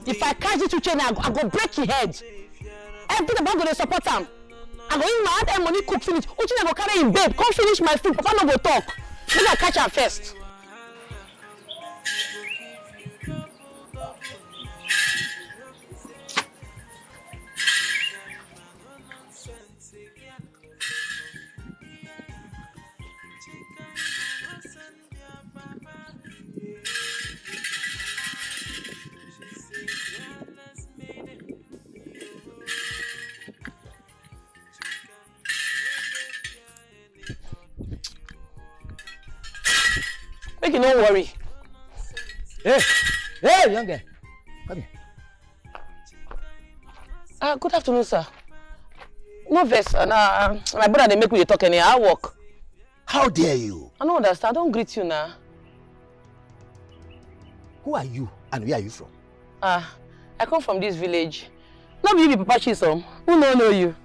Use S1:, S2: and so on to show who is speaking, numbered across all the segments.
S1: If I catch this chain, I go break your head. Everything about going to support him. I go in my hand and money cook finish. Uchina go carry him babe. Come finish my food. Papa no go talk. Maybe I catch her first. Make you don't worry.
S2: Hey, young girl. Come here.
S1: Good afternoon, sir. No vex. My brother, they make me talk anyhow. I work.
S2: How dare you?
S1: I don't understand. I don't greet you now.
S2: Who are you and where are you from?
S1: I come from this village. Not you be Papa Chisom. Who don't know you?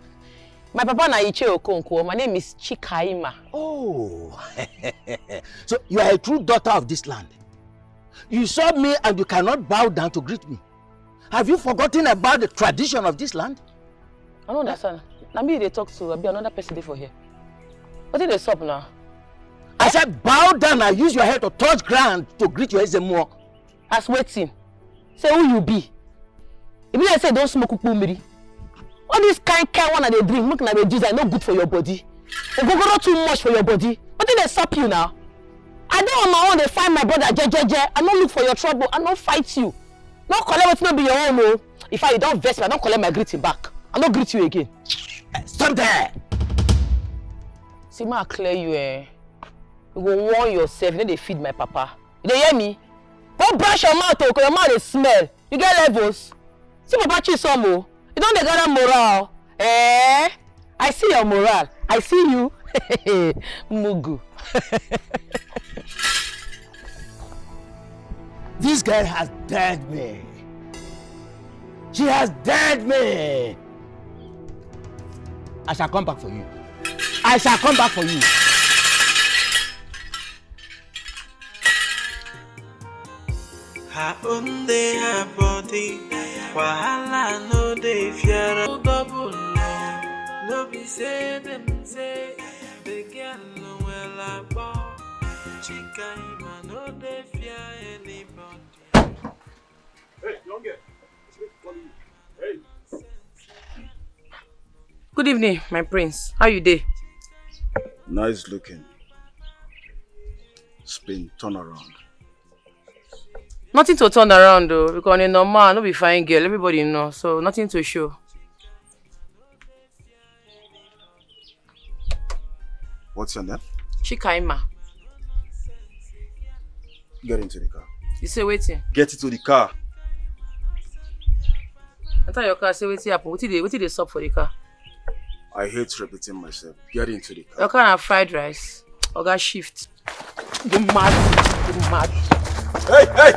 S1: My papa na Iche Okonkwo. My name is Chikaima.
S2: Oh, so you are a true daughter of this land. You saw me and you cannot bow down to greet me. Have you forgotten about the tradition of this land?
S1: I don't understand. Now me they talk to. I'll be another person there for here. What did they stop now?
S2: I said bow down and use your head to touch ground to greet your Ezemo.
S1: As waiting. Say who you be. If you say don't smoke ukpumiri. All this kind one that they drink, look like they juice are not good for your body. They go not too much for your body. What did they stop you now? I don't on my own, they find my brother, I don't look for your trouble, I don't fight you. Don't collect what not be your own, no. If I don't vex me, I don't collect my greeting back. I don't greet you again.
S2: Stop there!
S1: See, I clear you, You go warn yourself, then they feed my papa. You dey hear me? Go brush your mouth, because your mouth they smell. You get levels. See, Papa Chisom, you don't gather moral. I see your moral. I see you. Mugu.
S2: This girl has dared me. She has dared me. I shall come back for you. I shall come back for you.
S3: Her own day, her body. Wahala no dey fear. Double love. No be say them say. The girl no well about. Chikaima no dey fear anybody.
S4: Hey, young girl. Hey.
S1: Good evening, my prince. How you dey?
S4: Nice looking. Spin, turn around.
S1: Nothing to turn around though, because in normal, no be fine girl, everybody know, so nothing to show.
S4: What's your name?
S1: Chikaima.
S4: Get into the car.
S1: You say waiting.
S4: Get into the car.
S1: I thought your car say waiting happen. What did they stop for the car?
S4: I hate repeating myself. Get into the car.
S1: Your car have fried rice. Or got shift. You mad. You mad.
S4: Hey, hey!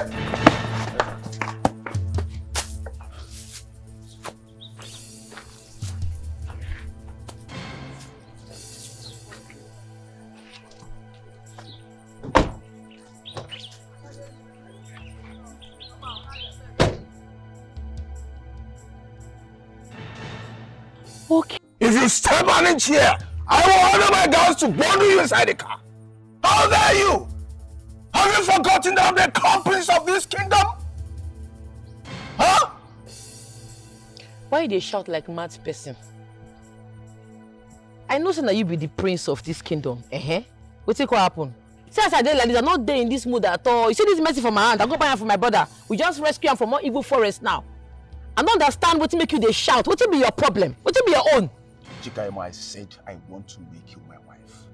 S1: Okay.
S2: If you step on it here, I will order my guards to bundle you inside the car. How dare you? Have you forgotten that I'm the crown prince of this kingdom? Huh?
S1: Why they shout like mad person? I know that you be the prince of this kingdom. What's it gonna happen? See, as I did like this, I'm not there in this mood at all. You see this message from my hand, I go buy it for my brother. We just rescue him from one evil forest now. I don't understand what make you they shout. What be your problem? What be your own?
S2: Chikaima, I said I want to make you my wife.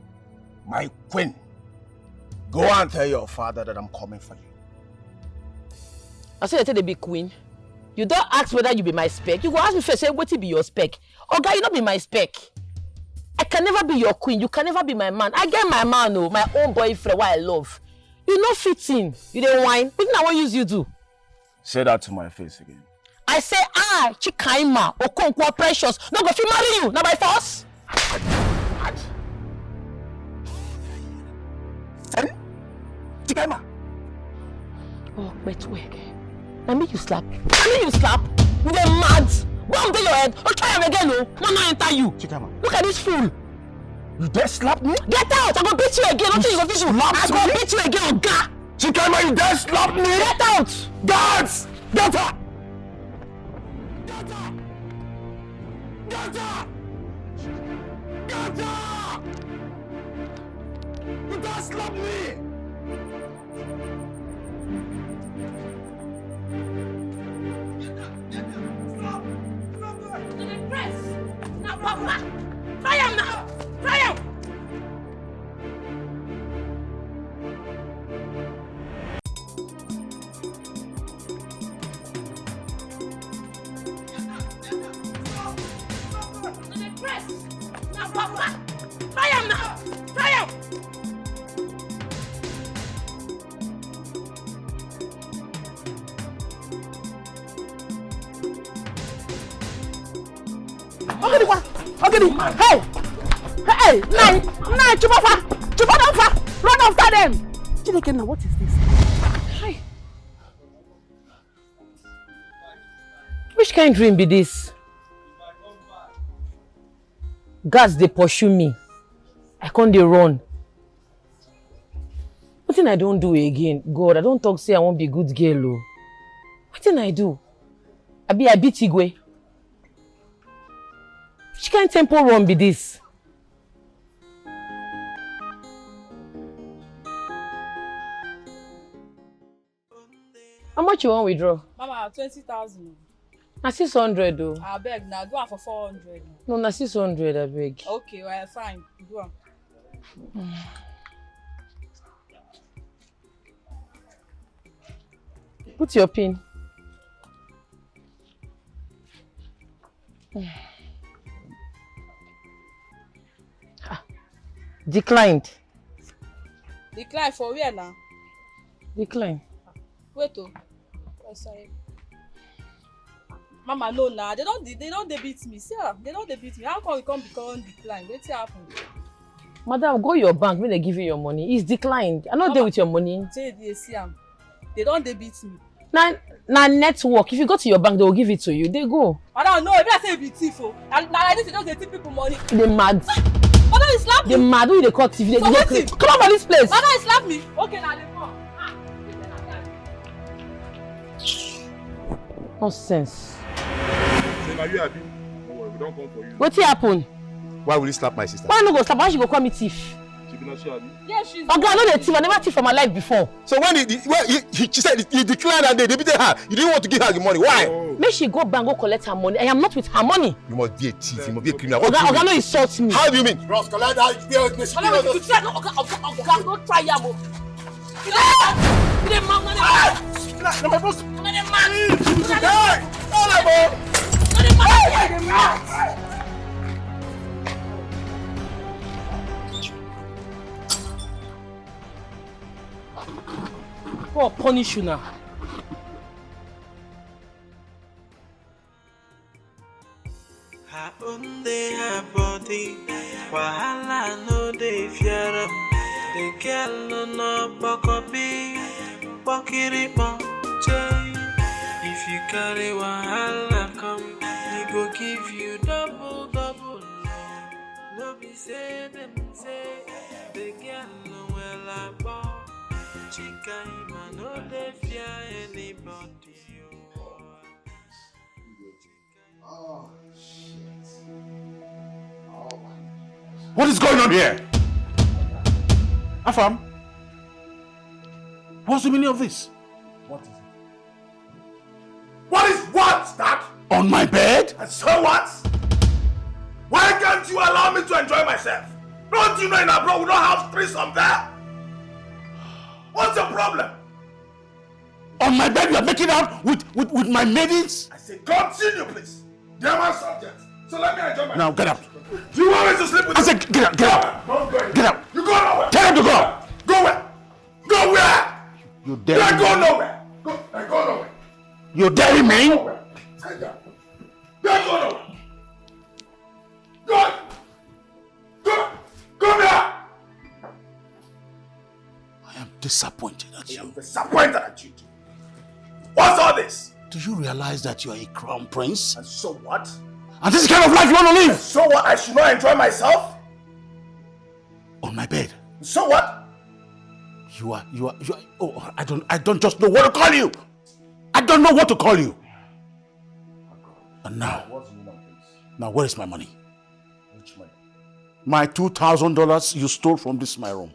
S2: My queen. Go and tell your father that I'm coming for you.
S1: I said they be queen. You don't ask whether you be my spec. You go ask me first, say what be your spec. Okay, you not be my spec. I can never be your queen. You can never be my man. I get my man, oh, my own boyfriend, what I love. You not fit in. You don't whine. What I want use you do?
S4: Say that to my face again.
S1: I say, Chikaima, Okonkwo Precious, no go fit marry you, not by force.
S2: Chikaima.
S1: Oh, wait. I make you slap. You dey mad. Go and your head. Don't try him again, no. Man, I enter you.
S2: Chikama.
S1: Look at this fool.
S2: You dare slap me?
S1: Get out! I go beat you again. Don't you go beat you. I go beat you again, Oga.
S2: Chikama, you dare slap me?
S1: Get out!
S2: Guards! Get her! Get her! Get her! Get her! You dare slap me?
S1: Now, Papa! Try him now! Try him! Now, Papa! Try him now! Try him! Hey! Hey! Nine! Chupafa! Run after them! Chineke, now what is this? Hi. Which kind of dream be this? Guards, they pursue me. I can't dey run. What thing I don't do again? God, I don't talk say I won't be good girl. Oh. What thing I do? I beat Igwe. Which kind of tempo run be this? How much you want withdraw?
S5: Mama, 20,000.
S1: Na 600 though.
S5: I beg now, do it for 400.
S1: No, na 600 I beg.
S5: Okay, well, fine. Do it.
S1: Put your pin. Declined.
S5: Decline for where now?
S1: Decline.
S5: Wait oh. Oh, sorry. Mama, no now. They don't beat me. See, they don't beat me. How come we can't become decline? What's happened?
S1: Madam, go your bank when they give you your money. It's declined. I'm not there with your money.
S5: Say they don't beat me.
S1: Now network. If you go to your bank, they will give it to you. They go.
S5: I don't know. If I say be thief, and now like this, they just take people money.
S1: They mad.
S5: Madam, you slap me.
S1: They mad. Who they call TV?
S5: So
S1: They come on for this place.
S5: Madam, you slap me. Okay, now they come.
S1: Nonsense.
S4: Say, now you happy? Don't worry, we don't come for you.
S1: What happen?
S2: Why will you slap my sister?
S1: Why no go slap? Why she go call me thief?
S4: She be not sure, happy?
S5: Yeah, she's.
S1: Okay, I know the thief. I never thief for my life before.
S2: So when she said he declined and they beat her, you didn't want to give her the money. Why?
S4: Oh.
S1: Make she go bank go collect her money. I am not with her money.
S2: You must be a thief. You must be a criminal. What do you
S1: Oga
S2: mean?
S1: no insult me.
S2: How do you mean?
S6: Bros, collect that.
S5: Madam, you try. Oga, don't try yam. You dey mad,
S6: No, my boss.
S5: you dey mad.
S6: Hey!
S1: God punish you now.
S3: Her own day, her body. Wahala no dey fear am. The girl no bokobi, bokiripo change. If you carry wahala come, he go give you double love. No be say them say the girl no well about. Chica him no dey fear anybody.
S6: Oh, shit. Oh, my.
S2: What is going on here? Afam? What's the meaning of this?
S6: What is it? What is what, Dad?
S2: On my bed?
S6: And so what? Why can't you allow me to enjoy myself? Don't you know in abroad we don't have threesome there? What's the problem?
S2: On my bed you are making out with my maidens?
S6: I say continue, please. They are my subjects. So let me enjoy myself.
S2: Now get out.
S6: Do you want me to sleep with
S2: I
S6: you?
S2: said get out, get out.
S6: Don't go anywhere.
S2: Get out.
S6: You go nowhere.
S2: Tell him to go.
S6: Go where? Go where?
S2: You
S6: Then
S2: dare
S6: go
S2: me?
S6: nowhere. Go nowhere.
S2: You dare me?
S6: Nowhere. Sit down. Then go nowhere. Go. Come here.
S2: I am disappointed at
S6: I am
S2: you.
S6: disappointed at you. What's all this?
S7: Do you realize that you are a crown prince?
S6: And so what?
S7: And this is the kind of life you want to live?
S6: And so what? I should not enjoy myself?
S7: On my bed.
S6: So what?
S7: You are, oh, I don't just know what to call you. I don't know what to call you. And now, where is my money?
S6: Which money?
S7: My $2,000 you stole from this my room.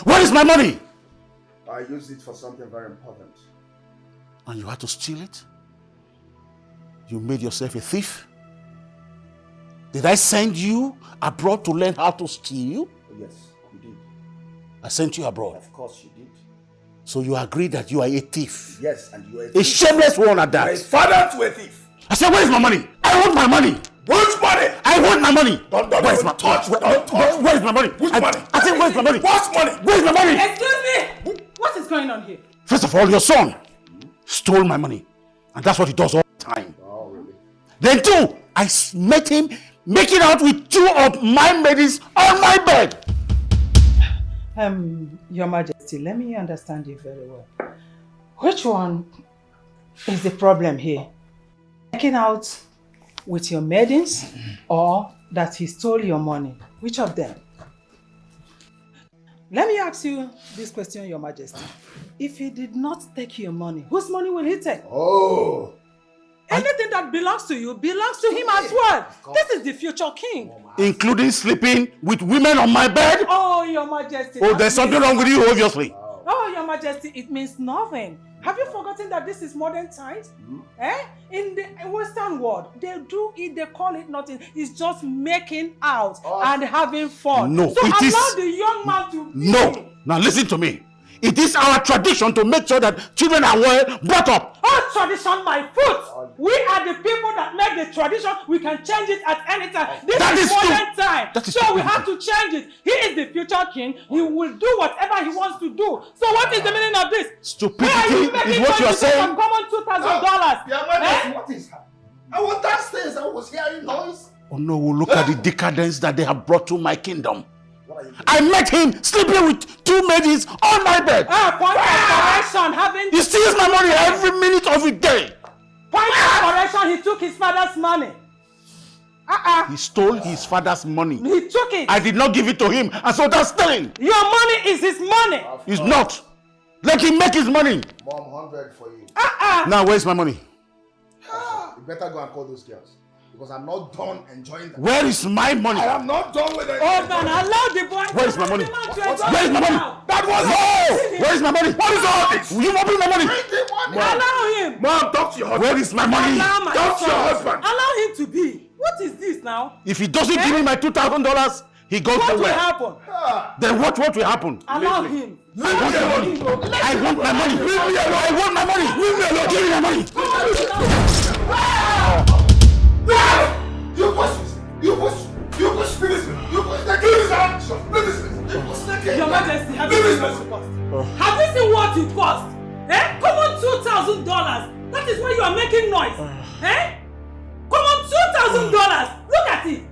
S7: Where is my money?
S6: I used it for something very important.
S7: And you had to steal it? You made yourself a thief? Did I send you abroad to learn how to steal?
S6: Yes, you did.
S7: I sent you abroad.
S6: Of course you did.
S7: So you agree that you are a thief?
S6: Yes, and you are a
S7: A
S6: thief.
S7: shameless one at that.
S6: You are a father to a thief.
S7: I said, where is my money? I want my money.
S6: Which money?
S7: I want my money.
S6: Don't
S7: where is my
S6: touch.
S7: Where is my money?
S6: Which money?
S7: I said, where is my money?
S6: What money?
S7: Where is my money?
S5: Excuse me! What is going on here?
S7: First of all, your son stole my money. And that's what he does all the time.
S6: Oh, really?
S7: Then two, I met him making out with two of my maidens on my bed.
S8: Your Majesty, let me understand you very well. Which one is the problem here? Making out with your maidens or that he stole your money? Which of them? Let me ask you this question, Your Majesty. If he did not take your money, whose money will he take?
S6: Oh!
S8: Anything that belongs to you belongs to him as well. This is the future king.
S7: Including sleeping with women on my bed?
S8: Oh, Your Majesty.
S7: Oh, there's something wrong with you, obviously.
S8: Oh, Your Majesty, it means nothing. Have you forgotten that this is modern times? In the Western world, they do it, they call it nothing. It's just making out and having fun.
S7: No,
S8: so
S7: it is...
S8: allow the young man to be.
S7: No, now listen to me. It is our tradition to make sure that children are well brought up.
S8: Oh, tradition, my foot! We are the people that make the tradition. We can change it at any time. This is modern time. So we have to change it. He is the future king. He will do whatever he wants to do. So what is the meaning of this?
S7: Stupidity is what you are saying.
S8: Common $2,000.
S6: Yeah, what is that? I was downstairs. I was hearing noise.
S7: Oh no, look at the decadence that they have brought to my kingdom. I met him sleeping with two maidens on my bed.
S8: Point of correction, haven't
S7: He steals my money every minute of the day.
S8: Point of correction, he took his father's money.
S7: He stole his father's money.
S8: He took it.
S7: I did not give it to him, and so that's stealing.
S8: Your money is his money.
S7: It's not. Let him make his money.
S6: Mom, 100 for you.
S7: Now, where's my money?
S6: You better go and call those girls. Because I'm not done enjoying them.
S7: Where is my money?
S6: I am not done with it.
S8: Oh man, allow the boy.
S7: Where is my money? Where is my money?
S6: That was
S7: No! Where is my money?
S6: What is all this?
S7: You won't bring my money.
S6: Bring the money.
S8: Allow him.
S6: Mom, talk to your husband.
S7: Where is my money?
S6: Talk to your husband.
S8: Allow him to be. What is this now?
S7: If he doesn't give me my $2,000, he goes
S8: What will
S7: nowhere.
S8: happen?
S7: Then what will happen?
S8: Allow him.
S7: I want my money. I want my money. Leave me alone. I want my money. Leave me alone. Give me my money.
S6: You push me this way. You push the keys out. You push the keys.
S8: Your Majesty, have you seen what it cost? Have you seen what it cost? Come on, $2,000. That is why you are making noise. Come on, $2,000. Look at it.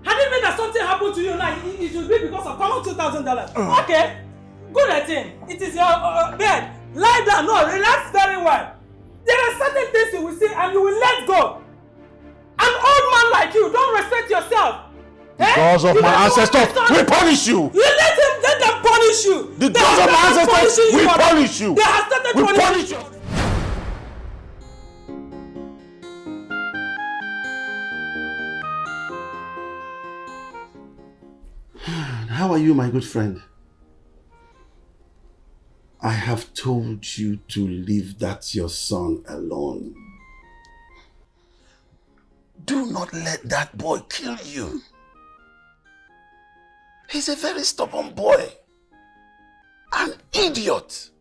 S8: Had it been that something happened to you now, it should be because of common $2,000. Okay, good at it. It is your bed. Lie down. No, relax very well. There are certain things you will see and you will let go. An old man like you, don't respect yourself.
S7: Because of my ancestors, we punish you.
S8: You let them punish you.
S7: Because of my ancestors, we punish you.
S8: They have started punishing you.
S9: How are you, my good friend? I have told you to leave that your son alone. Do not let that boy kill you. He's a very stubborn boy. An idiot.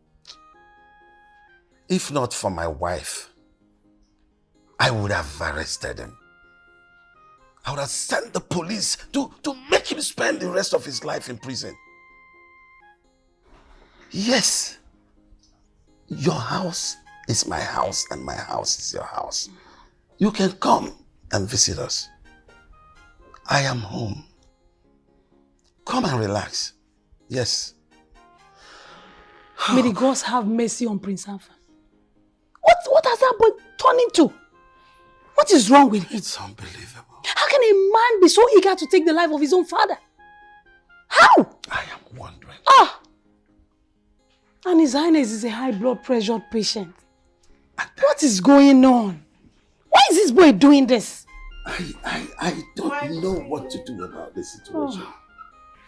S9: If not for my wife, I would have arrested him. I would have sent the police to make him spend the rest of his life in prison. Yes, your house is my house and my house is your house. You can come and visit us. I am home. Come and relax. Yes.
S10: May the gods have mercy on Prince Alpha.
S1: What has that boy turned into? What is wrong with him?
S9: It's unbelievable.
S1: How can a man be so eager to take the life of his own father? How?
S9: I am wondering.
S1: Ah! And His Highness is a high blood pressure patient. What is going on? Why is this boy doing this?
S9: I don't know what to do about this situation.
S10: Oh.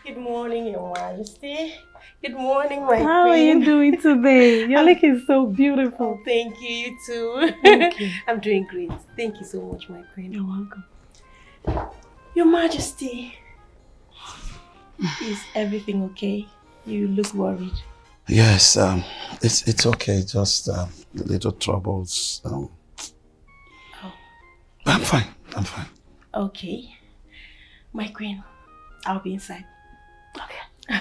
S10: Good morning, Your Majesty. Good morning, my queen.
S8: How are you doing today? Your look is so beautiful.
S10: Oh, thank you, you too.
S8: Thank you.
S10: I'm doing great. Thank you so much, my queen.
S8: You're welcome.
S10: Your Majesty, is everything okay? You look worried.
S9: Yes, it's okay. Just little troubles.
S10: Oh.
S9: I'm fine. I'm fine.
S10: Okay. My queen, I'll be inside.
S8: Okay.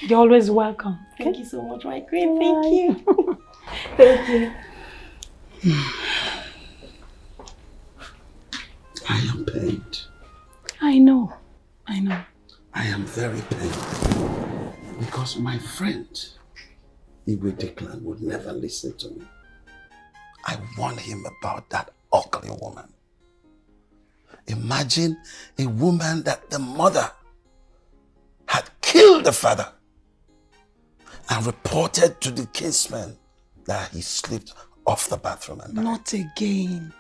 S8: You're always welcome.
S10: Thank you so much, my queen. Thank you. Thank you.
S9: I am pained.
S8: I know.
S9: I am very pained. Because my friend, Igwe Declan, would never listen to me. I warned him about that ugly woman. Imagine a woman that the mother had killed the father and reported to the kinsman that he slipped off the bathroom and died.
S1: Not again.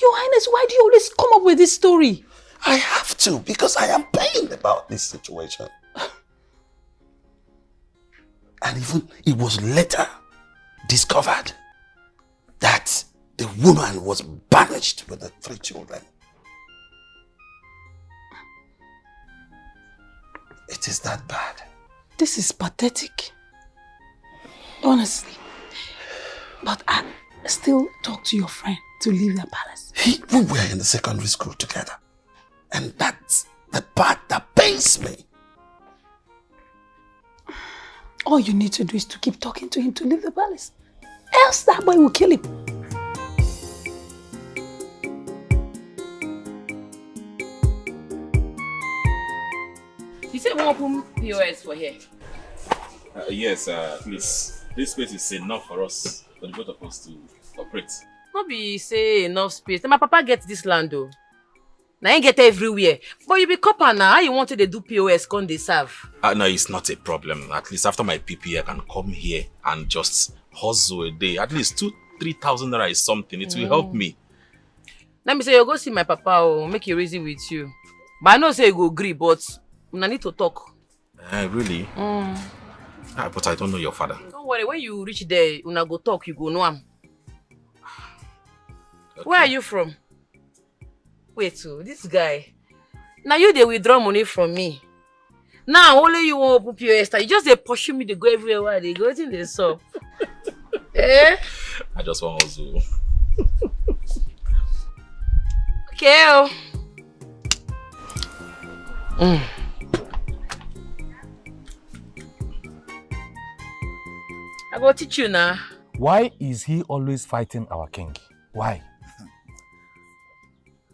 S1: Your Highness, why do you always come up with this story?
S9: I have to, because I am pained about this situation. And even it was later discovered that the woman was banished with the 3 children. It is that bad.
S1: This is pathetic. Honestly. But I still talk to your friend to leave the palace.
S9: We were in the secondary school together. And that's the part that pains me.
S1: All you need to do is to keep talking to him to leave the palace. Else that boy will kill him.
S5: You said we open POS for here?
S11: Yes, please. This space is enough for us, for the both of us to operate.
S5: Not be say enough space. My papa gets this land though. Now you get everywhere. But you be copper now. How you wanted to do POS can they serve?
S11: No, it's not a problem. At least after my PPA, I can come here and just hustle a day. At least 2,000-3,000 naira is something. It will help me.
S5: Let me say you go see my papa or make a reason with you. But I know say you go agree, but I need to talk.
S11: Really? But I don't know your father.
S5: Don't worry, when you reach there, una go talk, you go know him. Okay. Where are you from? Wait, so this guy. Now you they withdraw money from me. Now only you want to open POS. You just they pursue me, they go everywhere where they go in the shop. Eh?
S11: I just want to.
S5: Okay. I go teach you now.
S12: Why is he always fighting our king? Why?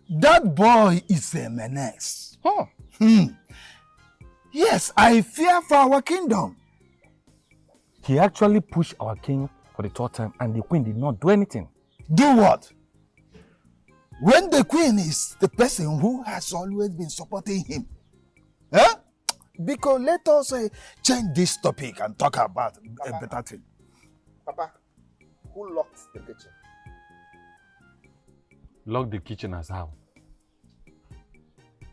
S13: That boy is a menace. Yes, I fear for our kingdom.
S12: He actually pushed our king for the 3rd time and the queen did not do anything.
S13: Do what? When the queen is the person who has always been supporting him. Huh? Because let us change this topic and talk about a better thing.
S2: Papa, who locked the kitchen?
S12: Lock the kitchen as how?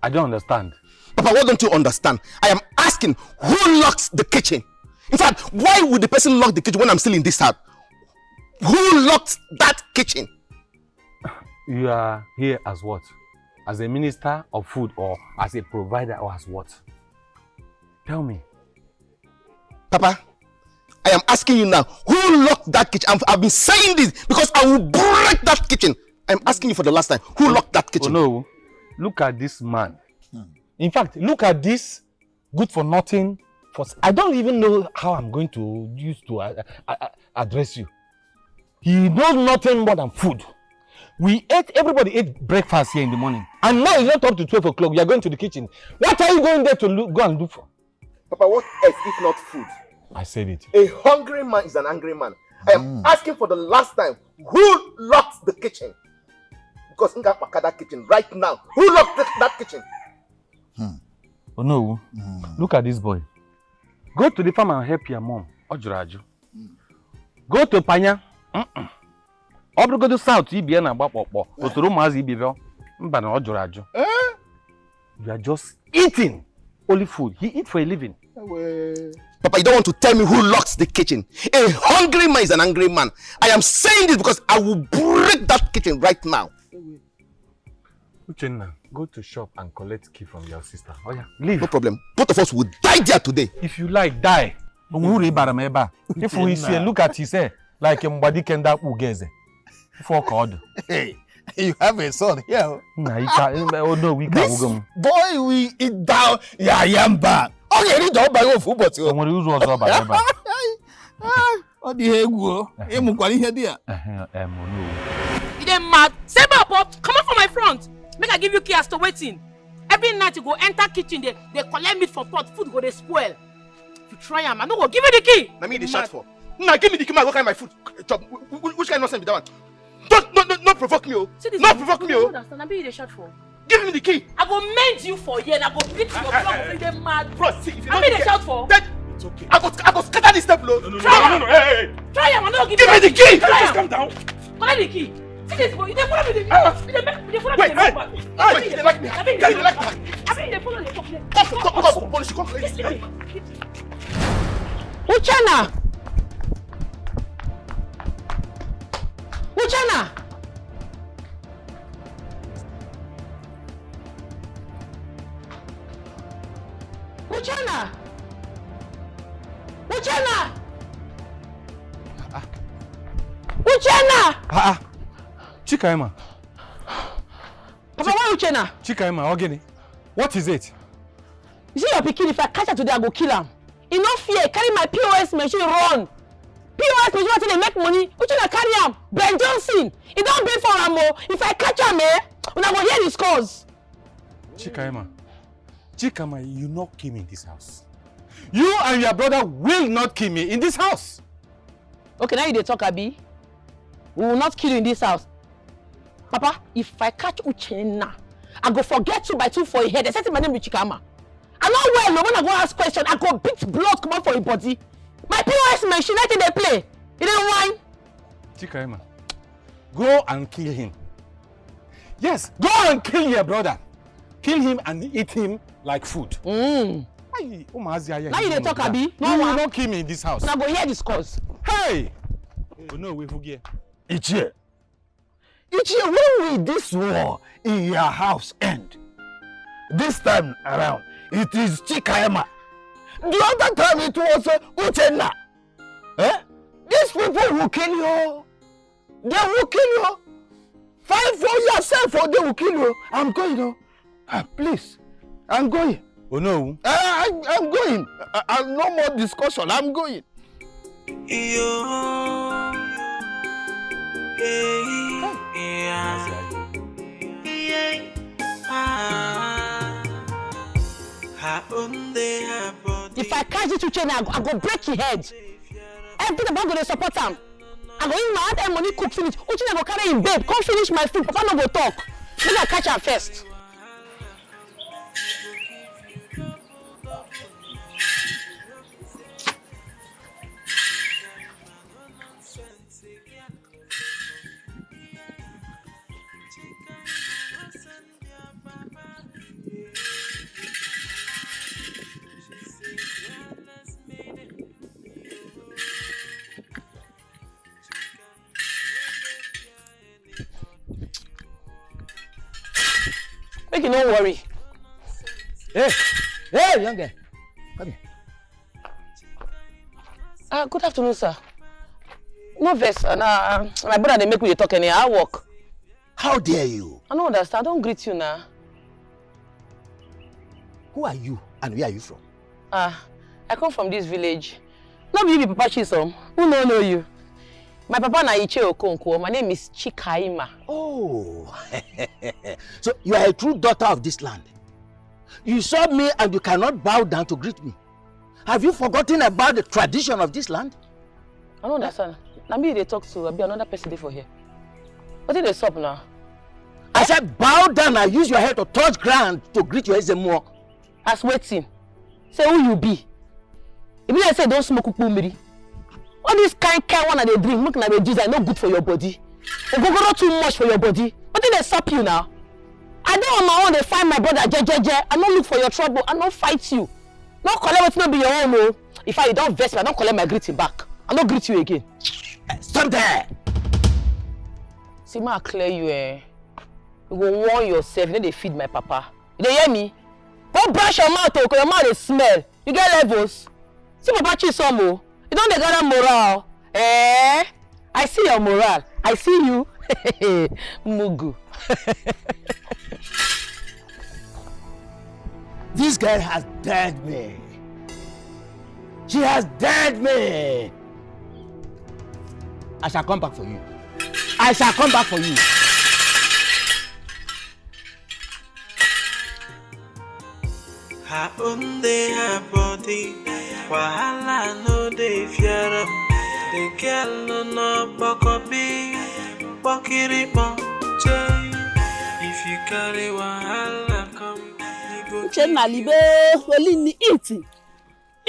S12: I don't understand.
S2: Papa, what don't you understand? I am asking, who locks the kitchen? In fact, why would the person lock the kitchen when I'm still in this house? Who locked that kitchen?
S12: You are here as what? As a minister of food or as a provider or as what? Tell me.
S2: Papa, I am asking you now, who locked that kitchen? I've been saying this because I will break that kitchen. I'm asking you for the last time, who locked that kitchen?
S12: Oh no, look at this man. In fact, look at this good for nothing. I don't even know how I'm going to use to address you. He knows nothing more than food. Everybody ate breakfast here in the morning. And now it's not up to 12 o'clock. We are going to the kitchen. What are you going there to go and do for?
S2: Papa, what else if not food?
S12: I said it.
S2: A hungry man is an angry man.
S6: I am asking for the last time, who locked the kitchen? Because in that kitchen right now, who locked that kitchen?
S12: Oh no, look at this boy. Go to the farm and help your mom. Ojuraju. Go to Panya. Go to South. You are just eating only food. He eats for a living.
S6: Papa, you don't want to tell me who locks the kitchen. A hungry man is an angry man. I am saying this because I will break that kitchen right now.
S12: Uchenna, go to shop and collect key from your sister. Oh yeah, leave.
S6: No problem. Both of us will die there today.
S12: If you like, die. If we see, look at his hair like a mbadi kenda ugeze.
S13: Hey, you have a son here.
S12: Oh no, we can't.
S13: This boy we eat down. Yeah, I am back. Okay, you don't buy your food, but you. Oh, the hell, go.
S5: You dey mad? Say my pop, come on from my front. Make I give you key as to waiting. Every night you go enter kitchen, they collect meat for pot, food go they spoil. If you try am, I no go give you the key.
S6: Now me the shot for. Now give me the key, I go carry my food. Chop. Which kind of nonsense be that one? Don't provoke me, oh. Not provoke me, oh.
S5: I be the shot for.
S6: Give me the key.
S5: I go mend you for here and I go beat your block if you dey mad.
S6: Bro, see if you
S5: I be the shout for.
S6: It's okay. I go scatter this step, no.
S5: No. Hey. Try am, I no give
S6: me the key.
S5: Just calm down. Collect the key. See this boy, you dey follow me the follow me
S6: Wait, you like me? You like me?
S5: I mean, they follow the
S6: Come, police, come.
S1: Uchenna! Uchenna! Uchenna! Uchenna! Uchenna!
S12: Chikaima.
S1: Papa, why Uchenna?
S12: Chikaima, Ogini. What is it?
S1: You see your pikin, if I catch her today, I go kill him. He no fear, carry my POS machine run. POS machine until they make money. Uchenna carry him. Ben Johnson, he don't pay for him. If I catch him, when I go hear the scores.
S12: Chikaima, you not kill me in this house. You and your brother will not kill me in this house.
S1: Okay, now you dey talk, Abi. We will not kill you in this house. Papa, if I catch Uchenna, I go forget 2 by 2 for your head. They said my name is Chikama. I know well, when I go ask question, I go beat blood come out for your body. My POS machine, I think they play. You don't whine.
S12: Chikaima, go and kill him. Yes, go and kill your brother. Kill him and eat him like food.
S1: Now you dey talk, Abi.
S12: No, you will not kill me in this house.
S1: Now go hear this cause.
S12: Hey! Oh no, we forget.
S13: Ichie, when will this war in your house end? This time around, it is Chikaima. The other time it was Uchenna. These people will kill you. They will kill you. Fight for yourself or they will kill you. I'm going. Please, I'm going.
S12: Oh no.
S13: I'm going. No more discussion. I'm going.
S1: If I catch you to Uchenna, I go break your head. Everything about go to support him. I go in my hand and money cook finish. Uchenna go carry him babe. Come finish my food. Papa no go talk. Let I catch her first. Make you no worry.
S13: Hey, young guy. Come here.
S1: Good afternoon, sir. No vex. My brother they make me talk anyhow. I work.
S2: How dare you?
S1: I don't understand. I don't greet you now.
S2: Who are you and where are you from?
S1: I come from this village. No be Papa Chisom. Who know you? My papa na Iche Okonkwo. My name is Chikaima.
S2: Oh, so you are a true daughter of this land. You saw me and you cannot bow down to greet me. Have you forgotten about the tradition of this land?
S1: I don't understand. Now me they talk to, I'll be another person there for here. What did they stop now?
S2: I said bow down and use your head to touch ground to greet your Ezemo.
S1: As waiting. Say who you be. If you say don't smoke ukpumiri. All this kind one that they drink, make na they juice are not good for your body. Ogogoro too much for your body. What did they stop you now? I don't on my own, they find my brother jejeje. I don't look for your trouble, I don't fight you. Don't collect what's not be your own. No. If I don't vex me, I don't collect my greeting back. I don't greet you again.
S2: Stop there!
S1: See, ma clear you, You go warn yourself, you know they feed my papa. You hear me? Go brush your mouth, because your mouth is smell. You get levels. See, papa cheat some more. You don't gather moral. I see your moral. I see you. Mugu.
S2: This girl has dared me. She has dared me. I shall come back for you. I shall come back for you.
S3: Her own day, her body. Wahala no dey fear am. The girl no bokobi. Bokiripo jay. If you carry wahala come, you go.
S14: Uchenna libe only eating.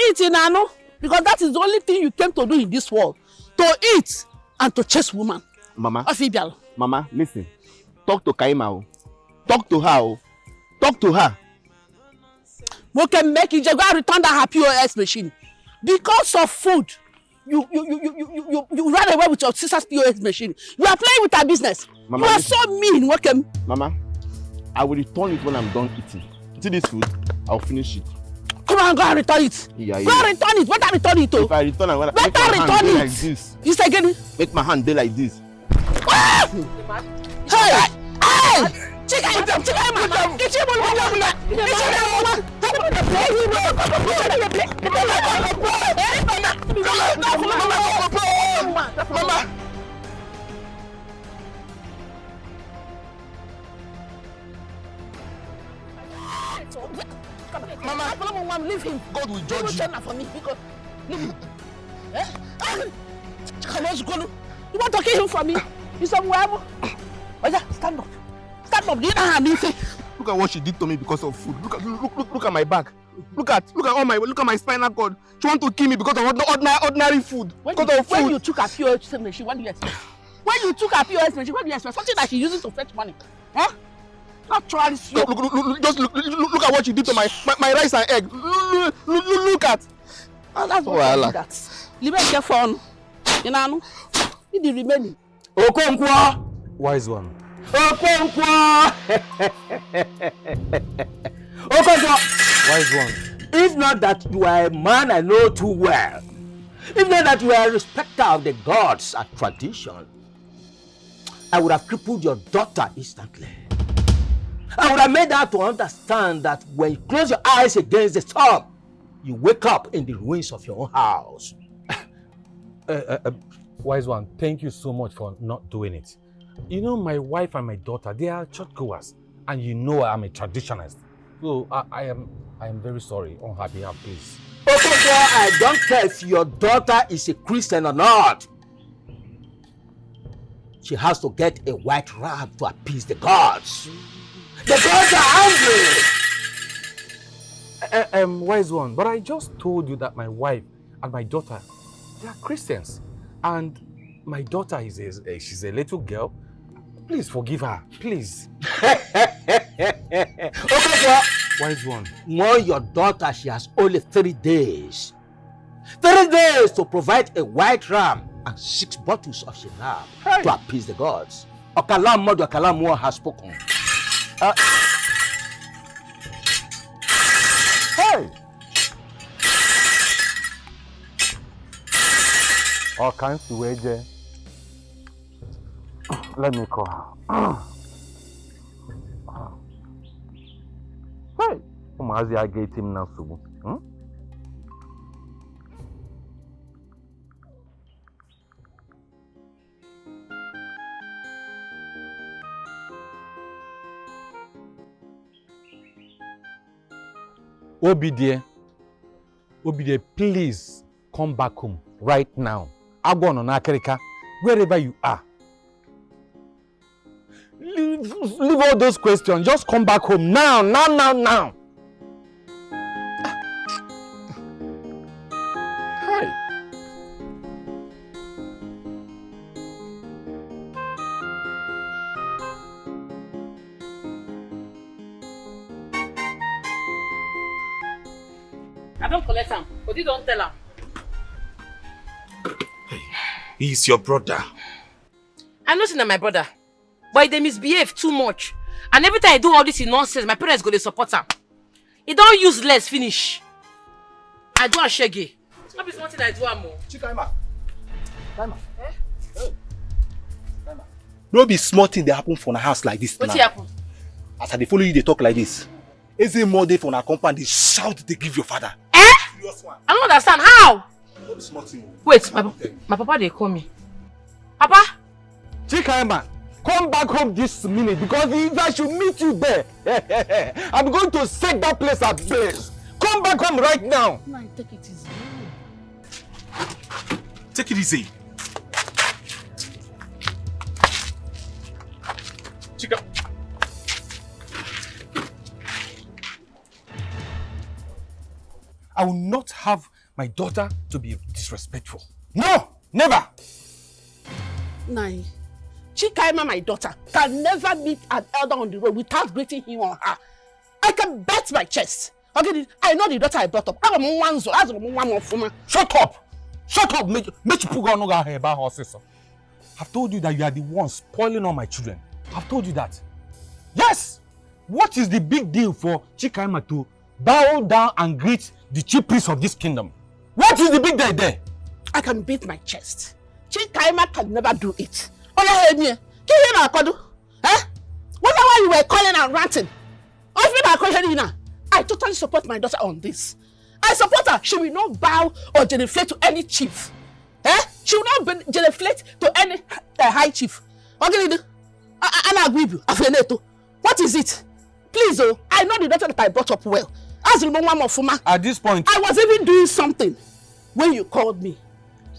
S14: Eating nano, because that is the only thing you came to do in this world. To eat and to chase woman.
S15: Mama.
S14: Afibial.
S15: Mama, listen. Talk to Kaima. Talk to her. Talk to her.
S14: We can make it. Go and return that her POS machine. Because of food, you ran away with your sister's POS machine. You are playing with her business. Mama, you are so mean. Welcome.
S15: Mama, I will return it when I'm done eating. See this food? I'll finish it.
S14: Come on, go and return it.
S15: Yeah.
S14: Go and return it. Better return it.
S15: If I return, I'm gonna
S14: make my hand
S15: like this.
S14: You say again?
S15: Make my hand like this.
S14: Ah! Hey! Hey! Mama, leave him. God will judge you. For me because leave him. You want to kill him from me? You somewhere? Oh yeah, stand up. Stand up.
S15: Look at what she did to me because of food. Look at my back. Look at my spinal cord. She want to kill me because of ordinary food. When
S14: you took her POS machine, what do you expect? When you took her POS machine, what do you expect? Something that she uses to fetch money. Huh? Not trying to
S15: look at what she did to my rice and egg. Look at.
S14: That's what I that. Leave it phone. You know, the remaining.
S2: Okonkwo.
S12: Wise one.
S2: Okonkwo. Okonkwo.
S12: Wise one.
S2: If not that you are a man I know too well, if not that you are a respecter of the gods and tradition, I would have crippled your daughter instantly. I would have made her to understand that when you close your eyes against the storm, you wake up in the ruins of your own house.
S12: Wise one, thank you so much for not doing it. You know, my wife and my daughter, they are churchgoers, and you know I'm a traditionalist. So I am very sorry on her behalf, please.
S2: Okay, I don't care if your daughter is a Christian or not. She has to get a white rag to appease the gods. The gods are angry!
S12: Wise one, but I just told you that my wife and my daughter, they are Christians. And my daughter she's a little girl. Please forgive her, please.
S2: Okay, girl.
S12: Wise one.
S2: Warn your daughter she has only 3 days. 3 days to provide a white ram and 6 bottles of shinab to appease the gods. Okalam Modu Okalam has spoken.
S12: Hey! All kinds of ways. Let me call her. Hey! Umazi, I get him now, Subu. Obidie, please come back home right now. Agwan on Akerika, wherever you are. Leave all those questions. Just come back home now. Hi.
S5: I don't collect him, but you don't tell him.
S11: He's your brother.
S5: I know he's my brother, but they misbehave too much. And every time I do all this nonsense, my parents go to support him. He don't use less, finish. I do a shaggy. It's not something I do more.
S15: Chikaima. No be small thing that happen for a house like this.
S5: What's happen?
S15: As I dey follow you, they talk like this. Every more day for a compound, they shout, they give your father.
S5: I don't understand how.
S15: No be small thing.
S5: Wait, my papa they call me. Papa?
S12: Chikaima, come back home this minute because if I should meet you there, I'm going to set that place ablaze. Come back home right now.
S5: No, take it easy.
S11: Take it easy. Chika.
S12: I will not have my daughter to be disrespectful. No, never.
S14: Nai, Chikaima, my daughter, can never meet an elder on the road without greeting him or her. I can bet my chest. Okay, I know the daughter I brought up.
S12: Shut up! Shut up! I've told you that you are the one spoiling all my children. I've told you that. Yes! What is the big deal for Chikaima to bow down and greet the chief priest of this kingdom? What is the big deal there?
S14: I can beat my chest. Chikaima can never do it. What why you were calling and ranting? I totally support my daughter on this. I support her. She will not bow or genuflect to any chief. She will not genuflect to any high chief. What can you do? I agree with you. What is it? Please, I know the daughter that I brought up well.
S12: At this point,
S14: I was even doing something when you called me.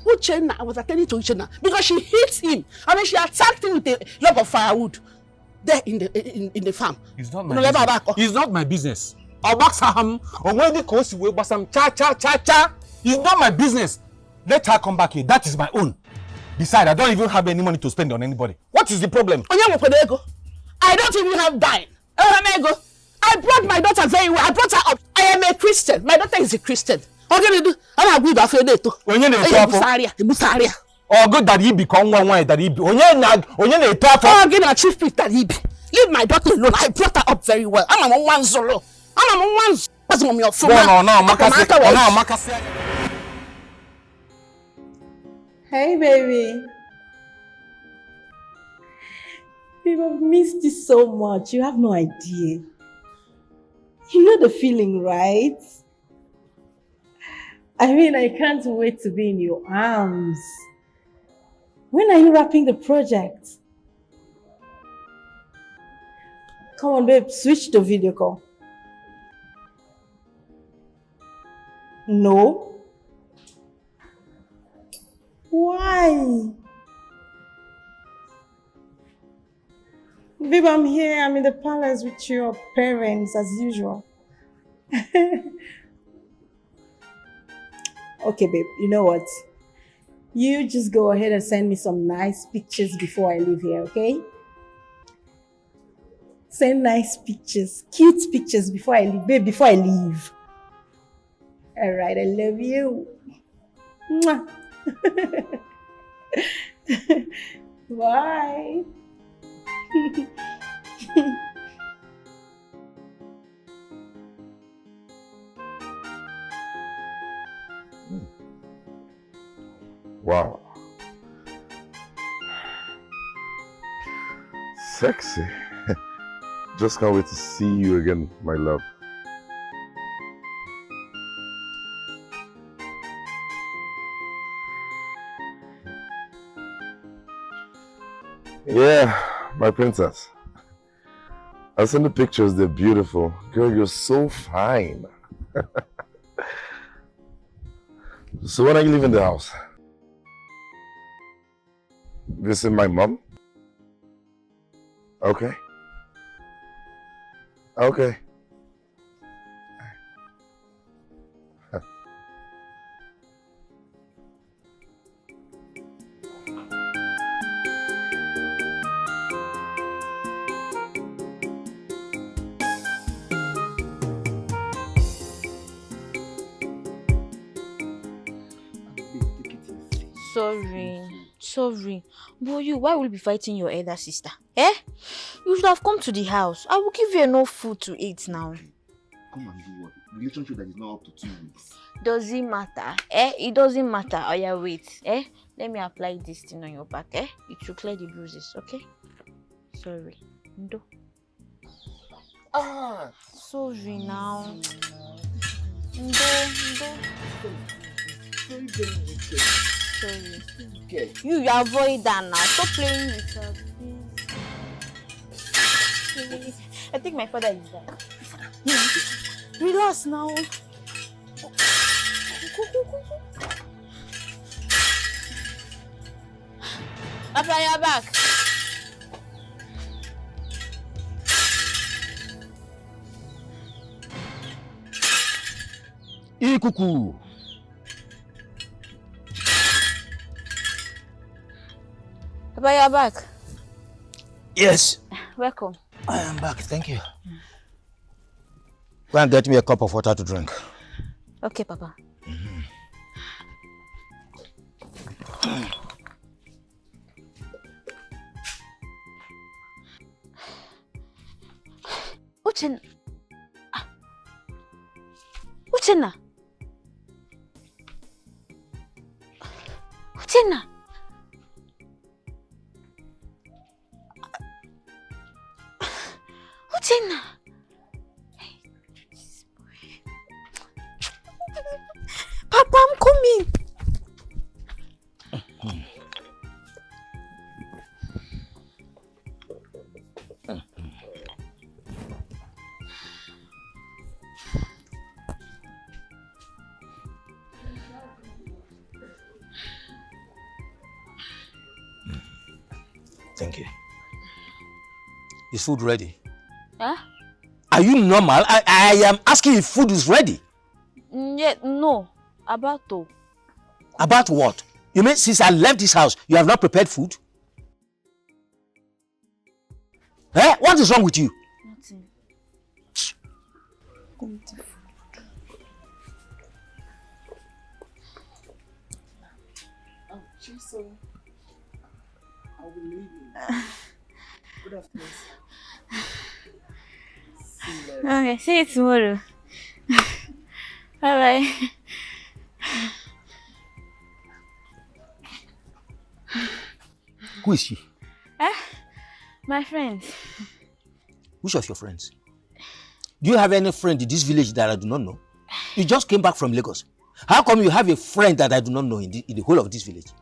S14: I was attending to Uchenna because she hit him. I mean, she attacked him with a log of firewood there in the farm.
S12: It's not my business. It's not my business. It's not my business. Let her come back here. That is my own. Besides, I don't even have any money to spend on anybody. What is the problem?
S14: I don't even have dime. I brought my daughter very well. I brought her up. I am a Christian. My daughter is a Christian. Oh, good
S12: that he become one that he be.
S14: Chief priest that he be. Leave my daughter alone. I brought her up very well. I'm on one solo. I'm on one.
S10: Hey, baby. Babe, I've missed you so much. You have no idea. You know the feeling, right? I mean, I can't wait to be in your arms. When are you wrapping the project? Come on, babe, switch to video call. No? Why? Babe, I'm here. I'm in the palace with your parents as usual. Okay, babe, you know what? You just go ahead and send me some nice pictures before I leave here, okay? Send nice pictures, cute pictures before I leave, babe, before I leave. All right, I love you. Mwah. Bye.
S16: Wow. Sexy. Just can't wait to see you again, my love. Yeah, my princess. I've seen the pictures, they're beautiful. Girl, you're so fine. So when are you leaving the house? Visit my mom? Okay. Okay.
S17: Sorry. But why will you be fighting your elder sister? Eh? You should have come to the house. I will give you enough food to eat now.
S15: Come and do what? Relationship that is not up to 2 weeks.
S17: Does it matter? Eh? It doesn't matter. Oh yeah, wait. Eh? Let me apply this thing on your back. Eh? It should clear the bruises, okay? Sorry. Ndo. Sorry now. Ndo. Sorry.
S15: Okay.
S17: You avoid that now. Stop playing with her, please. I think my father is there. Relax now. Papa, you're back.
S2: Ikuku.
S17: Papa, you're back.
S2: Yes.
S17: Welcome.
S2: I am back, thank you. Go and get me a cup of water to drink.
S17: Okay, Papa. Uchenna. Papa, I'm coming.
S2: Thank you. Is food ready?
S17: Huh?
S2: Are you normal? I am asking if food is ready.
S17: No. About to.
S2: About what? You mean since I left this house, you have not prepared food? Eh? What is wrong with you?
S17: Nothing.
S15: So I will leave you. Good afternoon.
S17: Okay, see you tomorrow. Bye-bye.
S2: Who is she?
S17: My friend.
S2: Which of your friends? Do you have any friend in this village that I do not know? You just came back from Lagos. How come you have a friend that I do not know in the whole of this village?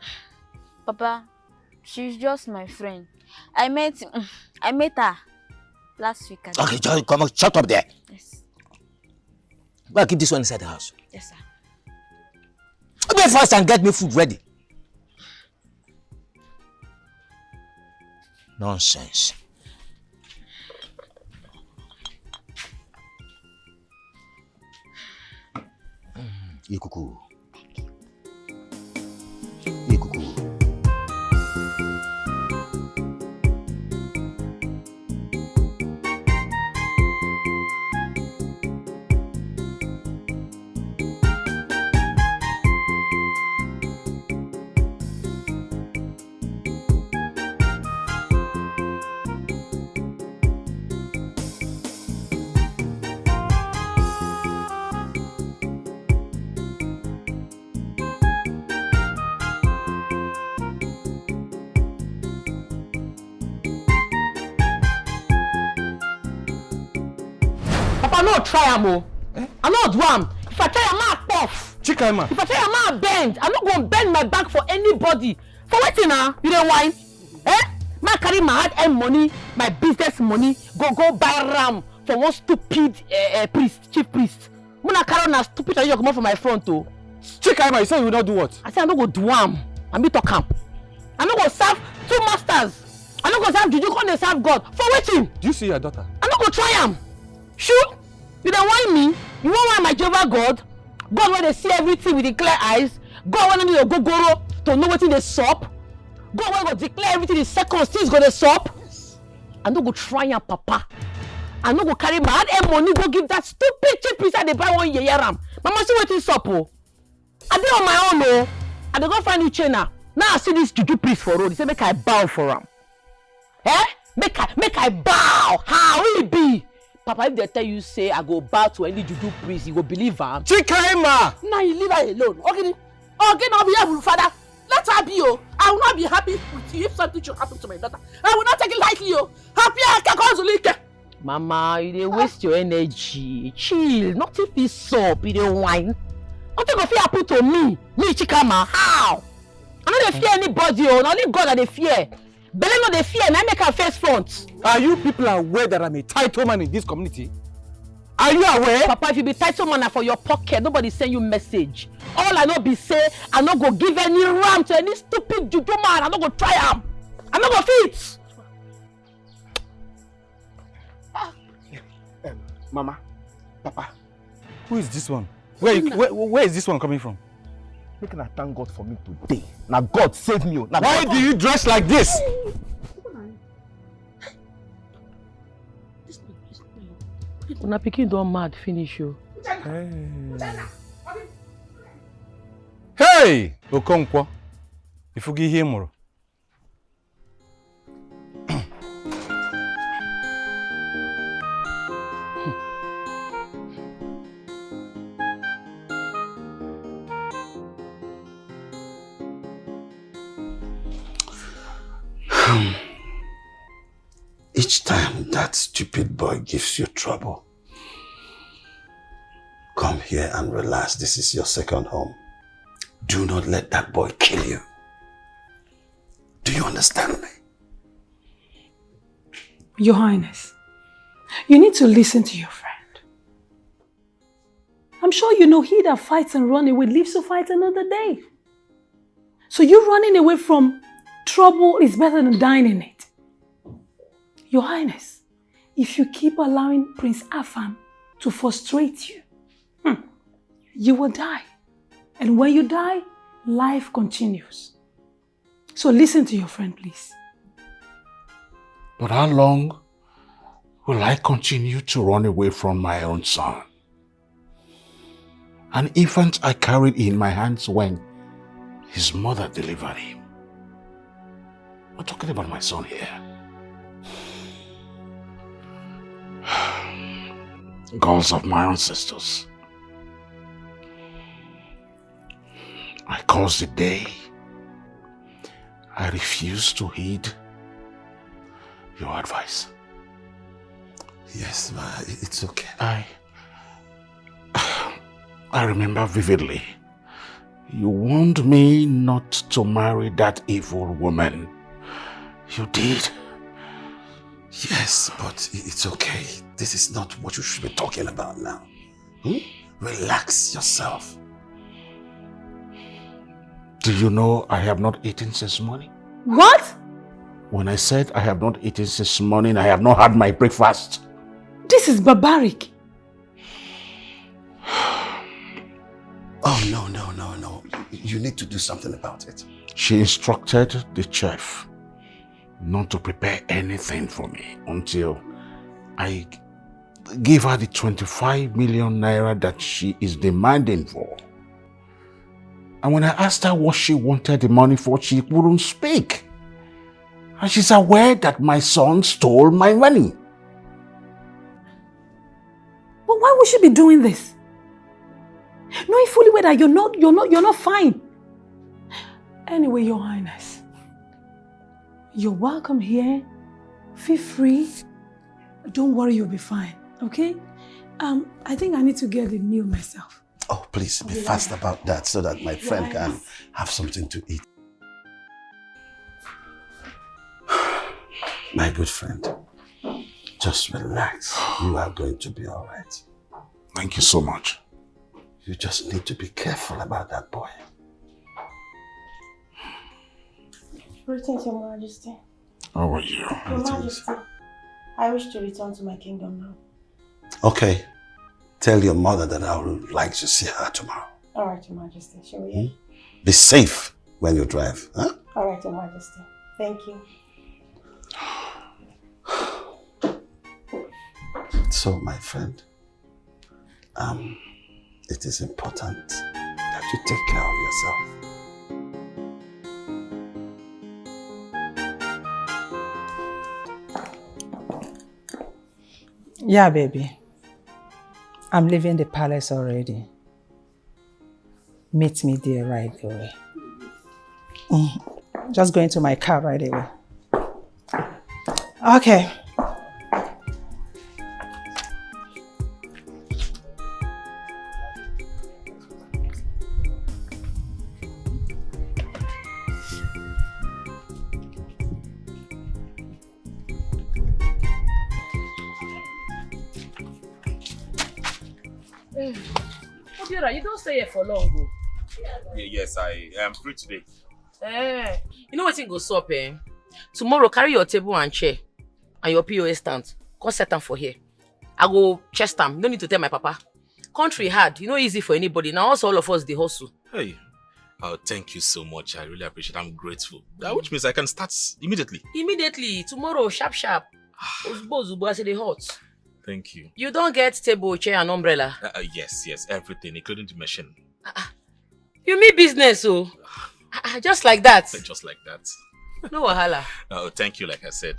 S17: Papa, she's just my friend. I met her last week.
S2: Okay, just come on, shut up there.
S17: Yes.
S2: Go keep this one inside the house.
S17: Yes, sir.
S2: Go first and get me food ready. Nonsense. Ikuku. Ikuku.
S1: No try am o. I no do am. If I try am, I puff.
S12: Chikaima.
S1: If I try am, I bend. I'm not gonna bend my back for anybody. For wetin na? You dey whine? Man carry my hard-earned money, my business money, go buy ram for one stupid chief priest. When I carry na stupid and you come out from my front o.
S12: Chikaima, you say you will not do what?
S1: I say I no go do am. I be talk am. I no go serve Two masters. I no go serve juju, come dey serve God. For wetin?
S12: Do you see your daughter?
S1: I no go try am. Sure? You dey whine me? You wan whine my Jehovah God? God wey dey see everything with the clear eyes? God wey no need ogogoro to know wetin dey sup? God wey go declare everything in seconds, things go dey sup? Yes. I no go try am, Papa. I no go carry my hard-earned money go give that stupid cheap piece I dey buy one yeye ram. Mama, see wetin sup o? I dey on my own o. I dey go find new trainer. Now I see this juju priest for road. He say make I bow for am. Eh? Make I bow. How will it be? Papa, if they tell you say I go bow to any juju priest, you go believe am.
S14: Chikaima! Now you leave her alone. Okay, now be able, Father. Let her be, oh. I will not be happy with you if something should happen to my daughter. I will not take it lightly, oh. Happy I
S1: Mama, you dey waste your energy. Chill. Nothing fit sup. You dey whine. Nothing go fit happen to me. Me, Chikama. How? I no dey fear anybody, oh. Only God I dey fear. Bele no dey fear. Na make am face front.
S12: Are you people aware that I'm a title man in this community? Are you aware?
S1: Papa, if you be title man for your pocket, nobody send you message. All I know be say, I no go give any ram to any stupid juju man. I no go try am. I no go fit.
S12: Mama, Papa, who is this one? Where is this one coming from?
S15: Make I thank God for me today. Now God save me. Now
S12: why do you dress like this?
S1: Una pikin don mad finish you.
S12: Hey, Okonkwo, if you give him more.
S9: Each time that stupid boy gives you trouble, come here and relax. This is your second home. Do not let that boy kill you. Do you understand me?
S10: Your Highness, you need to listen to your friend. I'm sure you know he that fights and runs away lives to fight another day. So you running away from trouble is better than dying in it. Your Highness, if you keep allowing Prince Afam to frustrate you, you will die. And when you die, life continues. So listen to your friend, please.
S7: But how long will I continue to run away from my own son? An infant I carried in my hands when his mother delivered him. We're talking about my son here. Gods of my ancestors, I curse the day I refuse to heed your advice.
S9: Yes, but it's okay.
S7: I remember vividly. You warned me not to marry that evil woman. You did.
S9: Yes, but it's okay. This is not what you should be talking about now. Relax yourself.
S7: Do you know I have not eaten since morning?
S10: What?
S7: When I said I have not eaten since morning, I have not had my breakfast.
S10: This is barbaric.
S9: Oh, no. You need to do something about it.
S7: She instructed the chef not to prepare anything for me until I gave her the 25 million naira that she is demanding for. And when I asked her what she wanted the money for, she wouldn't speak. And she's aware that my son stole my money.
S10: But why would she be doing this? Knowing fully well that you're not fine. Anyway, Your Highness, you're welcome here. Feel free. Don't worry, you'll be fine. Okay? I think I need to get the meal myself.
S9: Oh, please be fast about that so that my friend can have something to eat. My good friend, just relax. You are going to be all right.
S7: Thank you so much.
S9: You just need to be careful about that boy.
S18: Greetings, Your Majesty.
S7: How are you?
S18: Your Majesty, I wish to return to my kingdom now.
S9: Okay. Tell your mother that I would like to see her tomorrow.
S18: All right, Your Majesty. Shall we?
S9: Be safe when you drive, huh?
S18: All right, Your Majesty. Thank you.
S9: So, my friend, it is important that you take care of yourself.
S8: Yeah, baby. I'm leaving the palace already. Meet me there right away. Just go into my car right away. Okay.
S5: Obiora, you don't stay here for long, though.
S11: Yes, I am free today.
S5: You know what thing go sup, eh? Tomorrow, carry your table and chair and your POS stand. Come set them for here. I go chest them. No need to tell my papa. Country hard. You know, easy for anybody. Now also all of us, they hustle.
S11: Hey, thank you so much. I really appreciate it. I'm grateful. Which means I can start immediately.
S5: Immediately. Tomorrow, sharp. Zubo, I say they hot.
S11: Thank you.
S5: You don't get table, chair, and umbrella?
S11: Yes, everything, including the machine.
S5: You mean business, oh? Just like that?
S11: Just like that.
S5: No wahala.
S11: Thank you, like I said.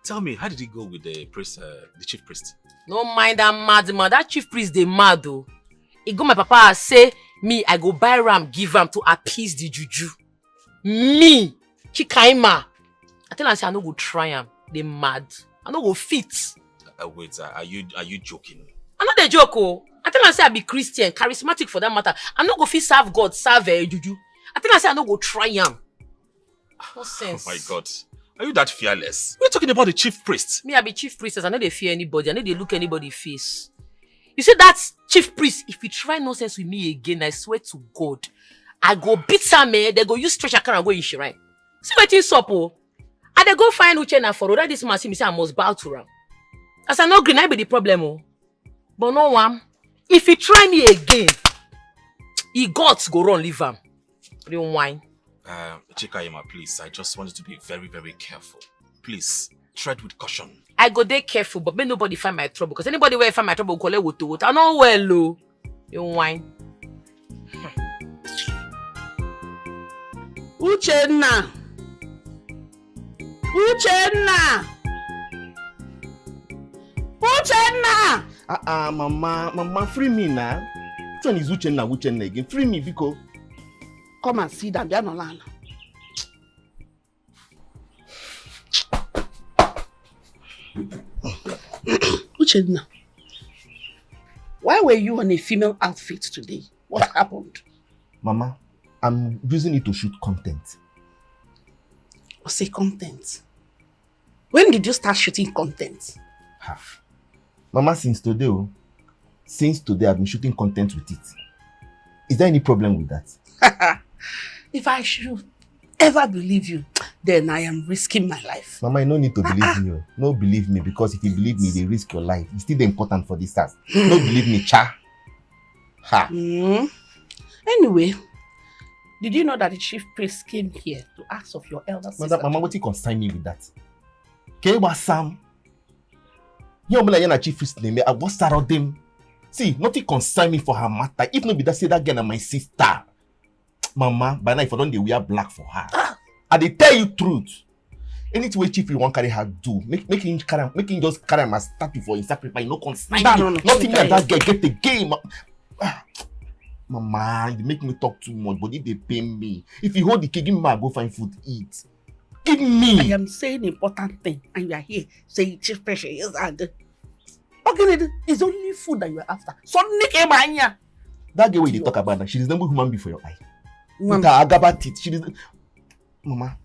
S11: Tell me, how did it go with the priest, the chief priest?
S5: No mind that mad man. That chief priest, they mad, though. He go my papa say, me, I go buy ram, give ram to appease the juju. Me, Chikaima. I tell him, say, I no go try him. They mad. I no go fit.
S11: Wait, are you joking?
S5: I'm not a joke, oh. I tell him, say, I be Christian, charismatic for that matter. I no go fit serve God, serve juju. I tell him, say, I no go try him. No sense.
S11: Oh my God. Are you that fearless? We're talking about the chief priest.
S5: Me, I be chief priestess. I know they fear anybody. I know they look anybody face. You see that chief priest, if you try nonsense with me again, I swear to God, I go beat some man, they go use stretcher car and go in shrine. See what is up, oh? And they go find Uchenna for that this man see me say I must bow to him. As I know green, I be the problem, oh. But no one, if you try me again, he gods go run leave him. Don't whine.
S11: Chikaima, please, I just want you to be very, very careful. Please, tread with caution.
S5: I go there careful, but may nobody find my trouble. Because anybody will find my trouble, call it wood. I know well, low. You whine.
S14: Uchenna!
S15: Mama, free me now. Which one is Uchenna again? Free me, Viko.
S14: Come and sit down, there, Nolana. Uchenna, why were you on a female outfit today? What happened?
S15: Mama, I'm using it to shoot content.
S14: Say content. When did you start shooting content?
S15: Mama, since today I've been shooting content with it. Is there any problem with that?
S14: If I should ever believe you, then I am risking my life.
S15: Mama, you no need to believe me. No, believe me, because if you believe me, they risk your life. It's still important for this task. No, believe me, cha. Ha.
S14: Anyway, did you know that the chief priest came here to ask of your elder sister?
S15: Mama, what you concern me with that? Okay, what Sam? You know, like chief priest name. I was start them. See, nothing concern me for her matter. If not be that, say that girl and my sister. Mama, by now if I don't, they wear black for her. And they tell you truth. Anything chief you want carry her do, make him just carry my statue for his sacrifice. No concern me. Nothing like that girl get the game. Mama, you make me talk too much, but if they pay me, if you hold the cake, give me, I go find food to eat. Give me.
S14: I am saying important thing, and you are here saying chief pressure is and okay, it's only food that you are after. So
S15: that girl when you talk about that, she resembles human being for your eye. With her agaba teeth, she is. Mama,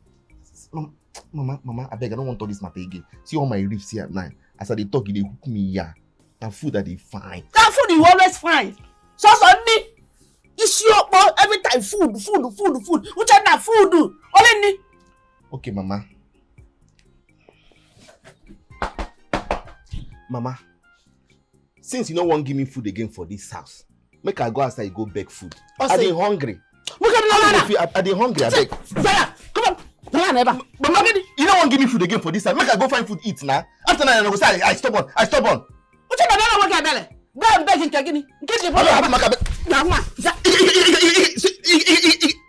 S15: I beg, I don't want all this matter again. See all my ribs here at night. As I talk, they hook me here. That food that they find.
S14: That food you always find. So suddenly, it's your every time food. Which are that food? Only
S15: Okay, Mama. Mama, since you no wan give me food again for this house, make I go outside go beg food. I dey hungry. I dey hungry, I beg.
S14: Come on.
S15: Mama, you no wan give me food again for this house. Make I go find food eat now. After that, I go say I stubborn.
S14: What you don't want to belly? Go and beg in Kagini. Get the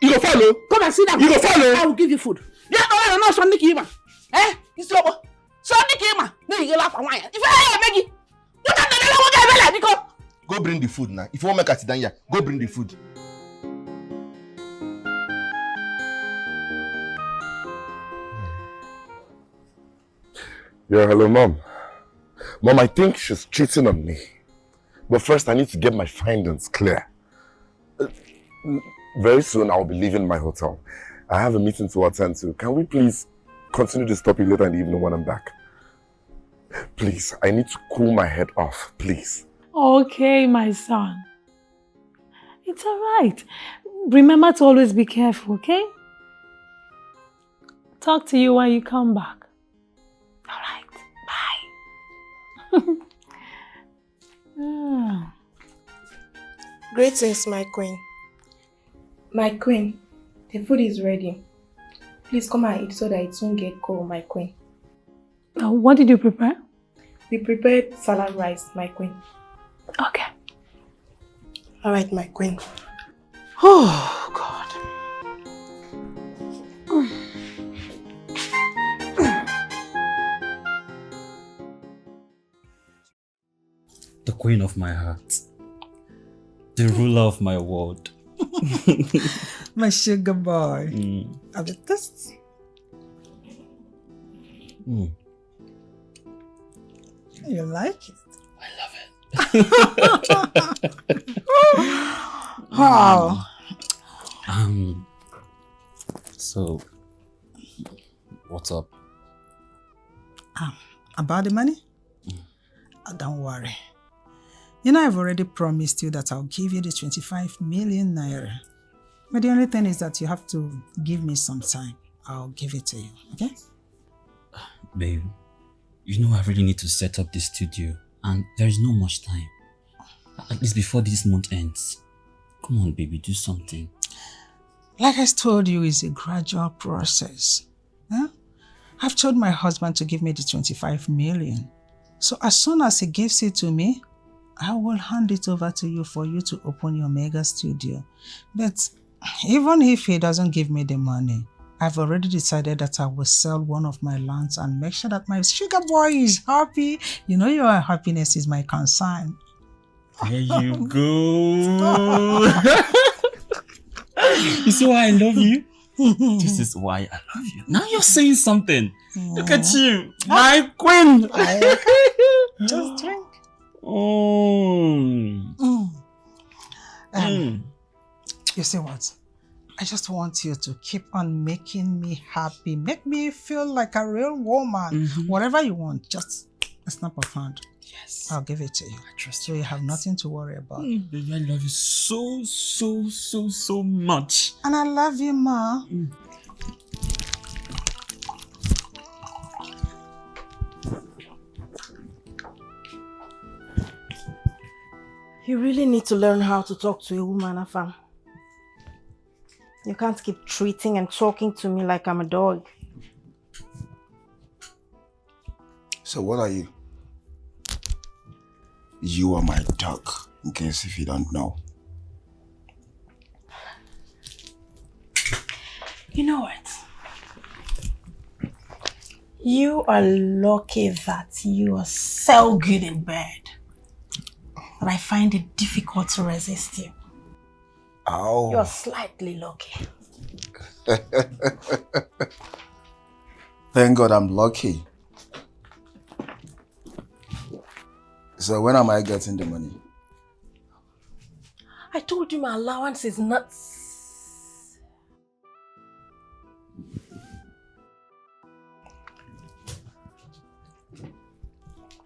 S15: You go follow.
S14: Come and sit down.
S15: You go follow.
S14: I will give you food. Yeah, no, Sonny Kima. Eh? You stubborn. Sonny Kima. No, you laugh and whine. If I beg you, you can't want to belly.
S15: Go bring the food now. If you want make us sit down here, go bring the food.
S16: Yeah, hello, Mom. Mom, I think she's cheating on me. But first, I need to get my findings clear. Very soon, I'll be leaving my hotel. I have a meeting to attend to. Can we please continue this topic later in the evening when I'm back? Please, I need to cool my head off, please.
S10: Okay, my son. It's all right. Remember to always be careful, okay? Talk to you when you come back. All right, bye.
S18: Greetings, my queen. My queen, the food is ready. Please come and eat so that it won't get cold, my queen.
S10: What did you prepare?
S18: We prepared salad rice, my queen.
S10: Okay.
S18: All right, my queen.
S14: Oh, God.
S19: The queen of my heart. The ruler of my world.
S8: My sugar boy. Are you thirsty? You like it? Wow.
S19: So, what's up?
S8: About the money? Don't worry. You know, I've already promised you that I'll give you the 25 million naira. But the only thing is that you have to give me some time. I'll give it to you, okay?
S19: Babe, you know I really need to set up the studio and there is no much time. At least before this month ends. Come on, baby, do something.
S8: Like I told you, it's a gradual process. Huh? I've told my husband to give me the 25 million. So as soon as he gives it to me, I will hand it over to you for you to open your mega studio. But even if he doesn't give me the money, I've already decided that I will sell one of my lands and make sure that my sugar boy is happy. You know your happiness is my concern.
S19: There you go. You see why I love you? This is why I love you. Now you're saying something. Look at you, my queen.
S8: Just drink. You see what? I just want you to keep on making me happy. Make me feel like a real woman. Whatever you want, just a snap of hand.
S19: Yes.
S8: I'll give it to you.
S19: I trust
S8: you. So you have nothing to worry about.
S19: Baby, I love you so much.
S8: And I love you, Ma.
S18: You really need to learn how to talk to a woman, Afam. You can't keep treating and talking to me like I'm a dog.
S4: So what are you? You are my dog, in case if you don't know.
S18: You know what? You are lucky that you are so good in bed. But I find it difficult to resist you.
S4: Ow.
S18: You're slightly lucky.
S4: Thank God I'm lucky. So when am I getting the money?
S18: I told you my allowance is nuts.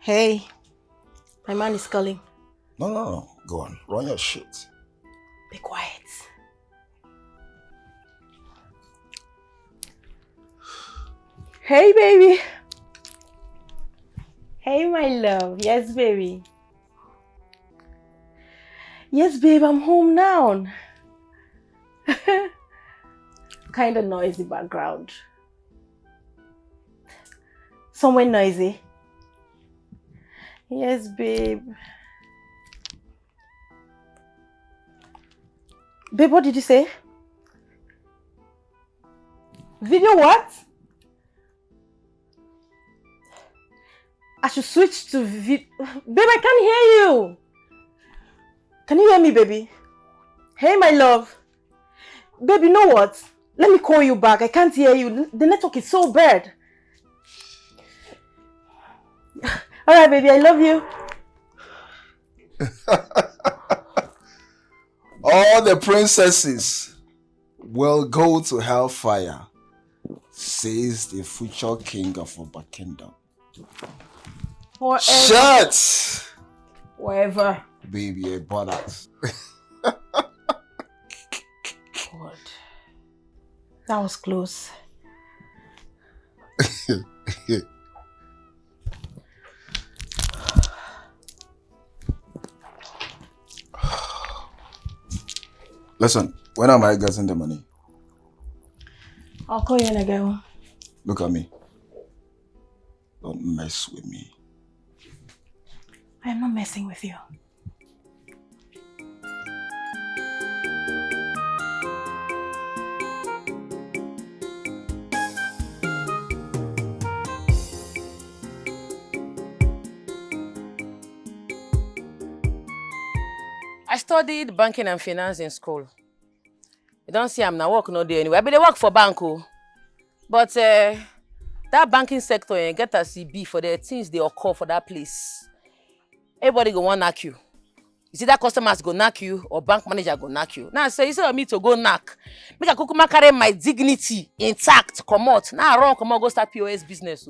S18: Hey, my man is calling.
S4: No. Go on. Run your shit.
S18: Be quiet. Hey, baby. Hey, my love. Yes, baby. Yes, babe, I'm home now. Kind of noisy background. Somewhere noisy. Yes, babe. Babe, what did you say? Video what? I should switch to video. Babe, I can't hear you. Can you hear me, baby? Hey, my love. Babe, you know what? Let me call you back. I can't hear you. The network is so bad. Alright, baby, I love you.
S9: All the princesses will go to hellfire, says the future king of our kingdom.
S18: Whatever.
S9: Shut!
S18: Whatever.
S9: Baby, I bought that.
S18: God. That was close.
S4: Listen, when am I getting the money?
S18: I'll call you in a girl.
S4: Look at me. Don't mess with me.
S18: I am not messing with you.
S5: I studied banking and finance in school. You don't see I'm not work no day anyway. I be dey work for bank. But that banking sector get a CB for the things they occur for that place. Everybody go want knock you. You see that customers go knock you or bank manager go knock you. Now say instead of me to go knock, make a kukuma carry my dignity intact, come out. Now run, come out, go start POS business.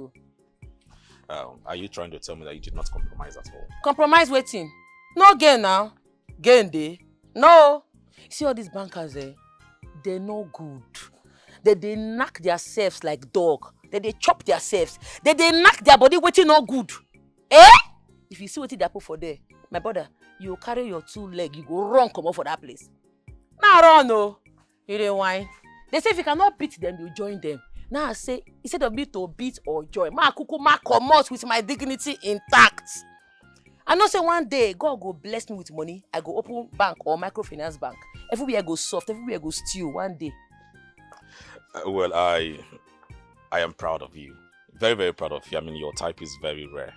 S11: Are you trying to tell me that you did not compromise at all?
S5: Compromise waiting. No gain now. Gain day. No. See all these bankers they're no good. They knock themselves like dog. They chop themselves. They knock their body waiting no good. Eh? If you see what they put for there, my brother, you carry your 2 legs, you go run come out for that place. Now run no. You didn't whine. They say if you cannot beat them, you join them. Now I say, instead of me to beat or join, ma come out with my dignity intact. I know say one day God go bless me with money. I go open bank or microfinance bank. Everywhere go soft, everywhere go stew one day.
S11: Well, I am proud of you. Very, very proud of you. I mean, your type is very rare.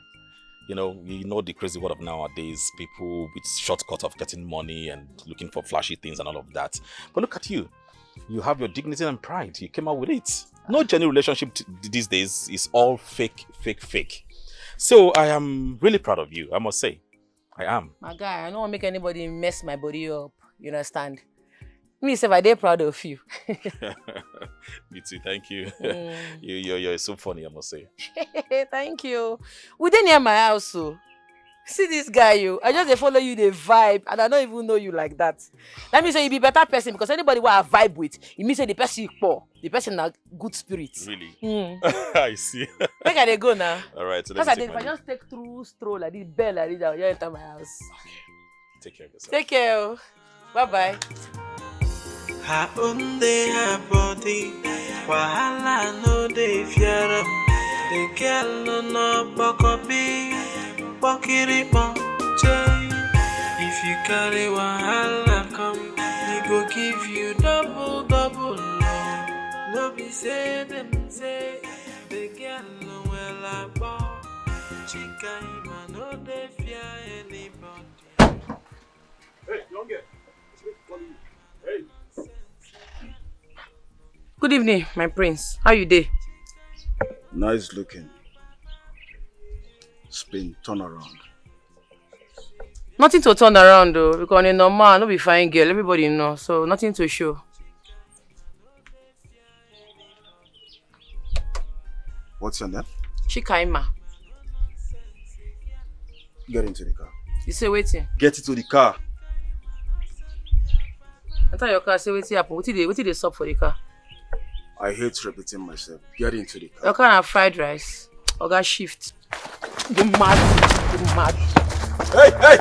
S11: You know the crazy world of nowadays, people with shortcut of getting money and looking for flashy things and all of that. But look at you. You have your dignity and pride. You came out with it. No genuine relationship these days is all fake. So I am really proud of you, I must say. I am.
S5: My guy, I don't want to make anybody mess my body up. You understand? Me, say, I dey proud of you.
S11: Me too, thank you. You're so funny, I must say.
S5: Thank you. We dey near my house, so. See this guy, you. I just dey follow you, the vibe, and I don't even know you like that. That means you be better person, because anybody who I vibe with, it means the person is poor. The person has good spirits.
S11: Really? I see.
S5: Make I dey go now.
S11: All right, so
S5: if I just take through stroll like this, bell like this, I'll just enter my house.
S11: Okay. Take care of yourself.
S5: Take care. Bye-bye.
S3: Her own day, her body. Wahala no dey fear am. The girl no bokobi. Bokiripo chay. If you carry wahala come, we go give you double love. No be say them say the girl no well about. Chica ima no dey fear anybody.
S6: Hey, young girl. Hey.
S5: Good evening, my prince. How you dey?
S4: Nice looking. Spin, turn around.
S5: Nothing to turn around though, because in normal, no be fine girl, everybody know, so nothing to show.
S4: What's your name?
S5: Chikaima.
S4: Get into the car.
S5: You say waiting.
S4: Get into the car.
S5: Enter your car, say waiting happen. What did they stop for the car?
S4: I hate repeating myself. Get into the car.
S5: What kind of fried rice? Oga shift. You mad. You mad.
S2: Hey, hey!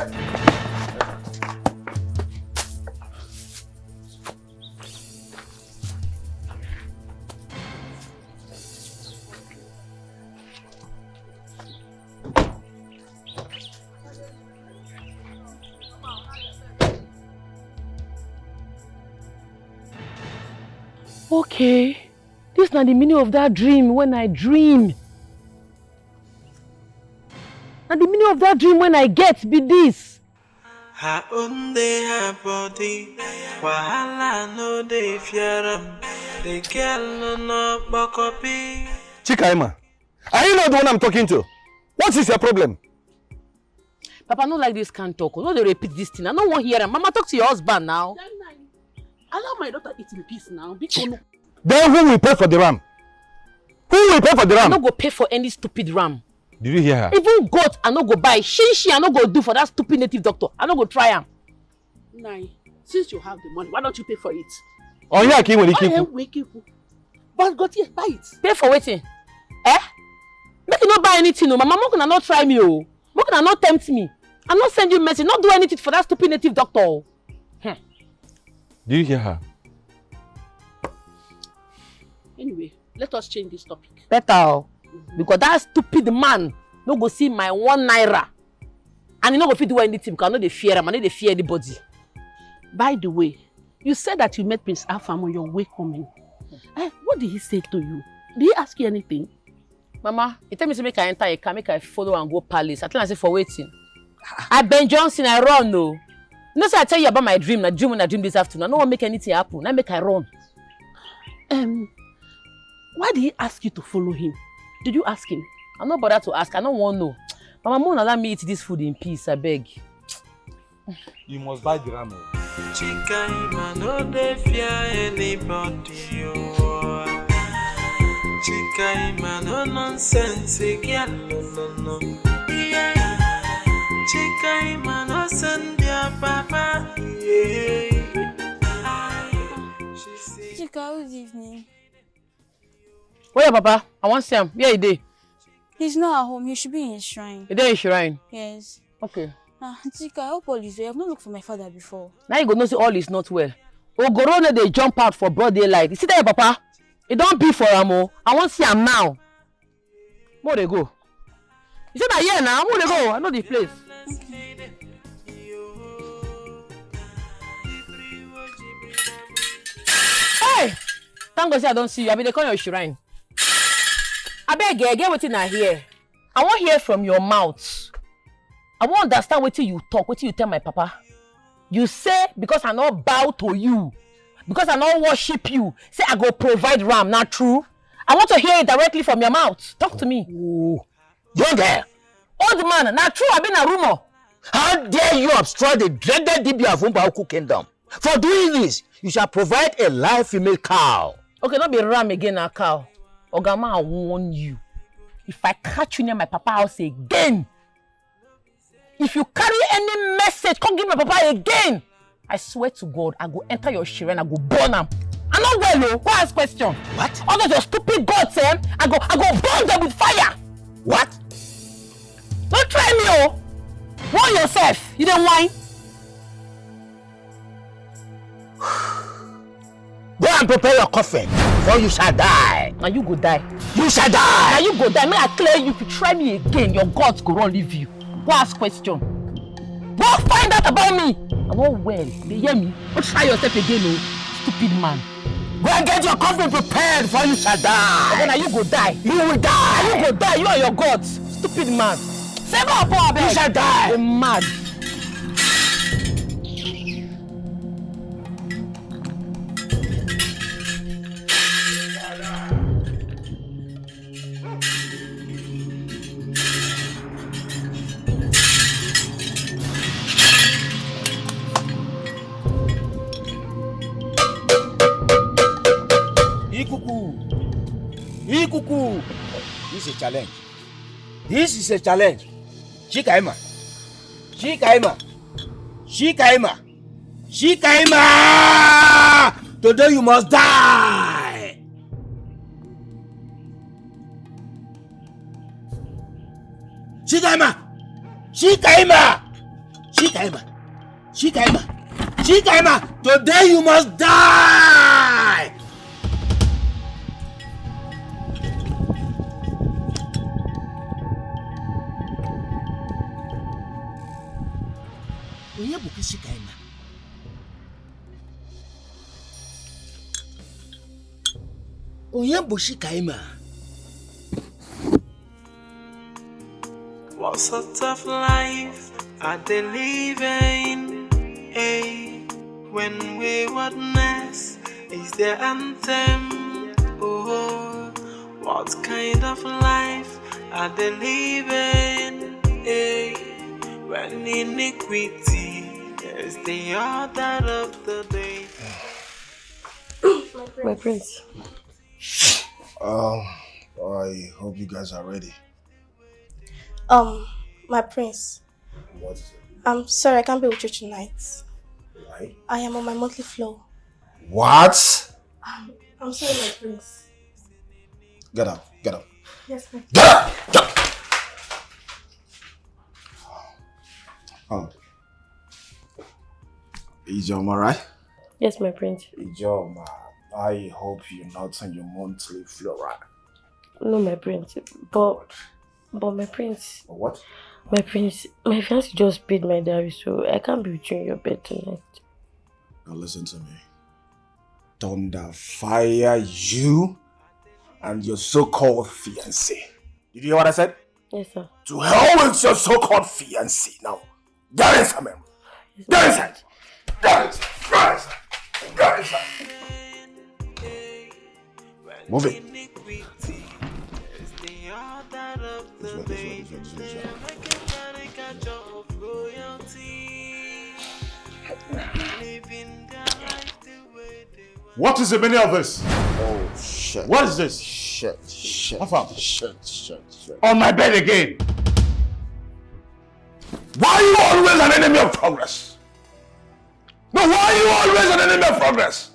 S1: Okay. This is not the meaning of that dream when I dream. And the meaning of that dream when I get be this.
S3: Her own day, her body. Wahala no dey fear am. The girl no bakopi.
S12: Chikaima, are you not the one I'm talking to? What is your problem?
S1: Papa, not like this can't talk. No, they repeat this thing. I don't want to hear him. Mama, talk to your husband now.
S14: Allow my daughter eat in peace now.
S12: Then who will pay for the ram? Who will pay for the ram?
S1: I don't go pay for any stupid ram.
S12: Did you hear her?
S1: Even goat, I don't go buy. She, I don't go do for that stupid native doctor. I don't go try him.
S14: Nai, since you have the money, why don't you pay for it?
S12: Oh yeah, Kim, when
S14: But got here, buy it.
S1: Pay for waiting. Eh? Make you not buy anything, no. Mama, can not try me, oh. Mama can not tempt me. I not send you message. Not do anything for that stupid native doctor. Oh.
S12: Did you hear her?
S14: Anyway, let us change this topic.
S1: Better. Because that stupid man no go see my 1 naira. And he no go fit do anything because I know they fear him. I know they fear anybody.
S14: By the way, you said that you met Prince Afam on your way coming. What did he say to you? Did he ask you anything?
S1: Mama, he tell me to make I enter a car, make I follow and go palace. I tell him I say for waiting. I Ben Johnson, I run no. No, say I tell you about my dream. I dream this afternoon. I don't want to make anything happen. I make I run.
S14: Why did he ask you to follow him? Did you ask him?
S1: I'm not bothered to ask. I don't want to know. Mama, won't allow me eat this food in peace, I beg.
S12: You must buy the ram.
S3: Chikaima no dey fear anybody. Chikaima no nonsense, girl no. Chikaima no send your papa.
S17: Chika, good evening.
S1: Where Papa? I want to see him. Where he dey?
S17: He's not at home. He should be in his shrine.
S1: He dey in shrine?
S17: Yes.
S1: Okay.
S17: Chika, I hope all is well. I have not looked for my father before.
S1: Now you go know say all is not well. Ogorone they jump out for broad daylight. You see there, Papa? It don't be for him. I want to see him now. Where they go? You said that here now. Where they go? I know the place. Hey! Thank God say I don't see you. I mean, they call your shrine. I beg you, get what I hear. I want to hear from your mouth. I want to understand what you talk, what you tell my papa. You say because I not bow to you, because I not worship you, say I go provide ram, not true? I want to hear it directly from your mouth. Talk to me.
S2: Ooh. Young girl.
S1: Old man, not true, I've been a rumor.
S2: How dare you obstruct the dreaded Dibia of Umbaoku kingdom? For doing this, you shall provide a live female cow.
S1: Okay, not be ram again, a cow. Ogama, I warn you. If I catch you near my papa house again, if you carry any message, come give my papa again. I swear to God, I go enter your shrine, I go burn them. I'm not well, no. Go ask question.
S2: What?
S1: All those your stupid gods, I go burn them with fire.
S2: What?
S1: Don't try me, oh. Warn yourself. You don't whine.
S2: Go and prepare your coffin, for you shall die.
S1: Now you go die.
S2: You shall die.
S1: Now you go die. May I clear you? If you try me again, your gods go run leave you. Go ask question. Go find out about me. I'm not well. They hear me. Don't try yourself again, oh. Stupid man.
S2: Go and get your coffin prepared, for you shall die.
S1: Okay, now you go die.
S2: You will die.
S1: Now you go die. You and your gods. Stupid man. Save up, boy.
S2: You shall die.
S1: You're mad.
S2: Ikuku. This is a challenge. This is a challenge. Chikaima. Chikaima. Chikaima. Chikaima. Today you must die. Shikaima! Shikaima! Shikaima! Shikaima! Shikaima! Today you must die! Onye bụ Shikaima? Onye bụ Shikaima?
S3: What sort of life are they living? Hey, when waywardness is their anthem. Oh, what kind of life are they living? Hey, when iniquity is the order of the day.
S18: My prince.
S4: I hope you guys are ready.
S18: My prince.
S4: What is it?
S18: I'm sorry I can't be with you tonight.
S4: Why?
S18: I am on my monthly flow.
S4: What?
S18: I'm sorry, my prince.
S4: Get up, get up.
S18: Yes, prince.
S4: Get up! Get up! Ijoma, right?
S18: Yes, my prince.
S4: Ijoma, I hope you're not on your monthly flow, right?
S18: No, my prince. But my prince.
S4: What?
S18: My prince, my fiance just paid my diary, so I can't be with you in your bed tonight.
S4: Now listen to me. Thunder fire you and your so-called fiancé. Did you hear what I said?
S18: Yes, sir.
S4: To hell with your so-called fiancé. Now, get inside, man. Get inside. Get inside. Get inside. Get inside. Move it.
S7: What is the meaning of this?
S4: Oh, shit.
S7: What is this?
S4: Shit.
S7: Shit. On my bed again.
S6: Why are you always an enemy of progress? No, why are you always an enemy of progress?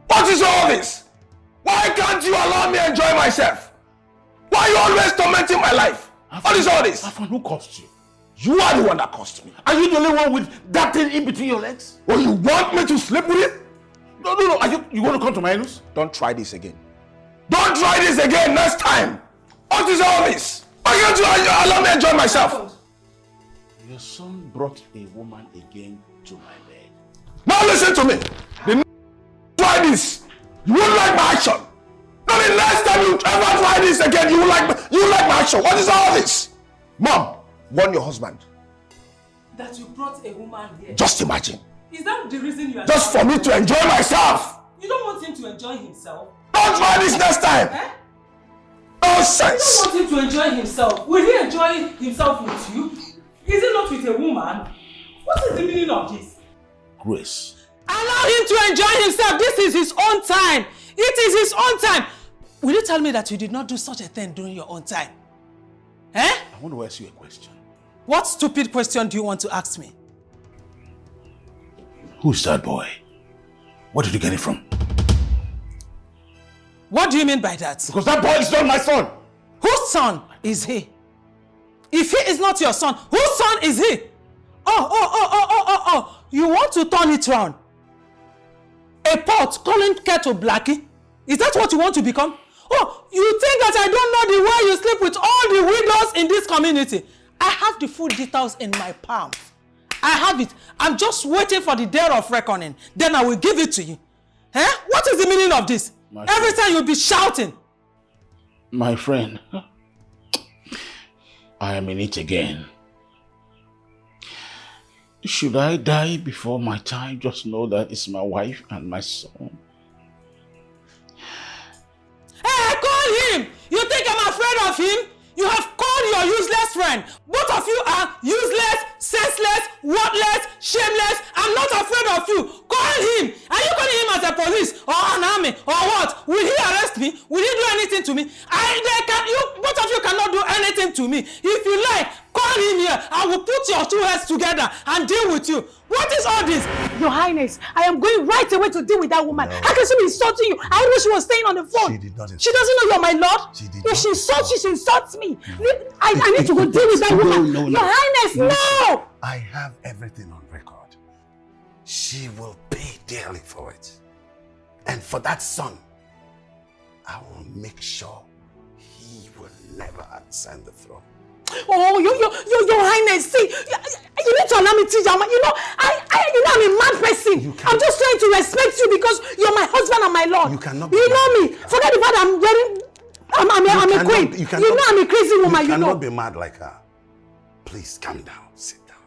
S6: What is all this? Why can't you allow me to enjoy myself? Why are you always tormenting my life? What is all this?
S7: Afan, who caused you?
S6: You are the one that caused me.
S7: Are you the only one with that thing in between your legs?
S6: Oh, you want me to sleep with it?
S7: No. Are you want to come to my house?
S6: Don't try this again. Don't try this again next time. What is all this? Why can't you allow me to enjoy myself?
S7: Your son brought a woman again to my bed.
S6: Now listen to me. The next time try this, you won't like my action. Now the next time you ever try this again, you like my action. What is all this? Mom, warn your husband.
S8: That you brought a woman here.
S6: Just imagine.
S8: Is that the reason you are
S6: just for me to enjoy myself?
S8: You don't want him to enjoy himself?
S6: Don't try this next time.
S8: Eh?
S6: Nonsense.
S8: You don't want him to enjoy himself. Will he enjoy himself with you? Is it not with a woman? What is the meaning of this?
S7: Grace.
S8: Allow him to enjoy himself. This is his own time. It is his own time. Will you tell me that you did not do such a thing during your own time? Eh?
S7: I want to ask you a question.
S8: What stupid question do you want to ask me?
S7: Who's that boy? Where did you get it from?
S8: What do you mean by that?
S7: Because that boy is not my son.
S8: Whose son is he? If he is not your son, whose son is he? Oh. You want to turn it round? A pot calling kettle blackie? Is that what you want to become? Oh, you think that I don't know the way you sleep with all the widows in this community? I have the full details in my palms. I have it. I'm just waiting for the day of reckoning. Then I will give it to you. Eh? What is the meaning of this? Every time you'll be shouting.
S7: My friend, I am in it again. Should I die before my time? Just know that it's my wife and my son.
S8: Hey, call him! You think I'm afraid of him? You have called your useless friend. Both of you are useless, senseless, worthless, shameless. I'm not afraid of you. Call him. Are you calling him as a police or an army or what? Will he arrest me? Will he do anything to me? Both of you cannot do anything to me. If you like, call him here. I will put your two heads together and deal with you. What is all this?
S10: Your Highness, I am going right away to deal with that woman. How can she be insulting you? I know she was staying on the phone.
S9: She did not insult.
S10: She doesn't know you're my lord.
S9: She did
S10: If
S9: not
S10: she insults you, she insults me. I need to go deal with that woman. Your Highness, no!
S9: I have everything on record. She will pay dearly for it. And for that son, I will make sure he will never ascend the throne.
S10: Oh, your Highness, see, you need to allow me to teach you. You know, I'm a mad person. I'm just trying to respect you because you're my husband and my lord.
S9: You cannot.
S10: You know me. Forget the fact I'm wearing. I'm a queen. You know I'm a crazy woman. You
S9: cannot
S10: know.
S9: be mad like her. Please calm down. Sit down.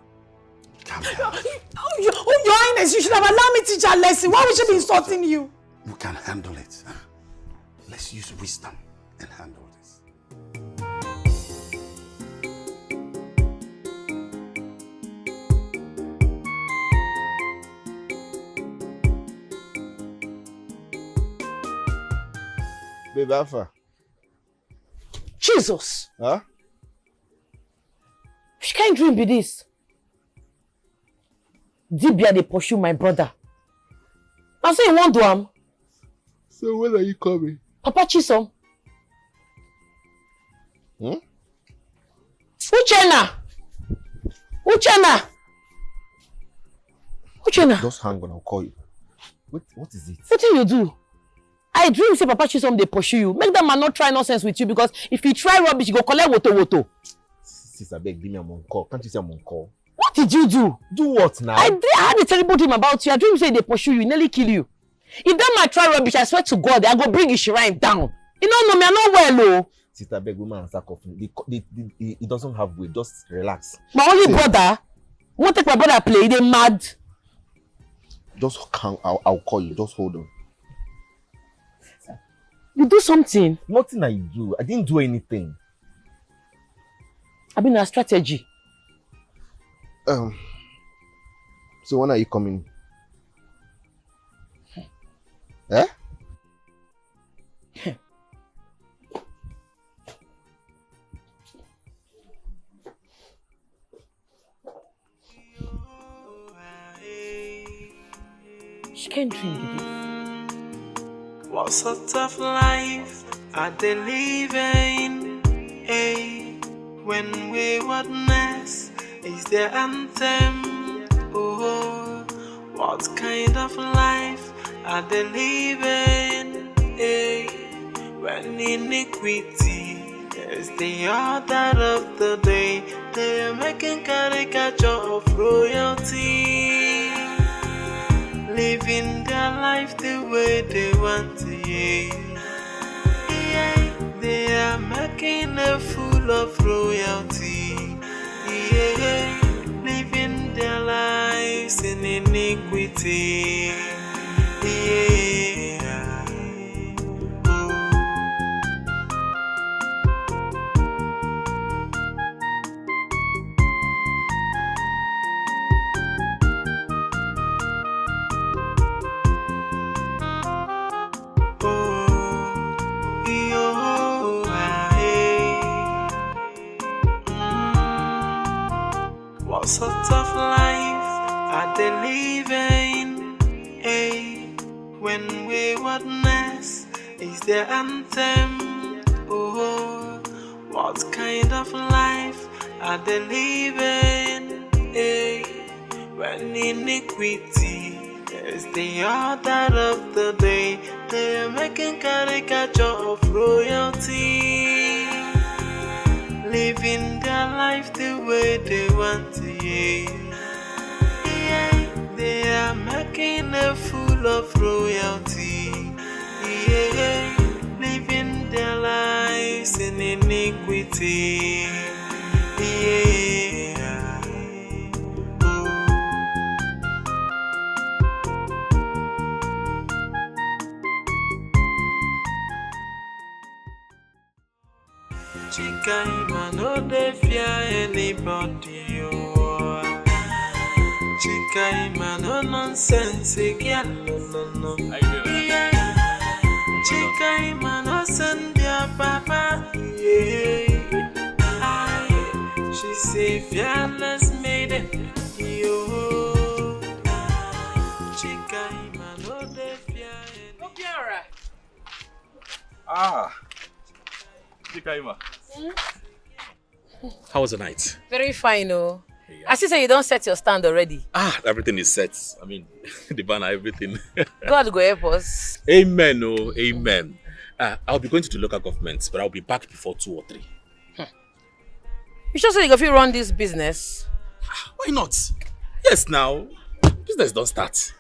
S9: Calm down.
S10: Your Highness, you should have allowed me to teach her lesson. Why would she be insulting you?
S9: You can handle it. Let's use wisdom and handle this.
S15: Baby Alpha.
S1: Jesus!
S15: Huh?
S1: Which kind of dream be this? Dibia they pursue my brother. I say you want to am.
S15: So when are you coming?
S1: Papa Chisom.
S15: Hmm?
S1: Uchenna!
S15: Just hang on, I'll call you. What is it?
S1: What do you do? I dream say Papa Chisom they pursue you. Make that man not try nonsense with you because if he try rubbish, he go collect woto.
S15: Sister, beg, give me a on call. Can't you say I'm on call?
S1: What did you do?
S15: Do what now?
S1: I had a terrible dream about you. I dream say they pursue you, nearly kill you. If that man try rubbish, I swear to God, I go bring his shrine down. You don't know me, I'm not well, oh.
S15: Sister, beg, woman and sack of him. He doesn't have weight. Just relax.
S1: My only brother, won't take my brother play. They mad.
S15: Just calm. I'll call you. Just hold on.
S1: You do something.
S15: Nothing I do. I didn't do anything.
S1: I've been a strategy.
S15: So when are you coming? Eh?
S1: She can't dream with this.
S3: What sort of life are they living? Hey, when waywardness is their anthem. Oh, what kind of life are they living? Hey, when iniquity is the order of the day, they are making caricature of royalty, living their life the way they want to. Yeah, they are making a fool of royalty. Yeah, living their lives in iniquity. Yeah. What sort of life are they living? Hey, when waywardness is their anthem. Oh, what kind of life are they living? Hey, when iniquity is the order of the day, they are making caricature of royalty, living their life the way they want to. Yeah, they are making a fool of royalty. Yeah, living their lives in iniquity. Yeah. Chica, man, no they fear anybody. Oh. Chica, man, no nonsense, girl, no. Yeah. Chica, man, no send your papa. Yeah. She's say fearless maiden, yo. Chica ima no de fear.
S5: Obiara.
S11: Ah, Chica Ima. How was the night?
S5: Very fine, oh. I see say you don't set your stand already.
S11: Ah, everything is set. I mean, the banner, everything.
S5: God go help us.
S11: Amen, oh, amen. I'll be going to the local government, but I'll be back before 2 or 3.
S5: You sure say you go fit run this business?
S11: Why not? Yes, now. Business don't start.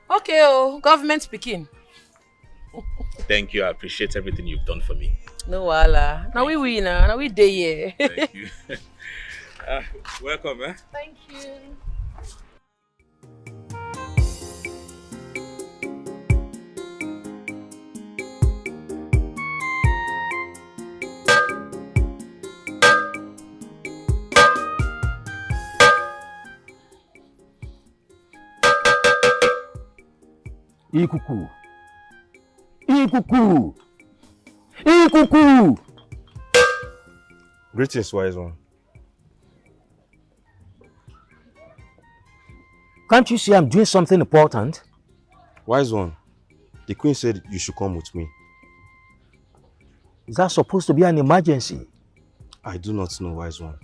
S5: Okay, oh, government speaking.
S11: Thank you. I appreciate everything you've done for me.
S5: No wahala. Now we win, now we day here.
S11: Thank you. Welcome, eh?
S5: Thank you.
S2: Ikuku. Ikuku. Ikuku.
S20: Greetings, wise one.
S2: Can't you see I'm doing something important?
S20: Wise one, the queen said you should come with me.
S2: Is that supposed to be an emergency?
S20: I do not know, wise one.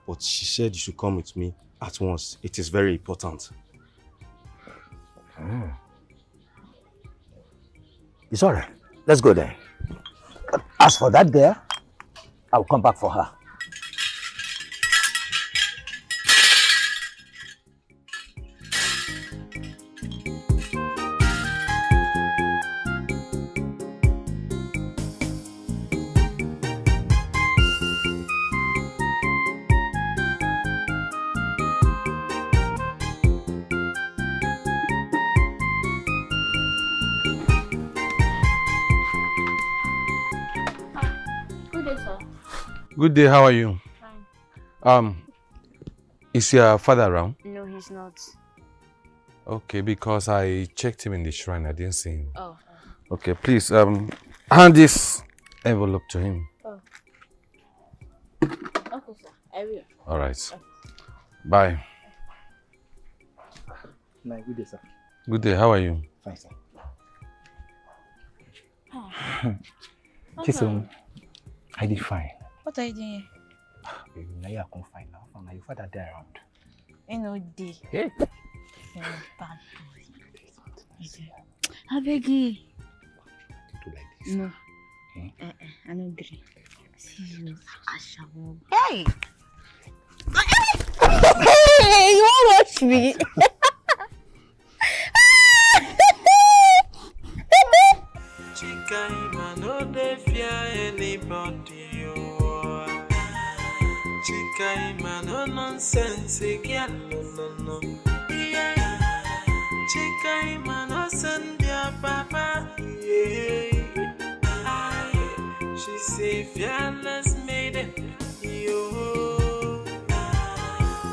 S20: But she said you should come with me at once. It is very important.
S2: It's all right. Let's go then. As for that girl, I'll come back for her.
S12: Good day, how are you?
S17: Fine.
S12: Is your father around?
S17: No, he's not.
S12: Okay, because I checked him in the shrine, I didn't see him.
S17: Oh.
S12: Okay, please, hand this envelope to him.
S17: Oh. Okay, sir. I will.
S12: All right. Bye.
S21: Good day, sir.
S12: Good day, how are you?
S21: Fine, sir.
S17: Kisom,
S21: I did fine.
S17: what are you doing
S21: Baby, now you are confined now. Now your father there around.
S17: here? No day.
S21: Hey.
S17: You're a bad boy. I beg you.
S21: Do like this.
S17: No. I don't agree. See you. Hey! Hey, you won't watch me.
S3: Chica ima no de fear anybody, oh. Chica ima no nonsense, girl, no. Yeah. Chica ima no send your papa, yeah. Aye. She say fearless maiden, yo.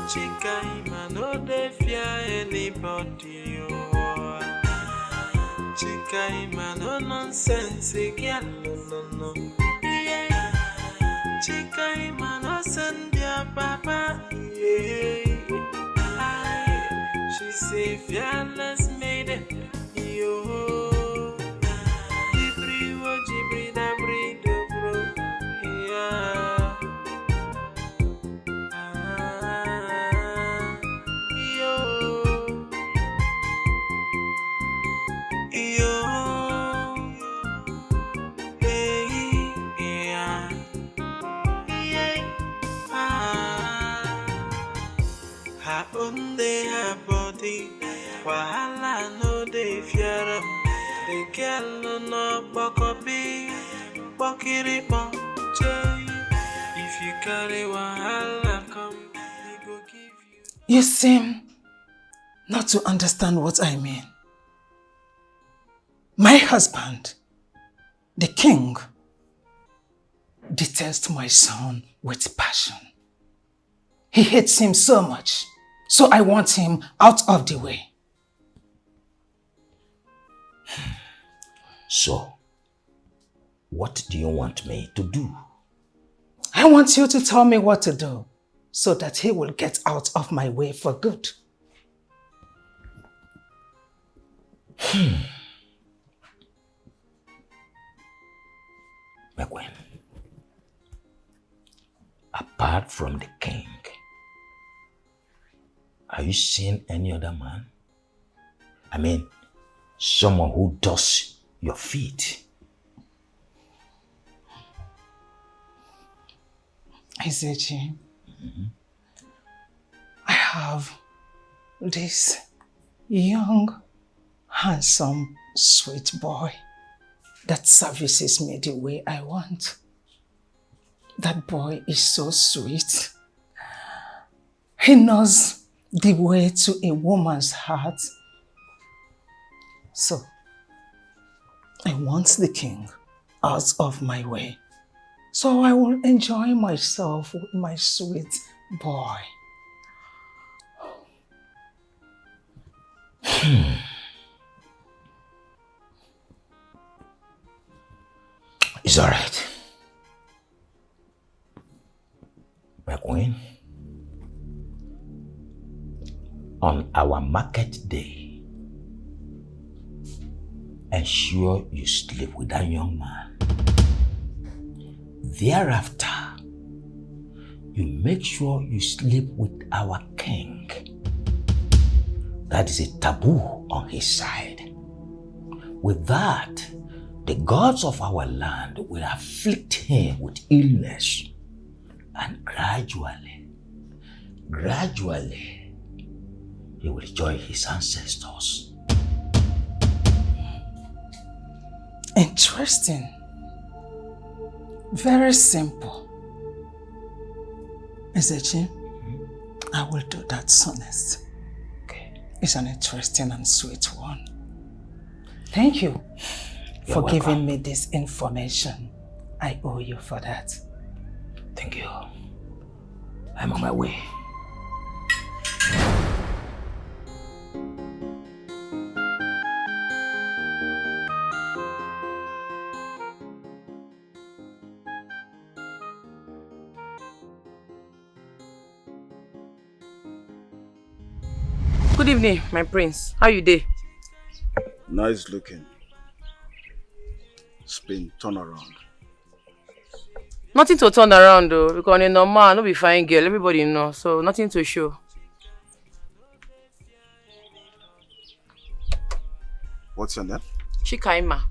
S3: Chica ima no de fear anybody, oh. Chica ima no nonsense, girl, no. Yeah. Chica ima no send your papa, yeah. Aye. She say fearless maiden, yo. Jibri da brido bro, yeah. Her body, wahala no dey fear am. The girl no bokobi, bokiri jay. If you carry wahala come, we go give you.
S10: You seem not to understand what I mean. My husband, the king, detests my son with passion. He hates him so much, so I want him out of the way.
S2: So, what do you want me to do?
S10: I want you to tell me what to do.
S13: so that he will get out of my way for good.
S2: My queen, apart from the king, are you seeing any other man? I mean, someone who does your feet.
S13: Isechi, I have this young, handsome, sweet boy that services me the way I want. That boy is so sweet. He knows the way to a woman's heart. So, I want the king out of my way, so I will enjoy myself with my sweet boy.
S2: It's all right. My queen, on our market day, ensure you sleep with that young man. Thereafter, you make sure you sleep with our king. That is a taboo on his side. With that, the gods of our land will afflict him with illness, and gradually, he will join his ancestors.
S13: Interesting. Very simple. Ezechi, I will do that soonest. Okay. It's an interesting and sweet one. Thank you for giving me this information. I owe you for that.
S2: Thank you. I'm on my way.
S5: Good evening, my prince. How you dey?
S4: Nice looking. Spin, turn around.
S5: Nothing to turn around though, because in normal, no be fine girl, everybody know, so nothing to show.
S4: What's your name?
S5: Chikaima.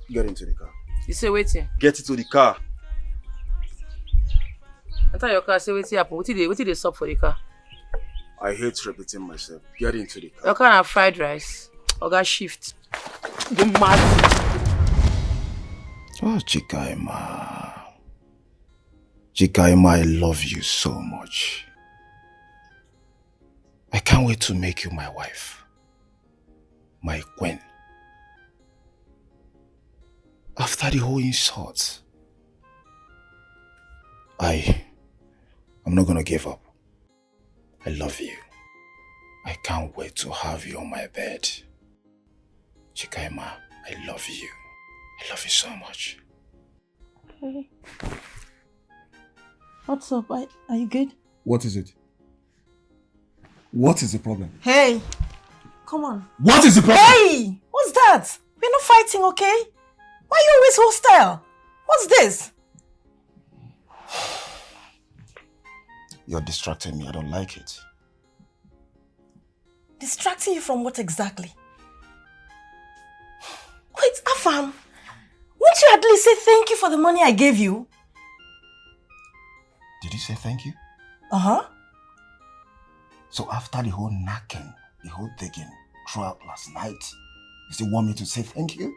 S4: Get into the car.
S5: You say waiting?
S20: Get into the car.
S5: I thought your car say waiting happen. What did they stop for the car?
S4: I hate repeating myself. Get into the car.
S5: Your car have fried rice. Or got shift. You mad?
S4: Oh, Chikaima. Chikaima, I love you so much. I can't wait to make you my wife. My queen. After the whole insult, I'm not gonna give up. I love you. I can't wait to have you on my bed. Chikaima, I love you. I love you so much.
S10: Hey. What's up? Are you good?
S4: What is it? What is the problem?
S18: Hey, come on.
S4: What is the problem?
S18: Hey, what's that? We're not fighting, okay? Why are you always hostile? What's this?
S4: You're distracting me. I don't like it.
S18: Distracting you from what exactly? Wait, Afam, won't you at least say thank you for the money I gave you?
S4: Did you say thank you?
S18: Uh-huh.
S4: So after the whole knocking, the whole digging throughout last night, you still want me to say thank you?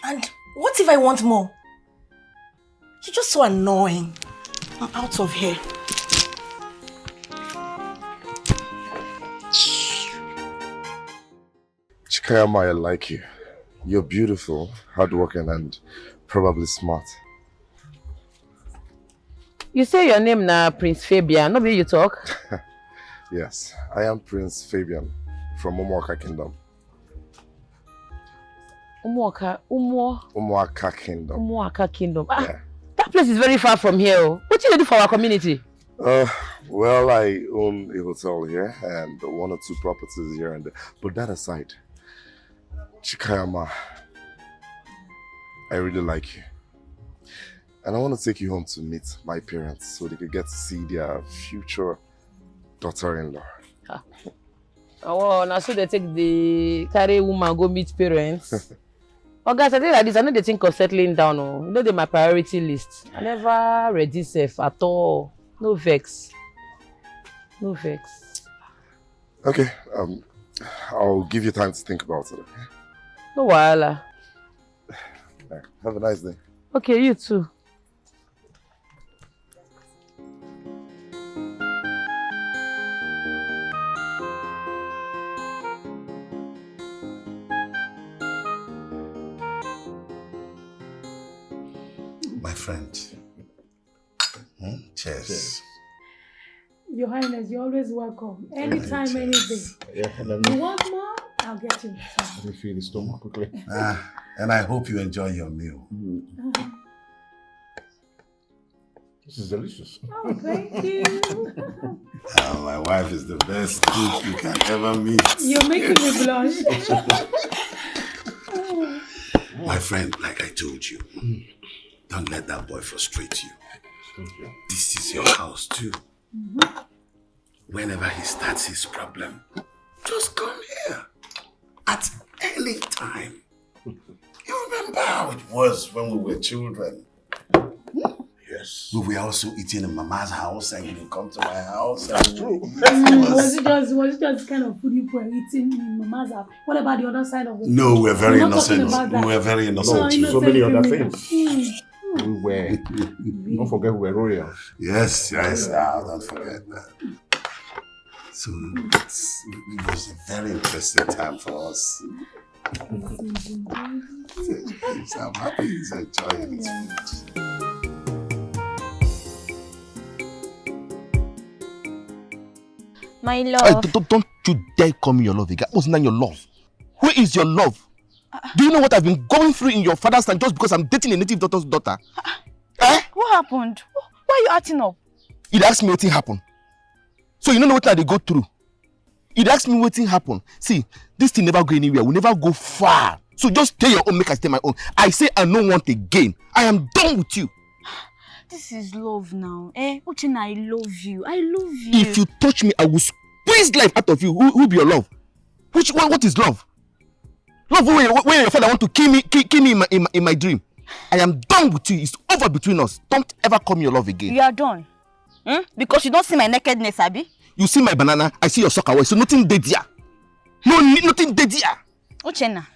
S18: And what if I want more? You're just so annoying. I'm out of here.
S16: Chikayama, I like you. You're beautiful, hardworking, and probably smart.
S5: You say your name na Prince Fabian, no be you talk?
S16: Yes, I am Prince Fabian from Umuaka Kingdom.
S5: Umuaka Kingdom.
S16: Yeah.
S1: That place is very far from here. What do you do for our community?
S16: Well, I own a hotel here and 1 or 2 properties here and there. But that aside, Chikayama, I really like you. And I want to take you home to meet my parents so they could get to see their future daughter-in-law.
S5: Oh, now so they take the carry woman go meet parents. Oh guys, I think like this, I know they think of settling down. Oh. You know they're my priority list. I never ready safe at all. No vex. No vex.
S16: Okay, I'll give you time to think about it, okay?
S5: No wahala.
S16: Have a nice day.
S5: Okay, you too.
S9: My friend. Cheers.
S10: Your Highness, you're always welcome. Anytime, any day.
S4: Yeah,
S10: You want more? I'll get you.
S4: Let me feel the stomach quickly.
S9: And I hope you enjoy your meal.
S4: This is delicious.
S10: Oh, thank you.
S9: My wife is the best cook you can ever meet.
S10: You're making me blush.
S9: My friend, like I told you, don't let that boy frustrate you. This is your house too. Whenever he starts his problem, just come here at any time. You remember how it was when we were children? Yes. We were also eating in Mama's house and you would come to my house. That's true.
S10: Was it just kind of food you were eating in Mama's house? What about the other side of it?
S9: No, we're very innocent.
S10: We
S9: were very innocent.
S4: So many other things. We were, don't forget we were royals.
S9: Yes, don't forget that. So it was a very interesting time for us. So I'm happy he's enjoying his food.
S17: My love.
S15: Don't you dare call me your love again. What's not your love? Where is your love? Do you know what I've been going through in your father's time just because I'm dating a native doctor's daughter?
S17: What happened? Why are you acting up?
S15: You'd ask me what happened. So you don't know what they go through. You'd ask me what happened. See, this thing never go anywhere. We never go far. So just stay your own, make I stay my own. I say I don't want again. I am done with you.
S17: This is love now. Uchenna, I love you. I love you.
S15: If you touch me, I will squeeze life out of you. Who be your love? What is love? Love when your father want to kill me in my dream. I am done with you. It's over between us. Don't ever call me your love again.
S17: You are done. Because you don't see my nakedness, Abi?
S15: You see my banana, I see your sock away. So nothing dead here. Nothing dead here.
S17: Uchenna,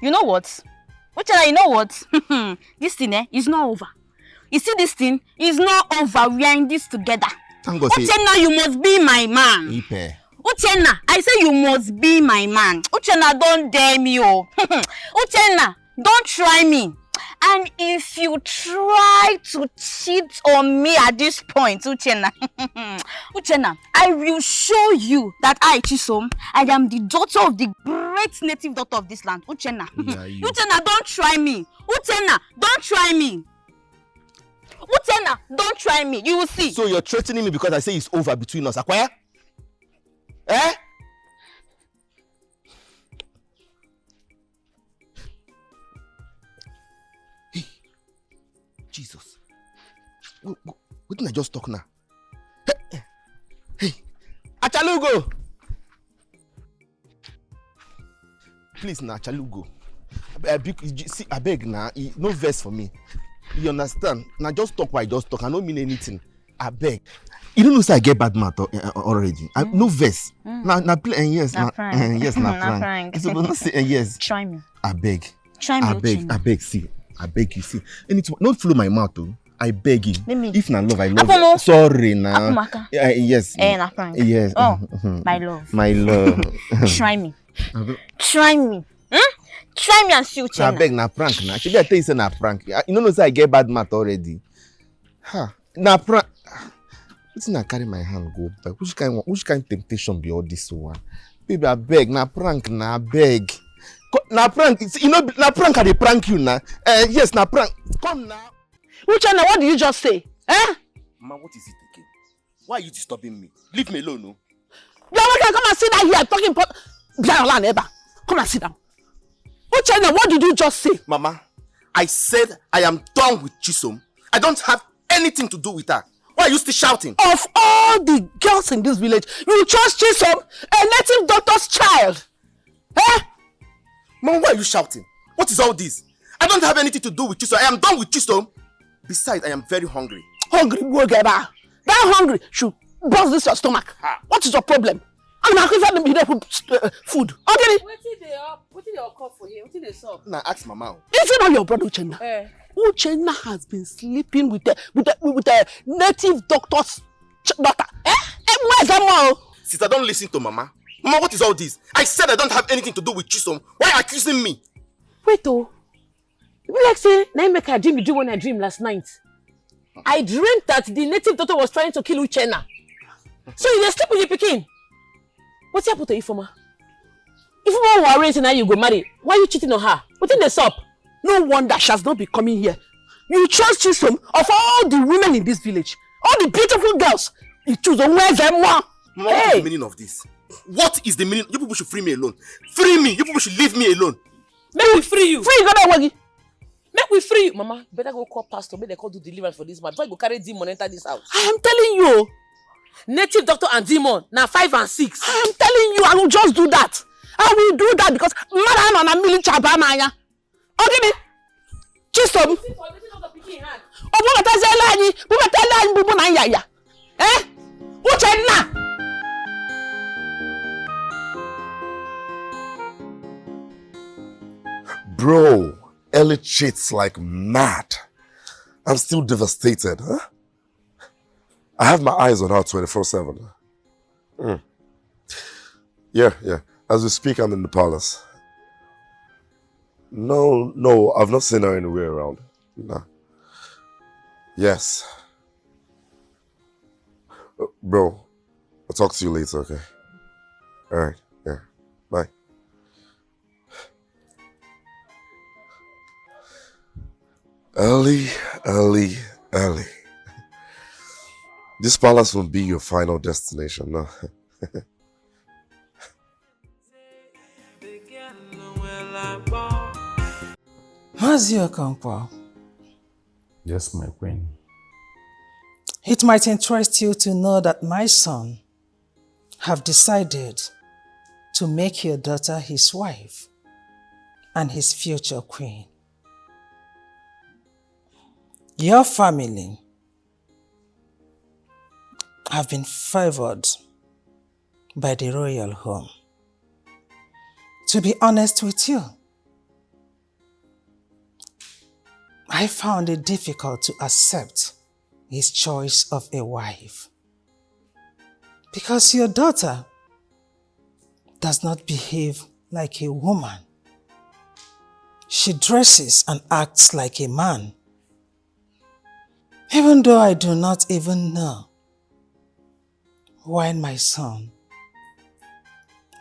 S17: you know what? Uchenna, you know what? This thing is not over. You see this thing is not over. We are in this together. Uchenna, you must be my man.
S15: Ipe.
S17: Uchenna, I say you must be my man. Uchenna, don't dare me, oh. Uchenna, don't try me. And if you try to cheat on me at this point, Uchenna, I will show you that I, Chisom, I am the daughter of the great native daughter of this land. Uchenna, Uchenna, don't try me. Uchenna, don't try me. Uchenna, don't try me. You will see.
S15: So you're threatening me because I say it's over between us, Akwaya? Hey, Jesus. What did I just talk now? Hey, Achalugo! Please, now, Achalugo. I beg now, no verse for me. You understand? Now just talk why I just talk. I don't mean anything. I beg. You don't know say I get bad math already. No verse. Now play yes. Yes, Frank. So don't say yes.
S17: Try me.
S15: I beg.
S17: Try me.
S15: I beg. See. I beg you. See. And don't follow my mouth though. I beg you. If not love, I love you. Sorry now. Yes.
S17: Na Frank.
S15: Yes.
S17: Oh, my love.
S15: My love.
S17: Try me. Try me. Try me and see Uchenna.
S15: I beg na prank na. Should I tell you say na prank? You know say I get bad math already. Na prank. Wetin I carry my hand go back? Which kind temptation be all this one? Baby, I beg na prank na beg. Na prank. You know na prank I dey prank you na. Yes na prank. Come now.
S14: Uchenna, what did you just say? Eh?
S15: Mama, what is it again? Why are you disturbing me? Leave me alone, no?
S14: You're come and sit down here talking. Come and sit down. Uchenna, what did you just say?
S15: Mama, I said I am done with Chisom. I don't have anything to do with her. Why are you still shouting?
S14: Of all the girls in this village, you chose Chisom, a native doctor's child. Eh?
S15: Mama, why are you shouting? What is all this? I don't have anything to do with Chisom. I am done with Chisom. Besides, I am very hungry.
S14: Hungry? Go get back. That hungry should burst this your stomach. What is your problem? I'm not going to food. Okay?
S5: What did they occur for him? What did they saw?
S15: Now ask Mama.
S14: Is it not your brother Uchenna? Uchenna has been sleeping with the native doctor's daughter. Where's that mom?
S15: Sister, don't listen to Mama. Mama, what is all this? I said I don't have anything to do with Chisom. Why are you accusing me?
S5: Wait, oh. You like say, now make a dream you do when I dreamed last night. I dreamed that the native doctor was trying to kill Uchenna. So you sleep with the pikin. What's happened to Ifoma? Ifoma was raised and now you go marry. Why are you cheating on her? What in the sup?
S14: No wonder she has not been coming here. You chose Chisom of all the women in this village. All the beautiful girls. You choose them. Where's them one?
S15: Mama, what is the meaning of this? What is the meaning? You people should free me alone. Free me. You people should leave me alone.
S5: Make we free you.
S14: Free you, go back.
S5: Make we free you. Mama, better go call pastor. Make they call do deliverance for this man. Before you go carry demon enter this house.
S14: I am telling you.
S5: Native doctor and demon. Now 5 and 6.
S14: I am telling you, I will just do that. I will do that because Madam and Amili Chabamaya. Okay, Chisom.
S16: Bro, Ellie cheats like mad. I'm still devastated, huh? I have my eyes on her 24/7. Yeah. As we speak, I'm in the palace. No, I've not seen her anywhere around. No. Yes. Bro, I'll talk to you later, okay? Alright, yeah. Bye. Ellie. This palace won't be your final destination, no?
S13: Maziokankwa.
S12: Yes, my queen.
S13: It might interest you to know that my son have decided to make your daughter his wife and his future queen. Your family have been favored by the royal home. To be honest with you, I found it difficult to accept his choice of a wife because your daughter does not behave like a woman. She dresses and acts like a man. Even though I do not even know why my son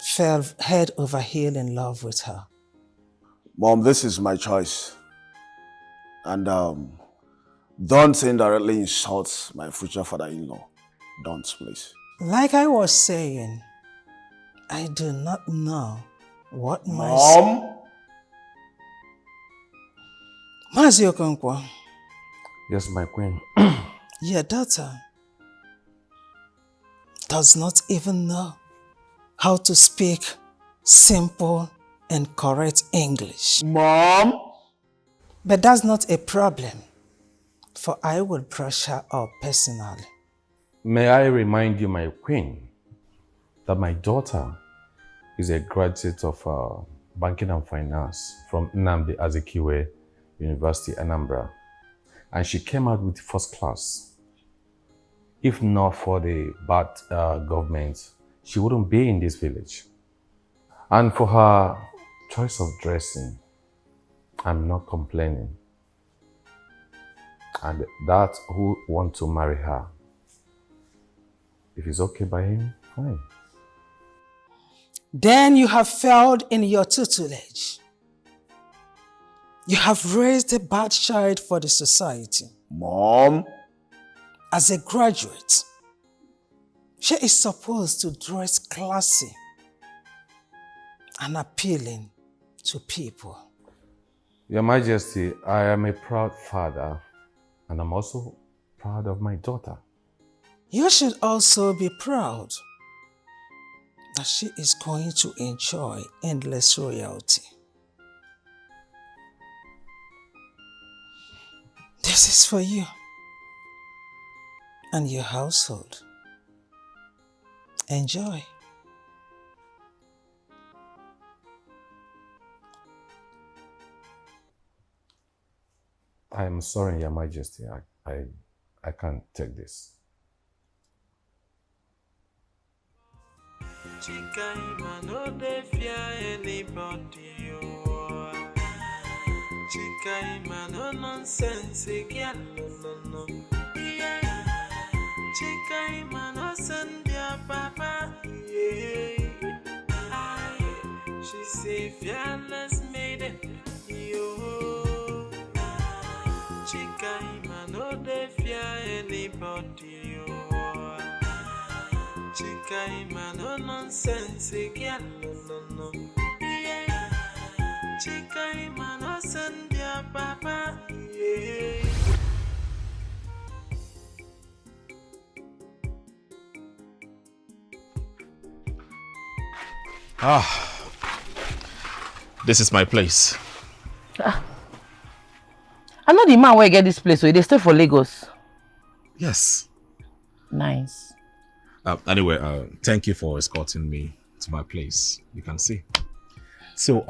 S13: fell head over heel in love with her.
S6: Mom, this is my choice. And don't indirectly insult my future father-in-law. Don't, please.
S13: Like I was saying, I do not know what my
S6: Mom?
S13: Maziokankwa.
S12: Yes, my queen.
S13: Your daughter does not even know how to speak simple and correct English.
S6: Mom?
S13: But that's not a problem, for I will brush her up personally.
S12: May I remind you, my queen, that my daughter is a graduate of banking and finance from Nnamdi Azikiwe University, Anambra. And she came out with first class. If not for the bad government, she wouldn't be in this village. And for her choice of dressing, I'm not complaining. And that's who wants to marry her. If it's okay by him, fine.
S13: Then you have failed in your tutelage. You have raised a bad child for the society.
S6: Mom?
S13: As a graduate, she is supposed to dress classy and appealing to people.
S12: Your Majesty, I am a proud father, and I'm also proud of my daughter.
S13: You should also be proud that she is going to enjoy endless royalty. This is for you and your household. Enjoy.
S12: I am sorry, Your Majesty. I can't take this.
S3: Chikaima no dey fear anybody, oh. Chikaima no nonsense, girl, no. Yeah. Chikaima no send your papa, yeah. She say fearless maiden, yo. Chikaima no dey fear anybody, oh. Chikaima no nonsense, girl, no. Yeah. Chikaima no send your papa, yeah.
S11: This is my place.
S1: I know the man where get this place, so they stay for Lagos.
S11: Yes.
S1: Nice.
S11: Anyway, thank you for escorting me to my place. You can see. So,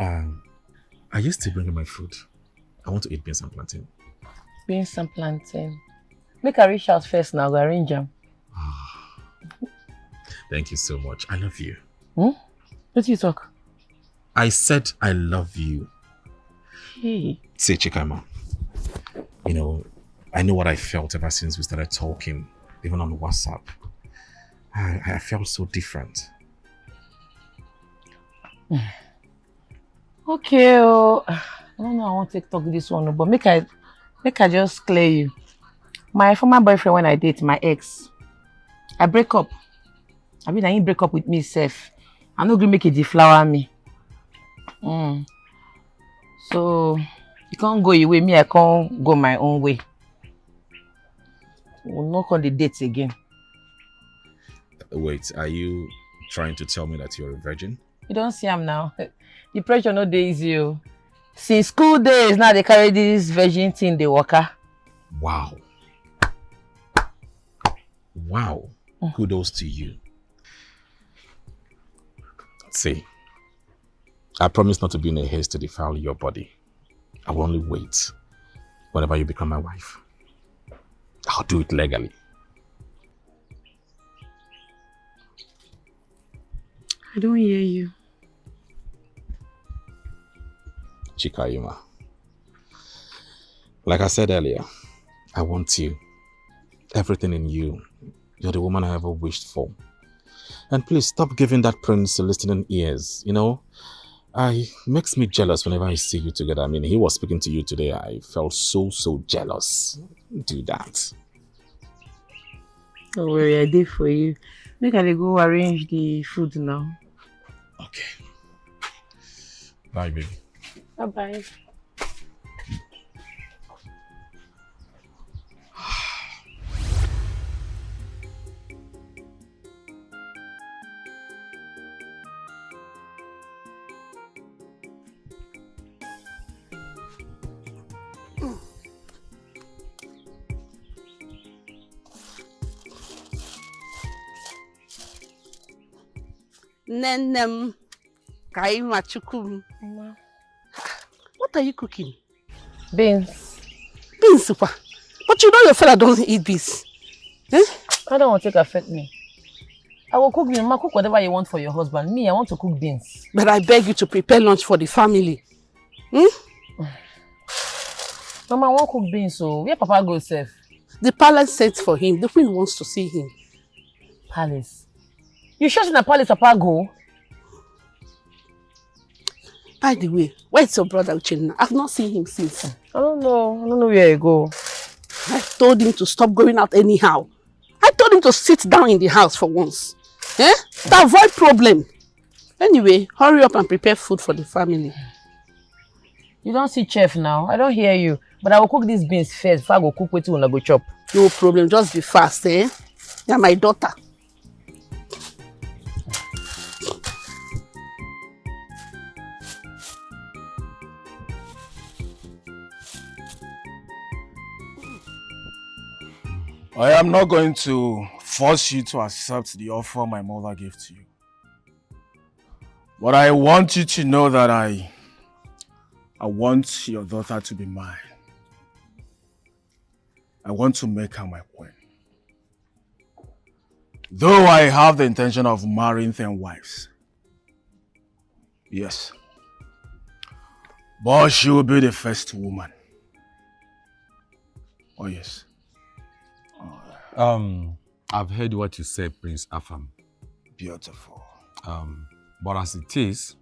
S11: I used to bring in my food. I want to eat beans and plantain.
S1: Beans and plantain. Make a reach out first now, go arrange them.
S11: Thank you so much. I love you.
S1: What do you talk?
S11: I said I love you.
S1: Hey.
S11: Say, Chikaima, you know, I know what I felt ever since we started talking, even on WhatsApp. I felt so different.
S1: Okay, I don't know, I want to talk this one, but make I just clear you. My former boyfriend, when I date my ex, I break up. I mean, I ain't break up with me, self. I no gree make it deflower me. So, you can't go your way, me, I can't go my own way. We'll knock on the dates again.
S11: Wait, are you trying to tell me that you're a virgin?
S1: You don't see him now. The pressure no dey easy. Oh. Since school days, now they carry this virgin thing, they walker.
S11: Wow. Wow. Kudos to you. See, I promise not to be in a haste to defile your body. I will only wait whenever you become my wife. I'll do it legally.
S1: I don't hear you.
S11: Chikaima. Like I said earlier, I want you. Everything in you. You're the woman I ever wished for. And please stop giving that prince listening ears, you know? It makes me jealous whenever I see you together. I mean, he was speaking to you today. I felt so jealous. Do that.
S1: Don't worry, I did for you. Make I go arrange the food now.
S11: Okay. Bye, baby.
S1: Bye-bye.
S14: Nenem Kaima Chukum. What are you cooking?
S1: Beans.
S14: Beans, super. But you know your fella don't eat beans. Eh?
S1: I don't want to affect me. I will cook Mama, cook whatever you want for your husband. Me, I want to cook beans.
S14: But I beg you to prepare lunch for the family.
S1: Mama, I won't cook beans, so where Papa goes safe?
S14: The palace sent for him. The queen wants to see him.
S1: Palace? You sure in the palace Papa go?
S14: By the way, where's your brother Uchenna? I've not seen him since.
S1: I don't know where he go.
S14: I told him to stop going out anyhow. I told him to sit down in the house for once. To avoid problem. Anyway, hurry up and prepare food for the family.
S5: You don't see chef now. I don't hear you. But I will cook these beans first before I go cook with you when I go chop.
S14: No problem. Just be fast, You're my daughter.
S6: I am not going to force you to accept the offer my mother gave to you. But I want you to know that I want your daughter to be mine. I want to make her my queen. Though I have the intention of marrying 10 wives. Yes. But she will be the first woman. Oh yes.
S12: I've heard what you said, Prince Afam.
S6: Beautiful.
S12: But as it is,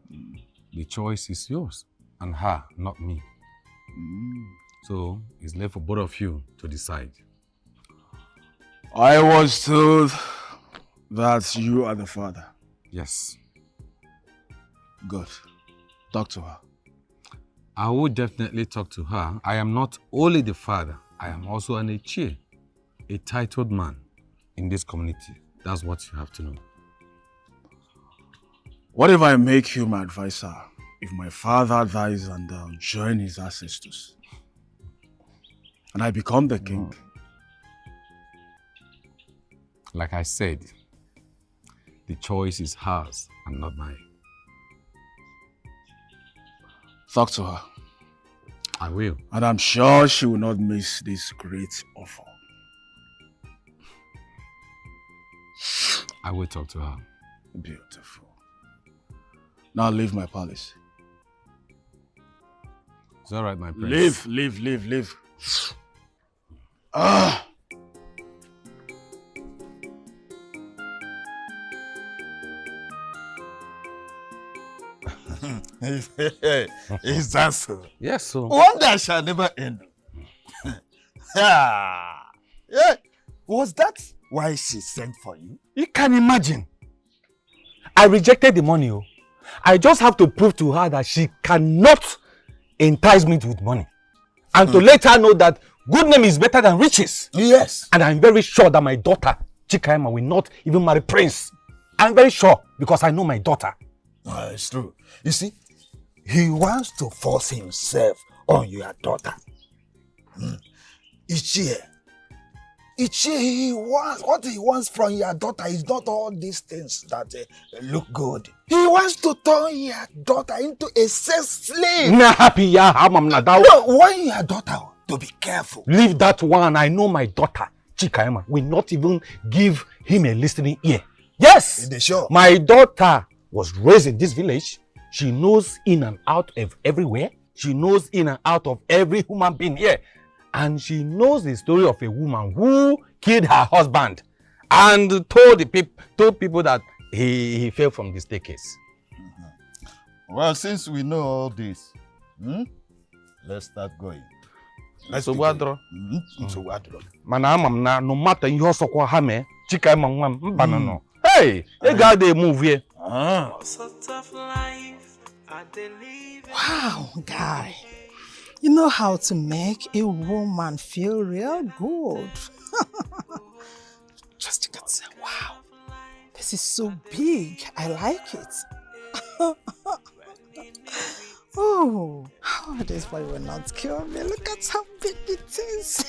S12: the choice is yours and her, not me. So it's left for both of you to decide.
S6: I was told that you are the father.
S12: Yes.
S6: Good. Talk to her.
S12: I will definitely talk to her. I am not only the father, I am also an heir, a titled man in this community. That's what you have to know.
S6: What if I make you my advisor? If my father dies and join his ancestors, and I become the king?
S12: Like I said, the choice is hers and not mine.
S6: Talk to her.
S12: I will.
S6: And I'm sure she will not miss this great offer.
S12: I will talk to her.
S6: Beautiful. Now leave my palace.
S12: It's all right, my prince.
S6: Leave. Ah!
S4: Is that so?
S12: Yes, so.
S4: Wonder shall never end. Yeah. Was that why she sent for you?
S12: You can imagine. I rejected the money. I just have to prove to her that she cannot entice me with money. And to let her know that good name is better than riches.
S4: Yes.
S12: And I'm very sure that my daughter, Chikaima, will not even marry Prince. I'm very sure because I know my daughter.
S4: It's true. You see, he wants to force himself on your daughter. Each year, he wants, what he wants from your daughter is not all these things that look good. He wants to turn your daughter into a sex slave.
S12: No,
S4: warn your daughter to be careful.
S12: Leave that one. I know my daughter, Chikaima, will not even give him a listening ear. Yes,
S4: sure.
S12: My daughter was raised in this village. She knows in and out of everywhere. She knows in and out of every human being here. And she knows the story of a woman who killed her husband and told people that he fell from the staircase.
S4: Well, since we know all this, let's start going.
S12: So no matter you so ha me chika ma nwa m ba no. Hey, you got the move here.
S13: Wow, guy. You know how to make a woman feel real good. Just you can say, wow, this is so big. I like it. Oh, this boy will not kill me. Look at how big it is.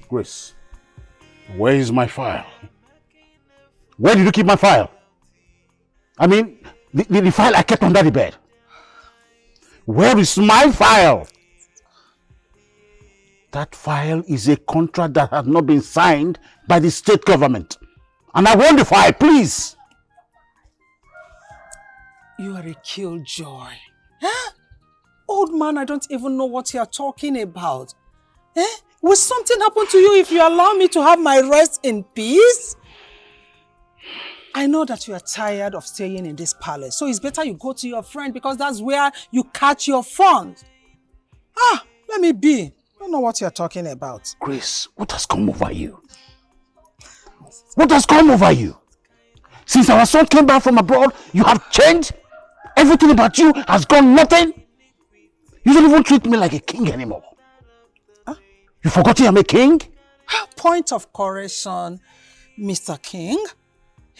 S7: Grace, where is my file? Where did you keep my file? I mean, the file I kept under the bed. Where is my file? That file is a contract that has not been signed by the state government. And I want the file, please.
S13: You are a killjoy. Huh? Old man, I don't even know what you are talking about. Will something happen to you if you allow me to have my rest in peace? I know that you are tired of staying in this palace, so it's better you go to your friend because that's where you catch your funds. Let me be. I don't know what you're talking about.
S7: Grace, what has come over you? What has come over you? Since our son came back from abroad, you have changed. Everything about you has gone nothing. You don't even treat me like a king anymore. You forgot I'm a king?
S13: Point of correction, Mr. King.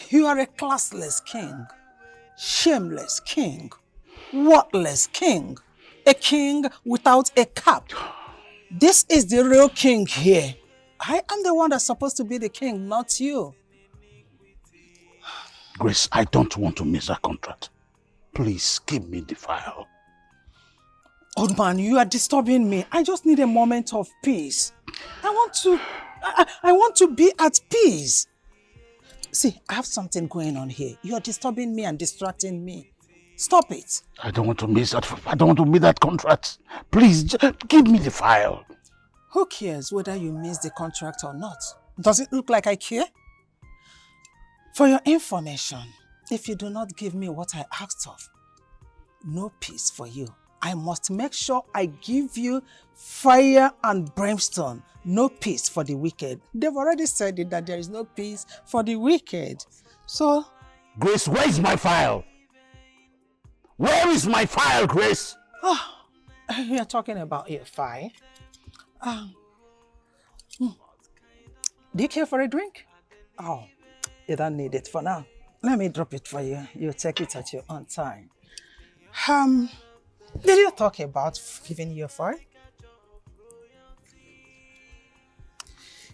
S13: You are a classless king, shameless king, worthless king, a king without a cap. This is the real king here. I am the one that's supposed to be the king, not you.
S7: Grace, I don't want to miss that contract. Please give me the file.
S13: Old man, you are disturbing me. I just need a moment of peace. I want to be at peace. See, I have something going on here. You are disturbing me and distracting me. Stop it.
S7: I don't want to miss that. I don't want to miss that contract. Please, give me the file.
S13: Who cares whether you miss the contract or not? Does it look like I care? For your information, if you do not give me what I asked of, no peace for you. I must make sure I give you fire and brimstone. No peace for the wicked. They've already said it that there is no peace for the wicked. So...
S7: Grace, where is my file? Where is my file, Grace?
S13: You're talking about your file. Do you care for a drink? Oh, you don't need it for now. Let me drop it for you. You take it at your own time. Did you talk about giving you a file?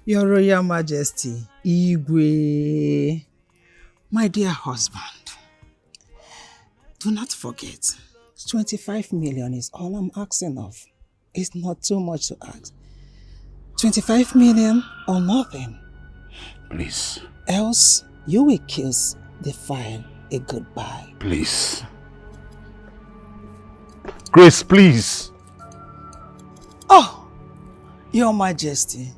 S13: Your Royal Majesty, Igwe, my dear husband, do not forget, 25 million is all I'm asking of. It's not too much to ask. 25 million or nothing.
S7: Please.
S13: Else, you will kiss the file a goodbye.
S7: Please. Grace, please.
S13: Oh, Your Majesty,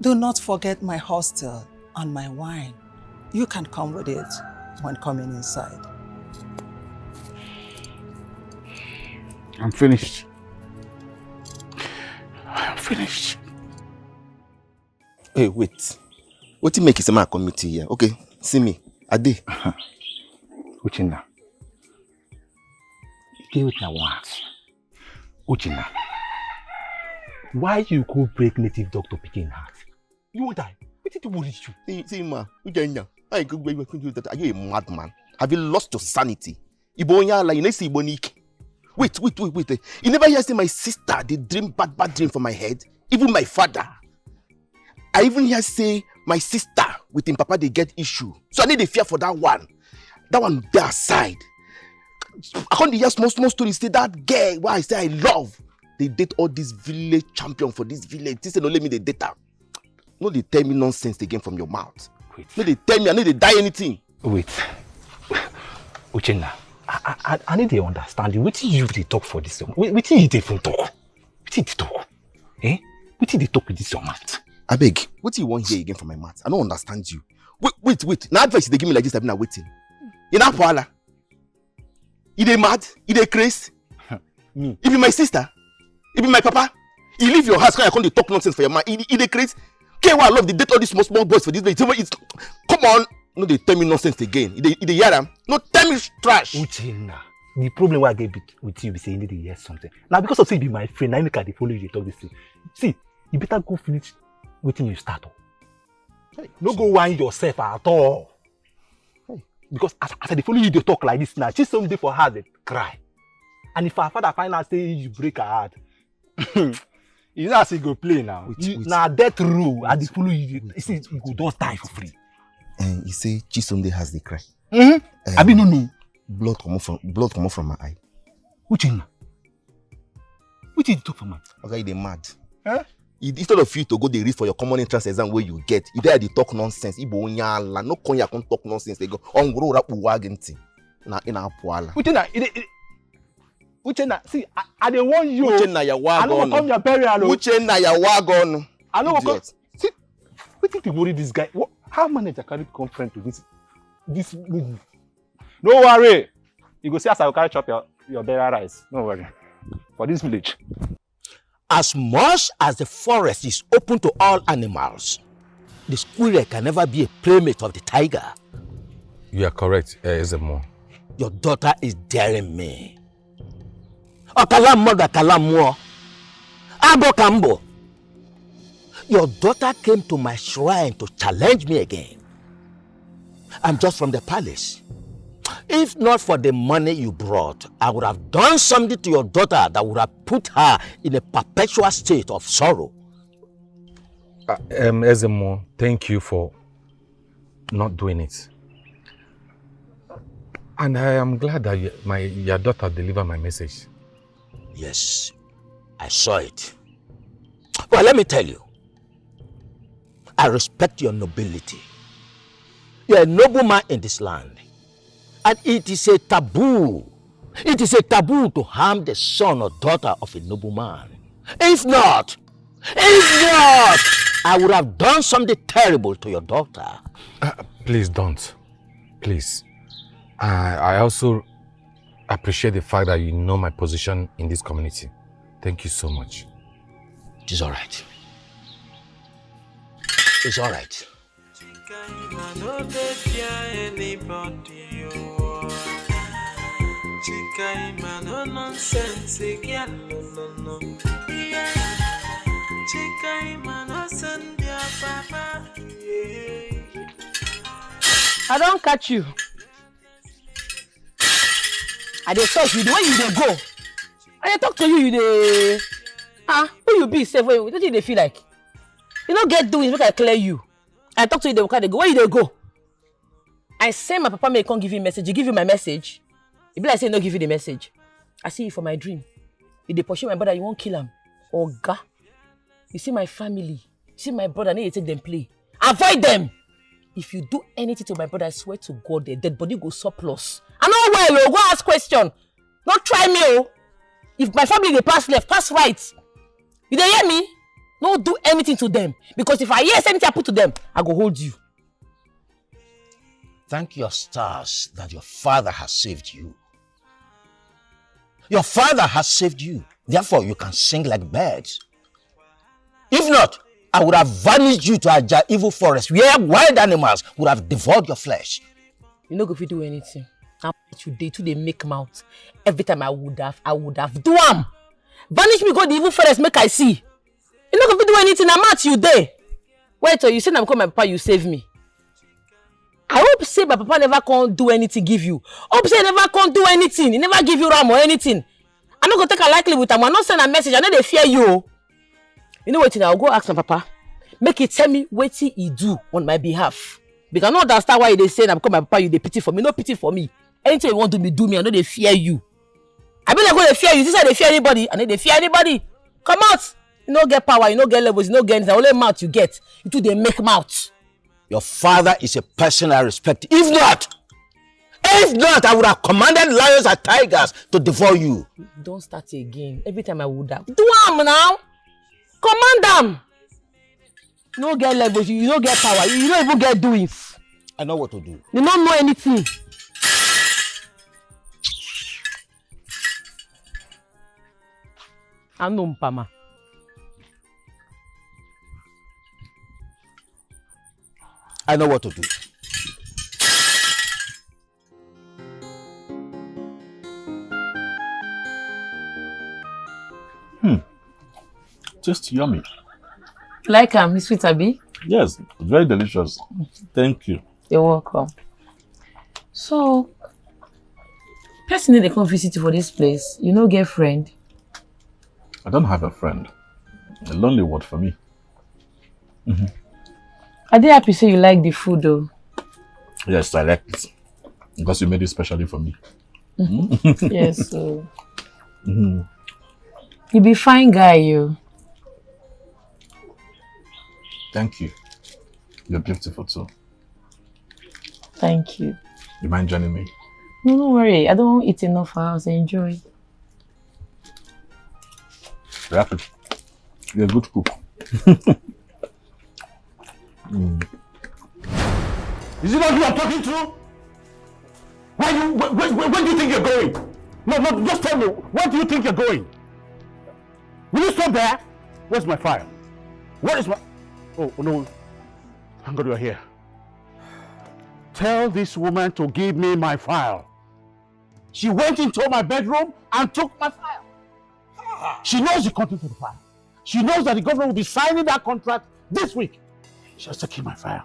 S13: do not forget my hostel and my wine. You can come with it when coming inside.
S7: I'm finished. I'm finished.
S15: Hey, wait. What do you make is a committee here? Okay, see me. Ade.
S21: Uchenna. You with your words. Uchenna. Why you go break native doctor picking heart? You won't die. What did you worry you?
S15: See, ma. Uchenna. I go break that. Are you a madman? Have you lost your sanity? Ibonya la inesi ibonike. Wait. You never hear say my sister they dream bad dream for my head? Even my father. I even hear say my sister with him papa they get issue. So I need a fear for that one. That one there aside. I can't hear small stories say that girl why I say I love. They date all this village champion for this village. This don't let me the data. No, they tell me nonsense again from your mouth. Wait. No, they tell me I need to die anything.
S21: Wait. Uchenna, I need to understand you. What did you talk for this? What did you even talk? What did you talk? Eh? What did you talk with this your mouth?
S15: I beg, what do you want here again from my mouth? I don't understand you. Wait. Now advice they give me like this, I've been waiting. You know Paula? You dey mad? You dey crazy?
S21: Me?
S15: You be my sister? You be my papa? You leave your house, come to talk nonsense for your man. You dey crazy? Okay, well, I love the date all these small boys for this place. Come on. No, they tell me nonsense again. You dey hear them? No, tell me trash.
S21: Uchenna, the problem why I get with you be say you need to hear something. Now because of say you be my friend, I make I follow you they talk this thing. See, you better go finish waiting you start. Hey, no go whine yourself at all. Hey, because as I follow you they talk like this now, she's someday for her they cry. And if her father find out say you break her heart, you know as he go play now. Now death row, and they follow you. You see, you go just die for free.
S15: And you say Chisomde has the cry.
S21: I be no.
S15: Blood come from my eye.
S21: Uchenna. What did you talk for man?
S15: Okay, they mad.
S21: Huh?
S15: Instead of you to go they read for your common entrance exam where you get, you there they talk nonsense. Ibo nyala no konya can talk nonsense. They go on grow up wagenti. Na ina poala.
S21: Uchenna, see, I don't want you.
S15: Uchenna ya wagon.
S21: I don't come your burial.
S15: Uchenna ya wagon.
S21: I don't come. See, what did you worry this guy? How manager carry come friend to this this movie. No worry. You go see as I will carry chop your burial rice. No worry. For this village.
S2: As much as the forest is open to all animals, the squirrel can never be a playmate of the tiger.
S12: You are correct, Ezemo.
S2: Your daughter is daring me. Abo Kambo. Your daughter came to my shrine to challenge me again. I'm just from the palace. If not for the money you brought, I would have done something to your daughter that would have put her in a perpetual state of sorrow.
S12: Ezemo, thank you for not doing it. And I am glad that your daughter delivered my message.
S2: Yes, I saw it. Well, let me tell you, I respect your nobility. You're a nobleman in this land. And it is a taboo. It is a taboo to harm the son or daughter of a nobleman. If not, I would have done something terrible to your daughter.
S12: Please don't. Please. I also appreciate the fact that you know my position in this community. Thank you so much.
S2: It is all right. It's all right.
S1: I don't catch you. I dey talk you the way you dey go. I dey talk to you, you dey. Who you be? Say, what do you feel like? You don't get doing, make I clear you. I talk to you, they go. Where you dey go? I say my papa may come give you a message. You give you my message. It be like say no give you the message. I see you for my dream. You dey pursue my brother, you won't kill him. Oga. You see my family. You see my brother, I need to take them play. Avoid them. If you do anything to my brother, I swear to God, their dead body go surplus. I know well, go ask question. Don't try me, oh. If my family they pass left, pass right. You dey hear me? Don't do anything to them. Because if I hear anything I put to them, I go hold you.
S2: Thank your stars that your father has saved you. Your father has saved you. Therefore, you can sing like birds. If not, I would have vanished you to a evil forest where wild animals would have devoured your flesh.
S1: You know if you do anything. Now today they make mouth. Every time I would have do am. Vanish me go the evil forest make I see. You know if you do anything, I'm at you there. Wait till you say I'm call my papa, you save me. I hope say my papa never can't do anything give you. Hope say never can't do anything. He never give you ram or anything. I'm not gonna take a likely with him. I'm not send a message. I know they fear you. You know what? I'll go ask my papa. Make it tell me what he do on my behalf. Because I don't understand why they say I'm call my papa. You they pity for me. No pity for me. Anything you want to do me. I know they fear you. I mean, I go they fear you. This is how they fear anybody. I know they fear anybody. Come out. You don't get power. You don't get levels. You don't get anything. Only mouth you get. You do they make mouth.
S2: Your father is a person I respect. If not, I would have commanded lions and tigers to devour you.
S1: Don't start again. Every time I would have. Do them now. Command them. You don't get levels. You don't get power. You don't even get doings.
S2: I know what to do.
S1: You don't know anything. I know Mpama.
S2: I know what to do.
S7: Just yummy.
S5: Like Miss Sweet Abi?
S7: Yes, very delicious. Thank you.
S5: You're welcome. So, person they come visit you for this place. You no get friend?
S7: I don't have a friend. A lonely word for me.
S5: Are they happy say you like the food though?
S7: Yes, I like it. Because you made it specially for me.
S5: Yes. So. You be fine guy, you.
S7: Thank you. You're beautiful too.
S5: Thank you.
S7: You mind joining me?
S5: No, don't worry. I don't eat enough for house. Enjoy.
S7: You're happy. You're a good cook.
S6: Is it not you I'm talking to?
S7: Where do you think you're going? No, just tell me, where do you think you're going? Will you stop there? Where's my file? Where is my... Oh, no. Thank God you're here. Tell this woman to give me my file. She went into my bedroom and took my file. She knows the content of the file. She knows that the government will be signing that contract this week. She has to keep my file.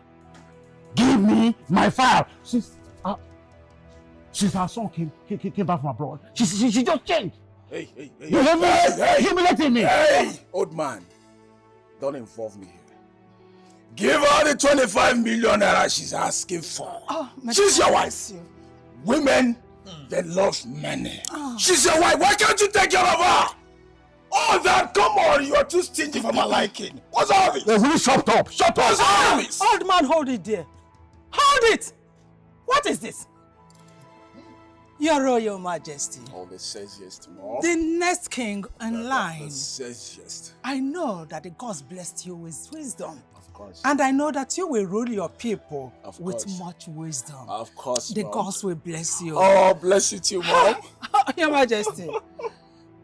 S7: Give me my file. Since our son came back from abroad, she just changed.
S6: Hey.
S7: You humiliating me.
S6: Hey, old man. Don't involve me here. Give her the 25 million naira she's asking for. She's your wife. Women, they love money. She's your wife. Why can't you take care of her? All that, come on, you are too stingy for my liking. What's all this?
S7: Will you shut up? Shut up!
S6: What's all this?
S8: Old man, hold it there. Hold it! What is this? Your Royal Majesty.
S6: Always says yes to more.
S8: The next king in line.
S6: Says yes.
S8: I know that the gods blessed you with wisdom.
S6: Of course.
S8: And I know that you will rule your people with
S6: course.
S8: much wisdom.
S6: Of course,
S8: The
S6: Mom.
S8: gods will bless you.
S6: Oh, bless you too, Mom.
S8: Your Majesty.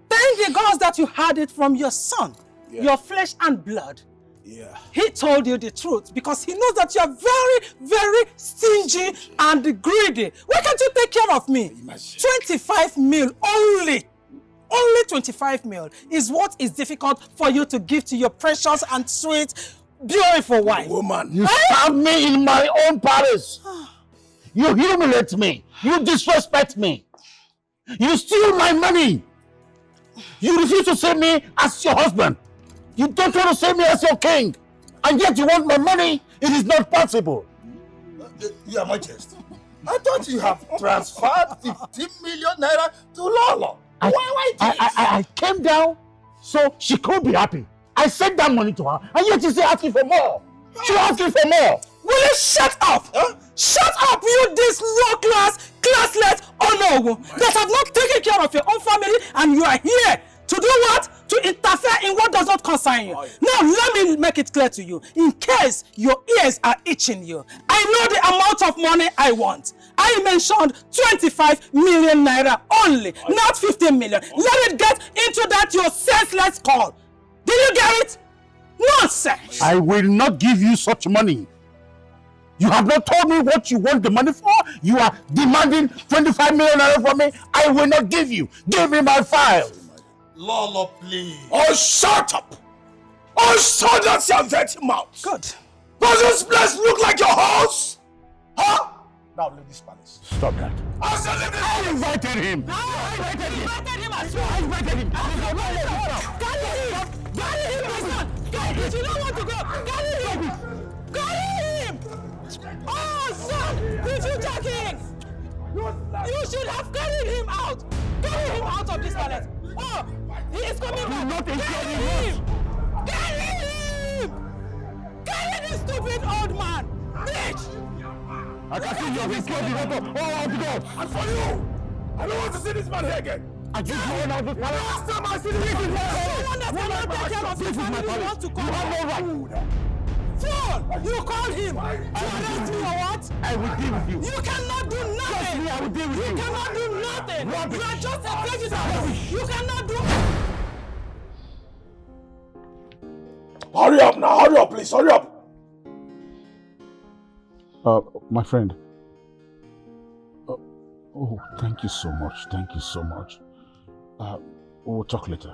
S8: Thank the gods that you had it from your son, your flesh and blood.
S6: Yeah.
S8: He told you the truth because he knows that you are very, very stingy and greedy. Why can't you take care of me? 25 mil only. Only 25 mil is what is difficult for you to give to your precious and sweet, beautiful wife.
S6: Woman.
S7: You stab me in my own palace. You humiliate me. You disrespect me. You steal my money. You refuse to see me as your husband. You don't want to see me as your king. And yet you want my money. It is not possible.
S6: Your Majesty, I thought you have transferred 15 million naira to Lolo. Why this?
S7: I came down so she could be happy. I sent that money to her, and yet she's asking for more. She's asking for more.
S8: Will you shut up? Huh? Shut up, you this low-class, classless Onowo that have not taken care of your own family, and you are here to do what? To interfere in what does not concern you. Now, let me make it clear to you. In case your ears are itching you, I know the amount of money I want. I mentioned 25 million naira only, not 15 million. Let it get into that your senseless call. Did you get it? Nonsense!
S7: I will not give you such money. You have not told me what you want the money for. You are demanding 25 million naira from me. I will not give you. Give me my file.
S6: Lolo, please. Oh, shut up! Oh, shut that your dirty mouth!
S8: Good.
S6: Does this place look like your house? Huh? Now leave this palace.
S7: Stop that.
S6: I said leave this palace.
S7: I invited him.
S8: I invited him as well. I invited him. Carry him! Carry him, my son! Carry him! You don't want to go! Carry him! Carry him! Oh, son! Refugee king! You should have carried him out! Carry him out of this palace! Oh! He is coming back! Carry him! Carry him! Carry this stupid old man! Bitch!
S7: I can see you have been killed the weapon. Oh, my God!
S6: And for you! I don't want to see this man here again!
S7: I just going out of this palace.
S6: Last time I see this man here!
S8: Someone that cannot take care of his family wants to come.
S7: You have no right.
S8: Fool! You call him! To arrest me or what?
S7: I will deal with you.
S8: You cannot do nothing!
S7: Trust me, I will deal with you.
S8: You cannot do nothing!
S7: Rubbish.
S8: You are just a prejudice! You cannot do...
S6: Hurry up now! Hurry up, please! Hurry up!
S7: My friend. Oh, thank you so much. Thank you so much. We'll talk later.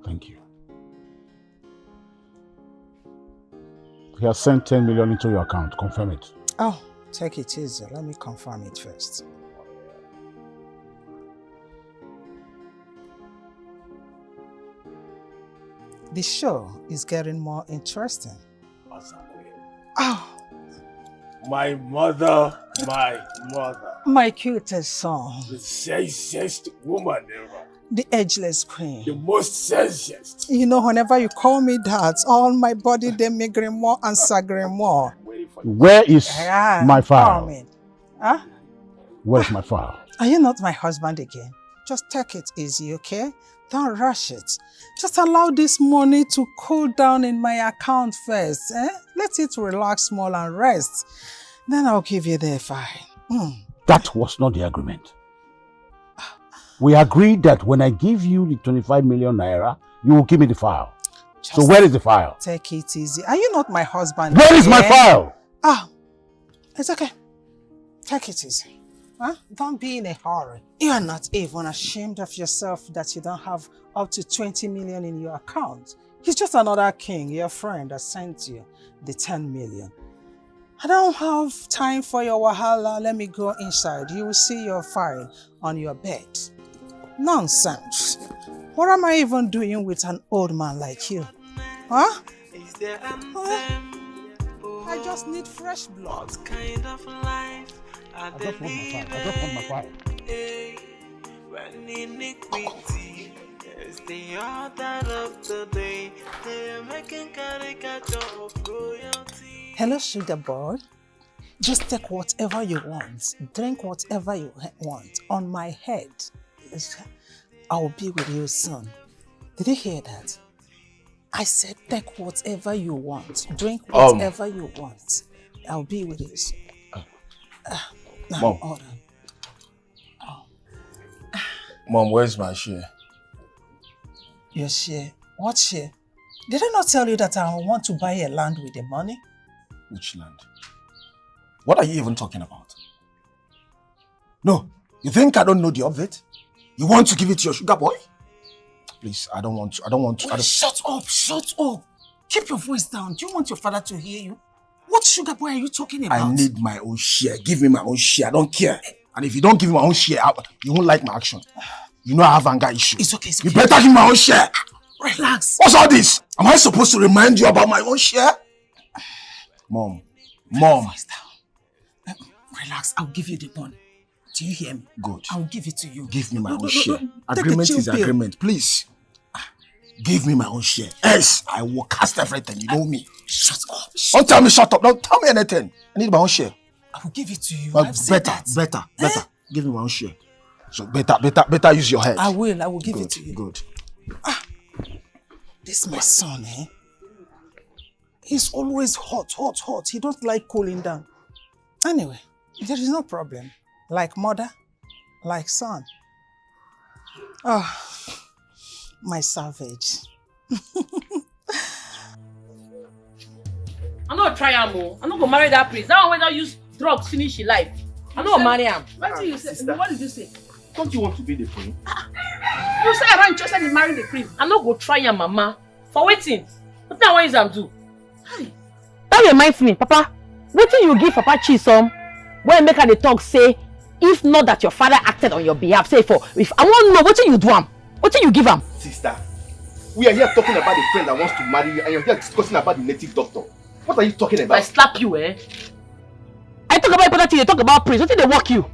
S7: Thank you. He has sent 10 million into your account. Confirm it.
S13: Oh, take it easy. Let me confirm it first. The show is getting more interesting. Oh,
S6: My mother.
S13: my cutest son.
S6: The sexiest woman ever.
S13: The ageless queen.
S6: The most sexiest.
S13: You know, whenever you call me that, all my body, they make grimoire and sagrimoire.
S7: Where is my file?
S13: Coming. Huh?
S7: Where's my file?
S13: Are you not my husband again? Just take it easy, okay? Don't rush it. Just allow this money to cool down in my account first. Let it relax small and rest. Then I'll give you the file.
S7: That was not the agreement. We agreed that when I give you the 25 million naira, you will give me the file. So where is the file?
S13: Take it easy. Are you not my husband?
S7: Where is my file?
S13: Ah, it's okay. Take it easy. Huh? Don't be in a hurry. You are not even ashamed of yourself that you don't have up to 20 million in your account. He's just another king, your friend, that sent you the 10 million. I don't have time for your wahala. Let me go inside. You will see your file on your bed. Nonsense. What am I even doing with an old man like you? Huh? I just need fresh blood.
S3: What kind of life are they living?
S7: I just want my file.
S3: When iniquity is the order of the day, they are making caricature of royalty.
S13: Hello, sugar boy. Just take whatever you want. Drink whatever you want. On my head. I will be with you soon. Did you hear that? I said take whatever you want. Drink whatever you want. I'll be with you soon.
S6: Mom.
S13: Hold on.
S6: Mom, where's my share?
S13: Your share? What share? Did I not tell you that I want to buy a land with the money?
S6: Which land? What are you even talking about? No, you think I don't know the of it? You want to give it to your sugar boy? Please, I don't want to.
S13: Wait, shut up. Keep your voice down. Do you want your father to hear you? What sugar boy are you talking about?
S6: I need my own share. Give me my own share. I don't care. And if you don't give me my own share, you won't like my action. You know I have anger issue.
S13: It's okay.
S6: You better give me my own share.
S13: Relax.
S6: What's all this? Am I supposed to remind you about my own share? Mom.
S13: Voice down. Relax. I'll give you the money. Do you hear me?
S6: Good.
S13: I'll give it to you.
S6: Give me my own
S13: No,
S6: share.
S13: take
S6: Agreement
S13: a chill
S6: is
S13: pill.
S6: agreement. Please. Give me my own share. Yes, I will cast everything. You know me.
S13: Shut up.
S6: Don't tell me shut up. Don't tell me anything. I need my own share.
S13: I will give it to you.
S6: But
S13: I've said
S6: better.
S13: that.
S6: Give me my own share. So better use your head.
S13: I will give it to you.
S6: Good.
S13: This is my son, eh? He's always hot. He don't like cooling down. Anyway, there is no problem. Like mother, like son. Oh, my savage.
S5: I'm not try am o. I'm not gonna marry that priest. That one wey don use drugs finish his life. I'm not gonna marry him. What did you say? What did you say?
S15: Don't you want to be the queen?
S5: You say I'm not interested in marrying the priest. I'm not gonna try am, mama. For waiting. What I want am do?
S1: That reminds me, Papa. Wetin you give Papa Chisom when make her dey talk say, if not that your father acted on your behalf, say for if I want to know wetin you do am, wetin you give am.
S15: Sister, we are here talking about the friend that wants to marry you, and you're here discussing about the native doctor. What are you talking about?
S5: If I slap you, eh?
S1: I talk about important thing, you talk about priest. Wetin dey work you?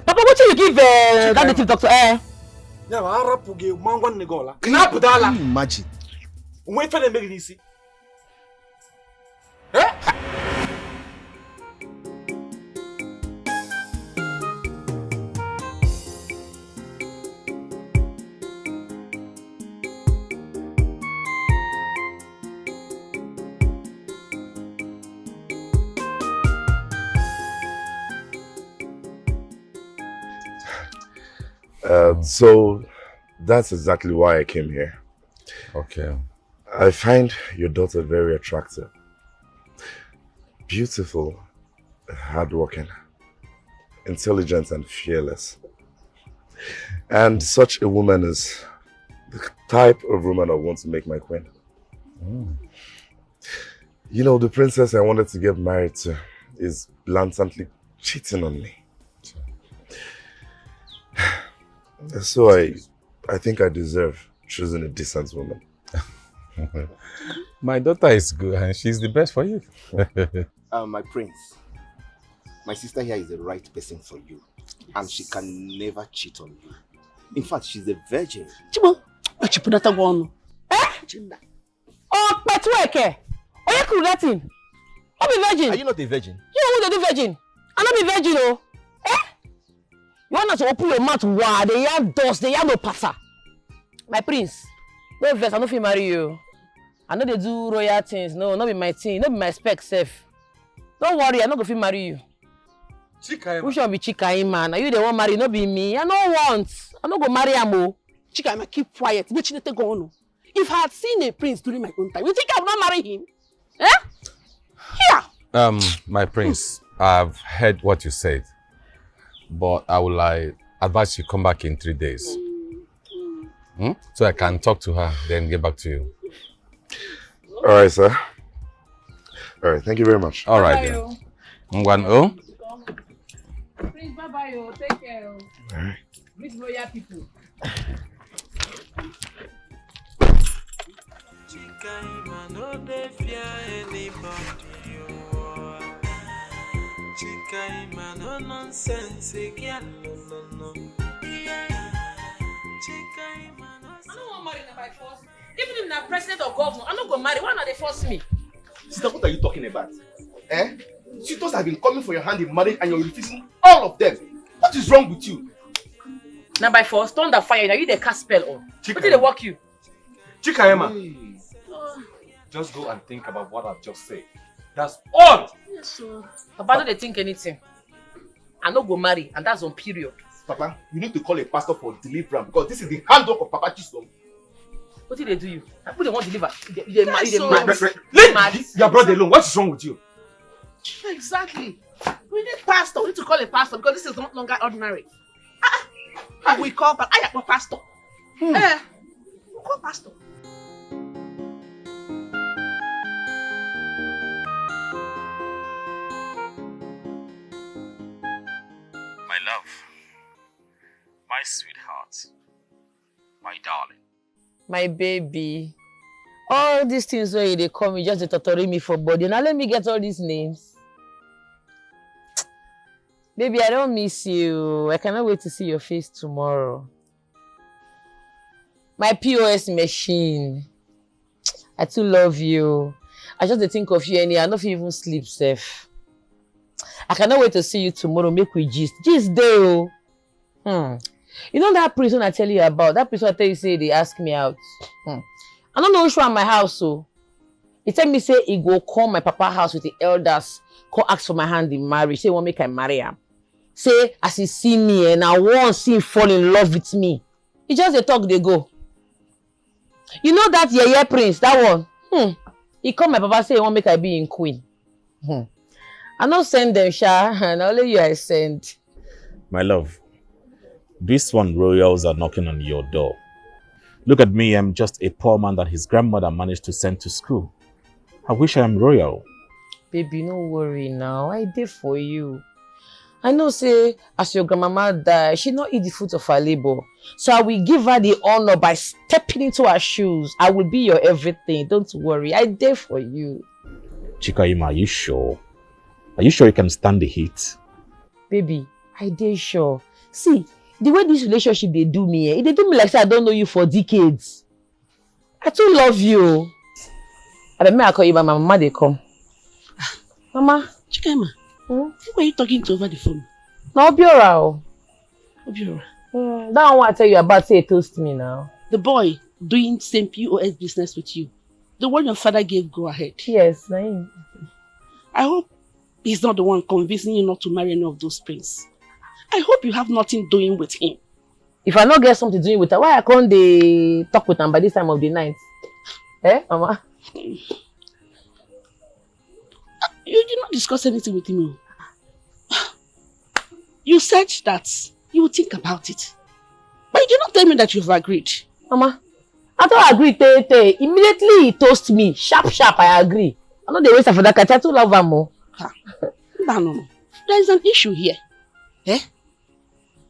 S1: Papa, wetin you give that native doctor?
S15: Imagine.
S21: Wait for them make it easy.
S16: So that's exactly why I came here.
S7: Okay.
S16: I find your daughter very attractive. Beautiful, hardworking, intelligent and fearless. And such a woman is the type of woman I want to make my queen. You know, the princess I wanted to get married to is blatantly cheating on me. So I think I deserve choosing a decent woman.
S19: My daughter is good and she's the best for you.
S15: My prince, my sister here is the right person for you. And she can never cheat on you. In fact, she's a virgin.
S1: Chibo, what you put that one? Oh, Petueke! Oh, you cool that thing? I be virgin.
S15: Are you not a virgin?
S1: You who dey do virgin? I not be virgin, oh. You want to open your mouth wide, they have dust, they have no passa. My prince, no vex, I no fit marry you. I know they do royal things, no, not be my thing, not be my spec safe. Don't worry, I no go fit marry you.
S21: Chikaima.
S1: Who should be Chikaima? Now you the one marry, no be me. I no want. I no go marry Amo.
S14: Chikaima, keep quiet. If I had seen a prince during my own time, you think I would not marry him? Eh? Here!
S19: My prince, I've heard what you said, but I will advise you come back in 3 days. So I can talk to her, then get back to you.
S16: All right, sir. All right, thank you very much.
S19: All right, then. Ngwan.
S5: Prince, bye-bye. Take care.
S16: All right.
S5: Meet loyal people. Chikaima no dey fear anybody. Chikaima no nonsense, girl. No. Chikaima no. I don't want marry by force. Even if I'm president or governor, I'm not gonna marry. Why not they force me?
S15: Sister, what are you talking about? Suitors have been coming for your hand in marriage and you're refusing all of them. What is wrong with you?
S5: Now by force, thunder fire. Now you the cast spell on. What did they work you?
S21: Chikaima. Just go and think about what I've just said. That's all.
S5: Yes, sir. Papa, don't they think anything? I no go marry, and that's on period.
S15: Papa, you need to call a pastor for deliverance because this is the handwork of Papa Chisholm.
S5: What did they do you? Who they want to deliver? They mad.
S21: Leave your brother alone. What's wrong with you?
S14: Exactly. We need pastor. We need to call a pastor because this is no longer ordinary. We call pastor. We call pastor.
S11: My love, my sweetheart, my darling.
S1: My baby. All these things where they call me just to torture me for body. Now let me get all these names. Baby, I don't miss you. I cannot wait to see your face tomorrow. My POS machine. I too love you. I just think of you and I don't even sleep safe. I cannot wait to see you tomorrow. Make we gist. Gist day. You know that priest I tell you about? That priest I tell you say they ask me out. I don't know which one my house so. He tell me say he go call my papa house with the elders. Call ask for my hand in marriage. Say won't make I marry him. Say as he see me and I won't see him fall in love with me. He just they talk they go. You know that yeye prince, that one? He call my papa say he won't make I be in queen. I don't send them, Sha, and only you I send.
S11: My love, these one royals are knocking on your door. Look at me, I'm just a poor man that his grandmother managed to send to school. I wish I am royal.
S1: Baby, no worry now. I did for you. I know, say, as your grandmama die, she not eat the fruit of her labor. So I will give her the honor by stepping into her shoes. I will be your everything. Don't worry. I did for you.
S11: Chikaima, are you sure? Are you sure you can stand the heat?
S1: Baby, I did sure. See, the way this relationship they do me, they do me like say I don't know you for decades. I too love you. I bet me I call you by my mama they come. Mama.
S14: Chikaima, who are you talking to over the phone?
S1: No, Obiora.
S14: Obiora.
S1: That one I tell you about say toast me now.
S14: The boy doing same POS business with you. The one your father gave go ahead.
S1: Yes, I
S14: hope he's not the one convincing you not to marry any of those princes. I hope you have nothing doing with him.
S1: If I not get something to do with her, why I can't they talk with him by this time of the night? Mama?
S14: You did not discuss anything with him. You said that you would think about it. But you did not tell me that you've agreed.
S1: Mama, I don't agree. Immediately he toast me. Sharp, I agree. I know they waste for that. I too love her more.
S14: No. There is an issue here.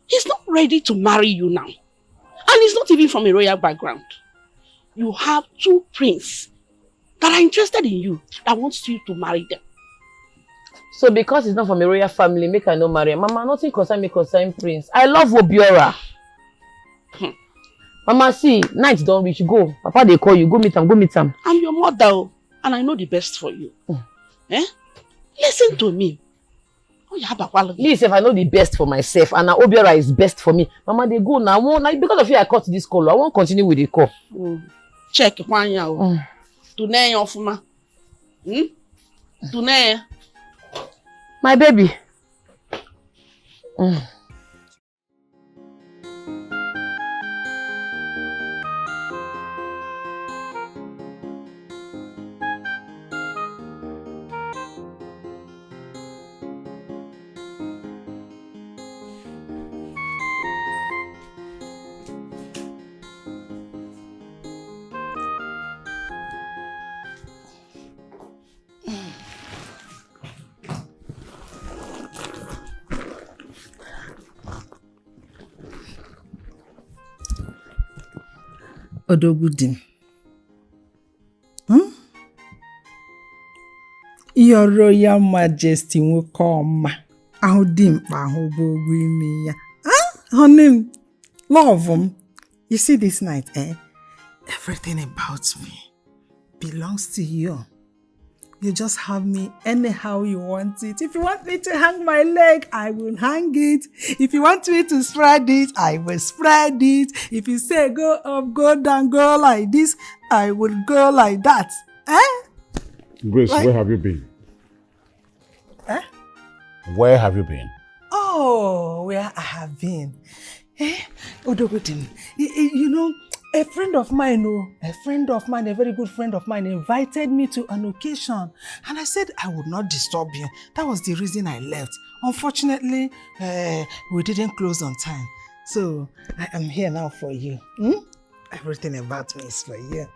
S14: He's not ready to marry you now. And he's not even from a royal background. You have two princes that are interested in you, that wants you to marry them.
S1: So because he's not from a royal family, make I no marry him. Mama, nothing concern me concern prince. I love Obiora. Mama, see, night don't reach. Go. Papa, they call you. Go meet him.
S14: I'm your mother, and I know the best for you. Listen to me.
S1: Please, if I know the best for myself, and now Obiora is best for me. Mama, they go now. Because of you, I cut this call. I won't continue with the call.
S14: Check one year. Today, off ma. Today.
S1: My baby.
S13: Odogudim. Your Royal Majesty will come. Ahodim Bahobogwimiya. Honey, love You see this night, everything about me belongs to you. You just have me anyhow you want it. If you want me to hang my leg, I will hang it. If you want me to spread it, I will spread it. If you say go up, go down, go like this, I will go like that.
S7: Grace,
S13: Like-
S7: where have you been? Where have you been?
S13: Oh, where I have been. Odogudim, you know, a friend of mine, a very good friend of mine, invited me to an occasion. And I said I would not disturb you. That was the reason I left. Unfortunately, we didn't close on time. So I am here now for you. Everything about me is for you.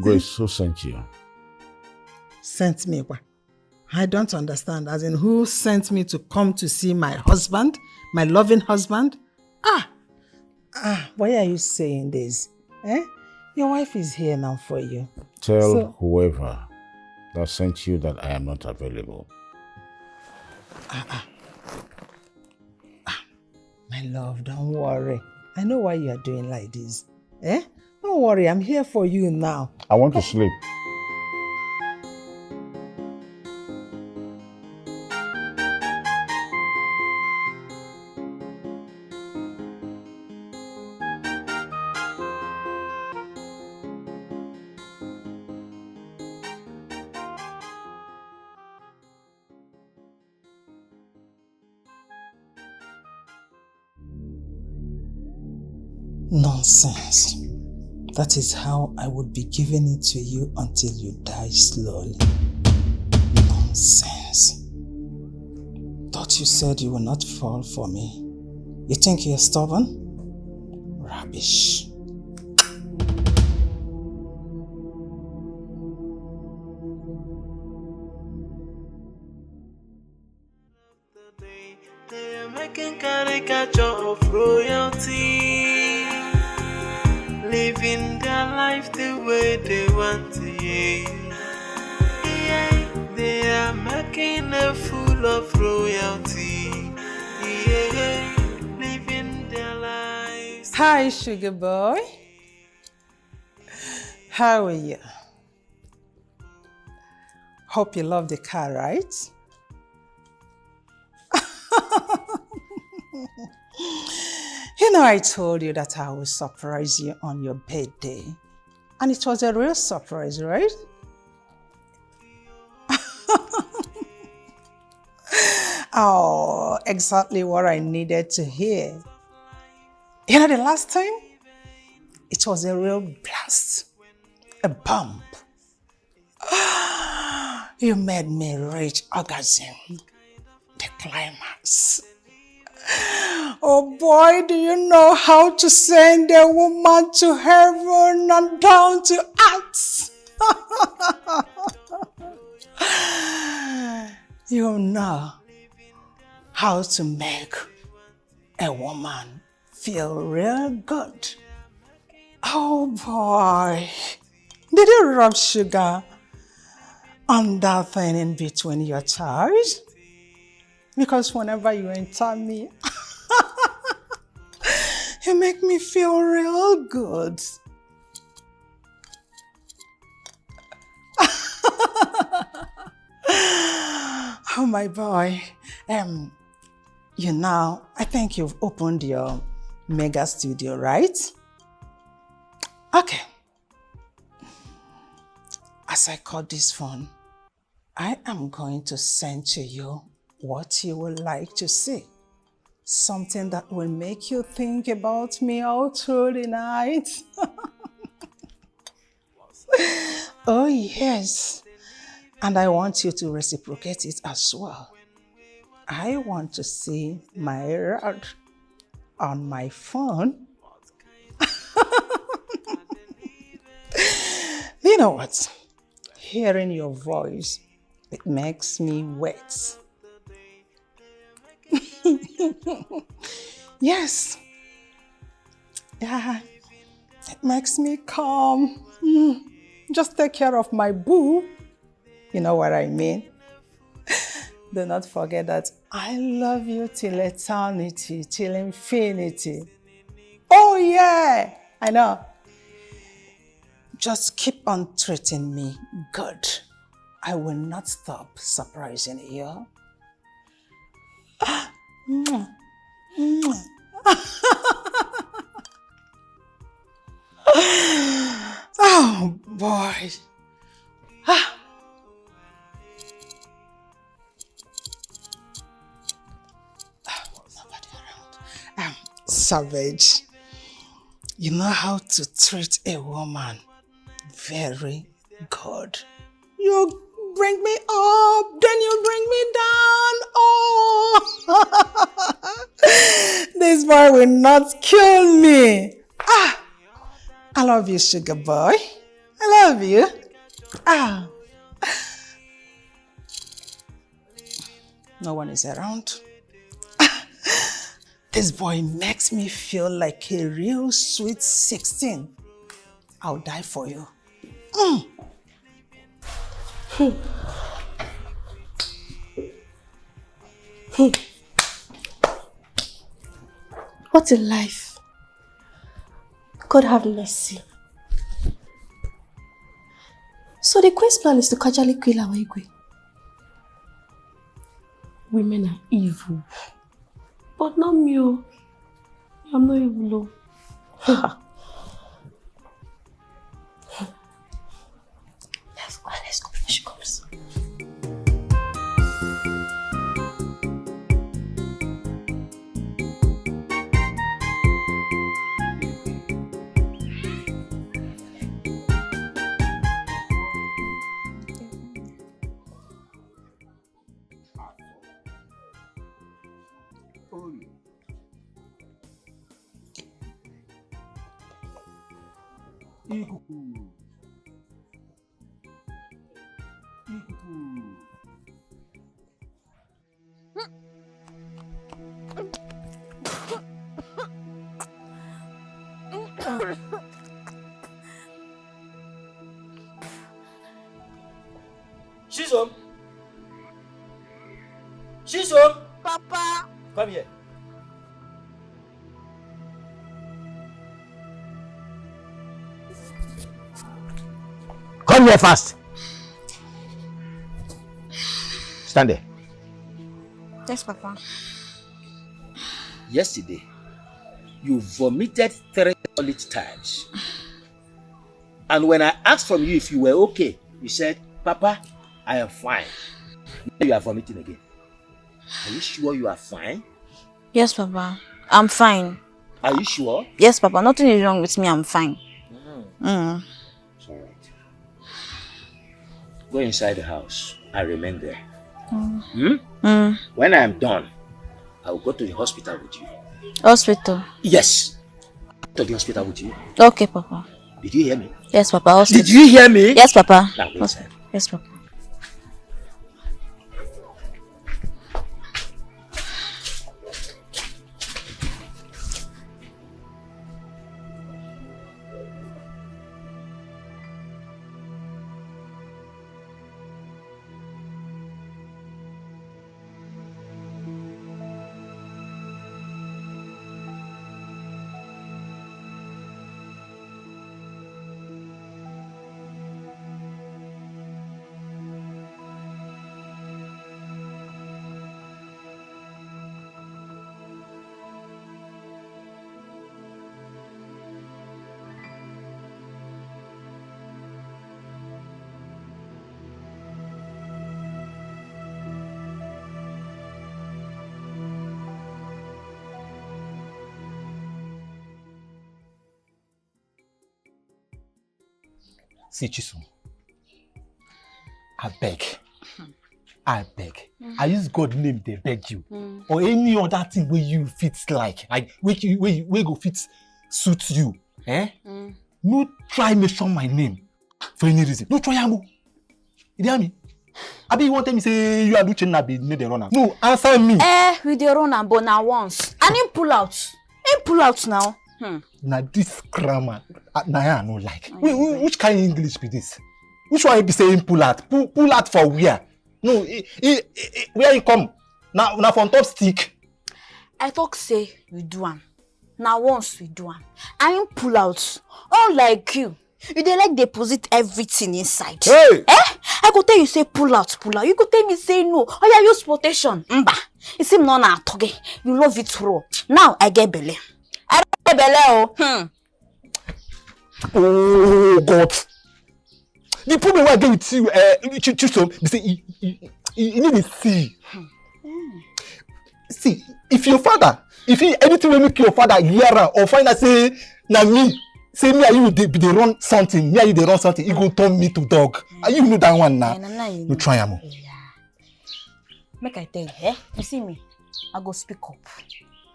S7: Grace, who sent you?
S13: Sent me what? I don't understand. As in, who sent me to come to see my husband? My loving husband? Why are you saying this? Your wife is here now for you.
S7: Tell whoever that sent you that I am not available.
S13: My love, don't worry. I know why you are doing like this. Don't worry, I'm here for you now.
S7: I want to sleep.
S13: Nonsense. That is how I would be giving it to you until you die slowly. Nonsense. Thought you said you will not fall for me. You think you're stubborn? Rubbish.
S3: They are making caricature of royalty, living their life the way they want to. They are making a fool of royalty, living their lives.
S13: Hi, sugar boy. How are you? Hope you love the car, right? You know, I told you that I would surprise you on your birthday. And it was a real surprise, right? Oh, exactly what I needed to hear. You know, the last time, it was a real blast, a bump. You made me reach orgasm, the climax. Oh boy, do you know how to send a woman to heaven and down to earth? You know how to make a woman feel real good. Oh boy, did you rub sugar on that thing in between your thighs? Because whenever you enter me, you make me feel real good. Oh my boy, you know, I think you've opened your mega studio, right? Okay. As I call this phone, I am going to send to you what you would like to see. Something that will make you think about me all through the night. Oh, yes. And I want you to reciprocate it as well. I want to see my rod on my phone. You know what? Hearing your voice, it makes me wet. Yes. Yeah, it makes me calm. Just take care of my boo. You know what I mean? Do not forget that I love you till eternity, till infinity. Oh yeah, I know. Just keep on treating me good. I will not stop surprising you. Oh boy. Nobody around. Savage. You know how to treat a woman very good. You bring me up, then you bring me down. Oh, this boy will not kill me. I love you, sugar boy. I love you. No one is around. This boy makes me feel like a real sweet 16. I'll die for you.
S18: What a life. God have mercy. So the queen's plan is to casually kill our Igwe. Women are evil. But not me. I'm not evil. Let's go before she comes.
S2: Shizom! Shizom!
S17: Papa!
S2: Come here. Come here fast. Stand there.
S17: Yes, Papa.
S2: Yesterday, you vomited 3 solid times. And when I asked from you if you were okay, you said, Papa, I am fine. Now you are vomiting again. Are you sure you are fine?
S17: Yes, Papa. I'm fine.
S2: Are you sure?
S17: Yes, Papa. Nothing is wrong with me. I'm fine.
S2: It's all right. Go inside the house. I remain there. When I am done, I will go to the hospital with you.
S17: Hospital?
S2: Yes. To the hospital with you.
S17: Okay, Papa.
S2: Did you hear me?
S17: Yes, Papa. Hospital.
S2: Did you hear me?
S17: Yes, Papa.
S2: Now go inside.
S17: Yes, Papa.
S21: See, Chisom. I beg. I use God name they beg you. Or any other thing where you fit like where go fit suit you. No try mention my name for any reason. No try amu. You hear me? Abi you want me say you are doing na be the runner. No, answer me.
S17: With the runner, but now once. And him pull out. Him pull out now.
S21: Now this grammar, I no like. Which kind of English be this? Which one you be saying pull out? Pull out for where? No, where you come? Now from top stick.
S17: I talk say we do am. Now once we do am. And him pull out. Unlike you. You dey like deposit everything inside.
S21: Hey!
S17: I go tell you say pull out. You go tell me say no. Oh yeah, use protection. Mba. You seem no na toge. You love it raw. Now I get belle. I get belle
S21: Oh God. The problem I get with you, Chisom, you say you need to see. See, if your father, if anything will make your father hear or find out say na me. Say me and you they run something, me and you they run something, you go turn me to dog. And you know that one now. No try am.
S17: Make I tell you, you see me, I go speak up.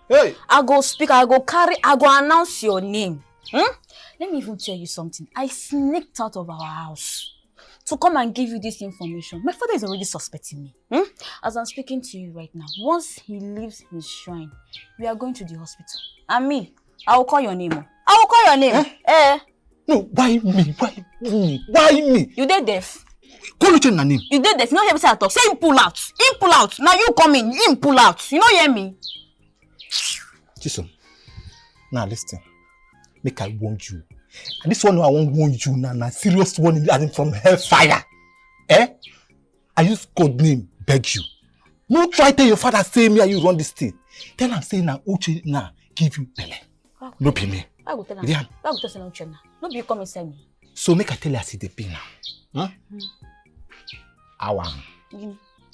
S21: Hey!
S17: I go speak, I go carry, I go announce your name. Let me even tell you something. I sneaked out of our house to come and give you this information. My father is already suspecting me. As I'm speaking to you right now, once he leaves his shrine, we are going to the hospital. And me, I will call your name. I will call your name.
S21: No, why me? Why me?
S17: You dead deaf.
S21: Call your name.
S17: You dead deaf. You don't hear me say I talk. Say him pull out. Him pull out. Now you come in. Him pull out. You don't hear me?
S21: Listen. Now listen. Make I warn you. And this one I won't warn you now. Serious warning as in from hellfire. I use code name. Beg you. No try tell your father say me and you run this thing. Tell him say now Uche now give you belle. No be me.
S17: I go tell him. I go tell him Uche now. No be you come inside me.
S21: So make I tell you I see the pain now. Awam.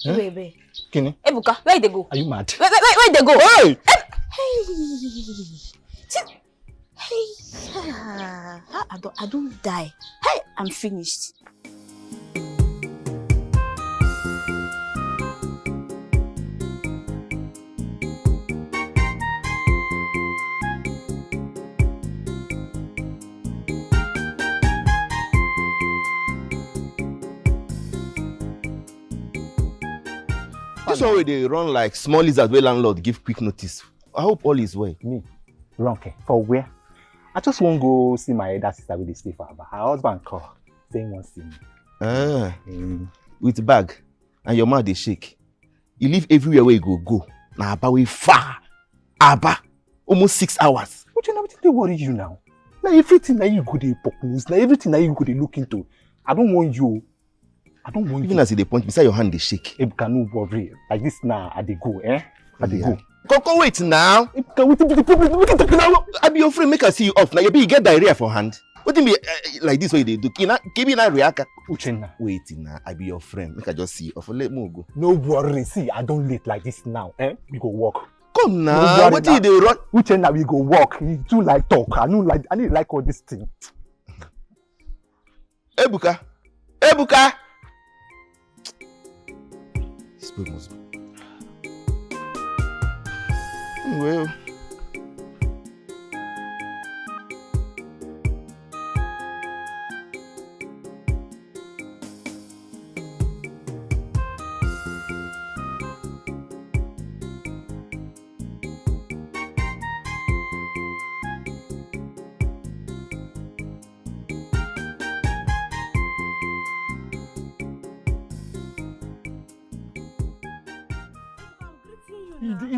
S17: Baby.
S21: Kini?
S17: Ebuka, where they go?
S21: Are you mad?
S17: Where they go?
S21: Hey!
S17: Hey! I don't die. Hey, I'm finished.
S15: This one where they run like small lizard where landlord give quick notice. I hope all is well.
S21: Me? Wrong. For where? I just won't go see my elder sister with the stay for her husband call. Saying won't see me.
S15: With bag and your mouth they shake. You live everywhere where you go. Now Abba way far. Abba. Almost 6 hours.
S21: But you know what they worry you now? Now everything that you go to poke news, now everything that you go to look into. I don't want you.
S15: Even as they point beside your hand, they shake.
S21: Ebuka, no worry. Like this now, I they go, I they go.
S15: Come wait now. I be your friend, make her see you off. Now you get diarrhea for hand. What do you mean like this way they do? Give me that react.
S21: Uchenna.
S15: Wait now, I be your friend. Make her just see you off. Let me go.
S21: No worry. See, I don't late like this now. We go walk.
S15: Come now. What did they run?
S21: Uchenna, we go walk. You too like talk. I need like all this thing.
S15: Ebuka. This boy must be. Well.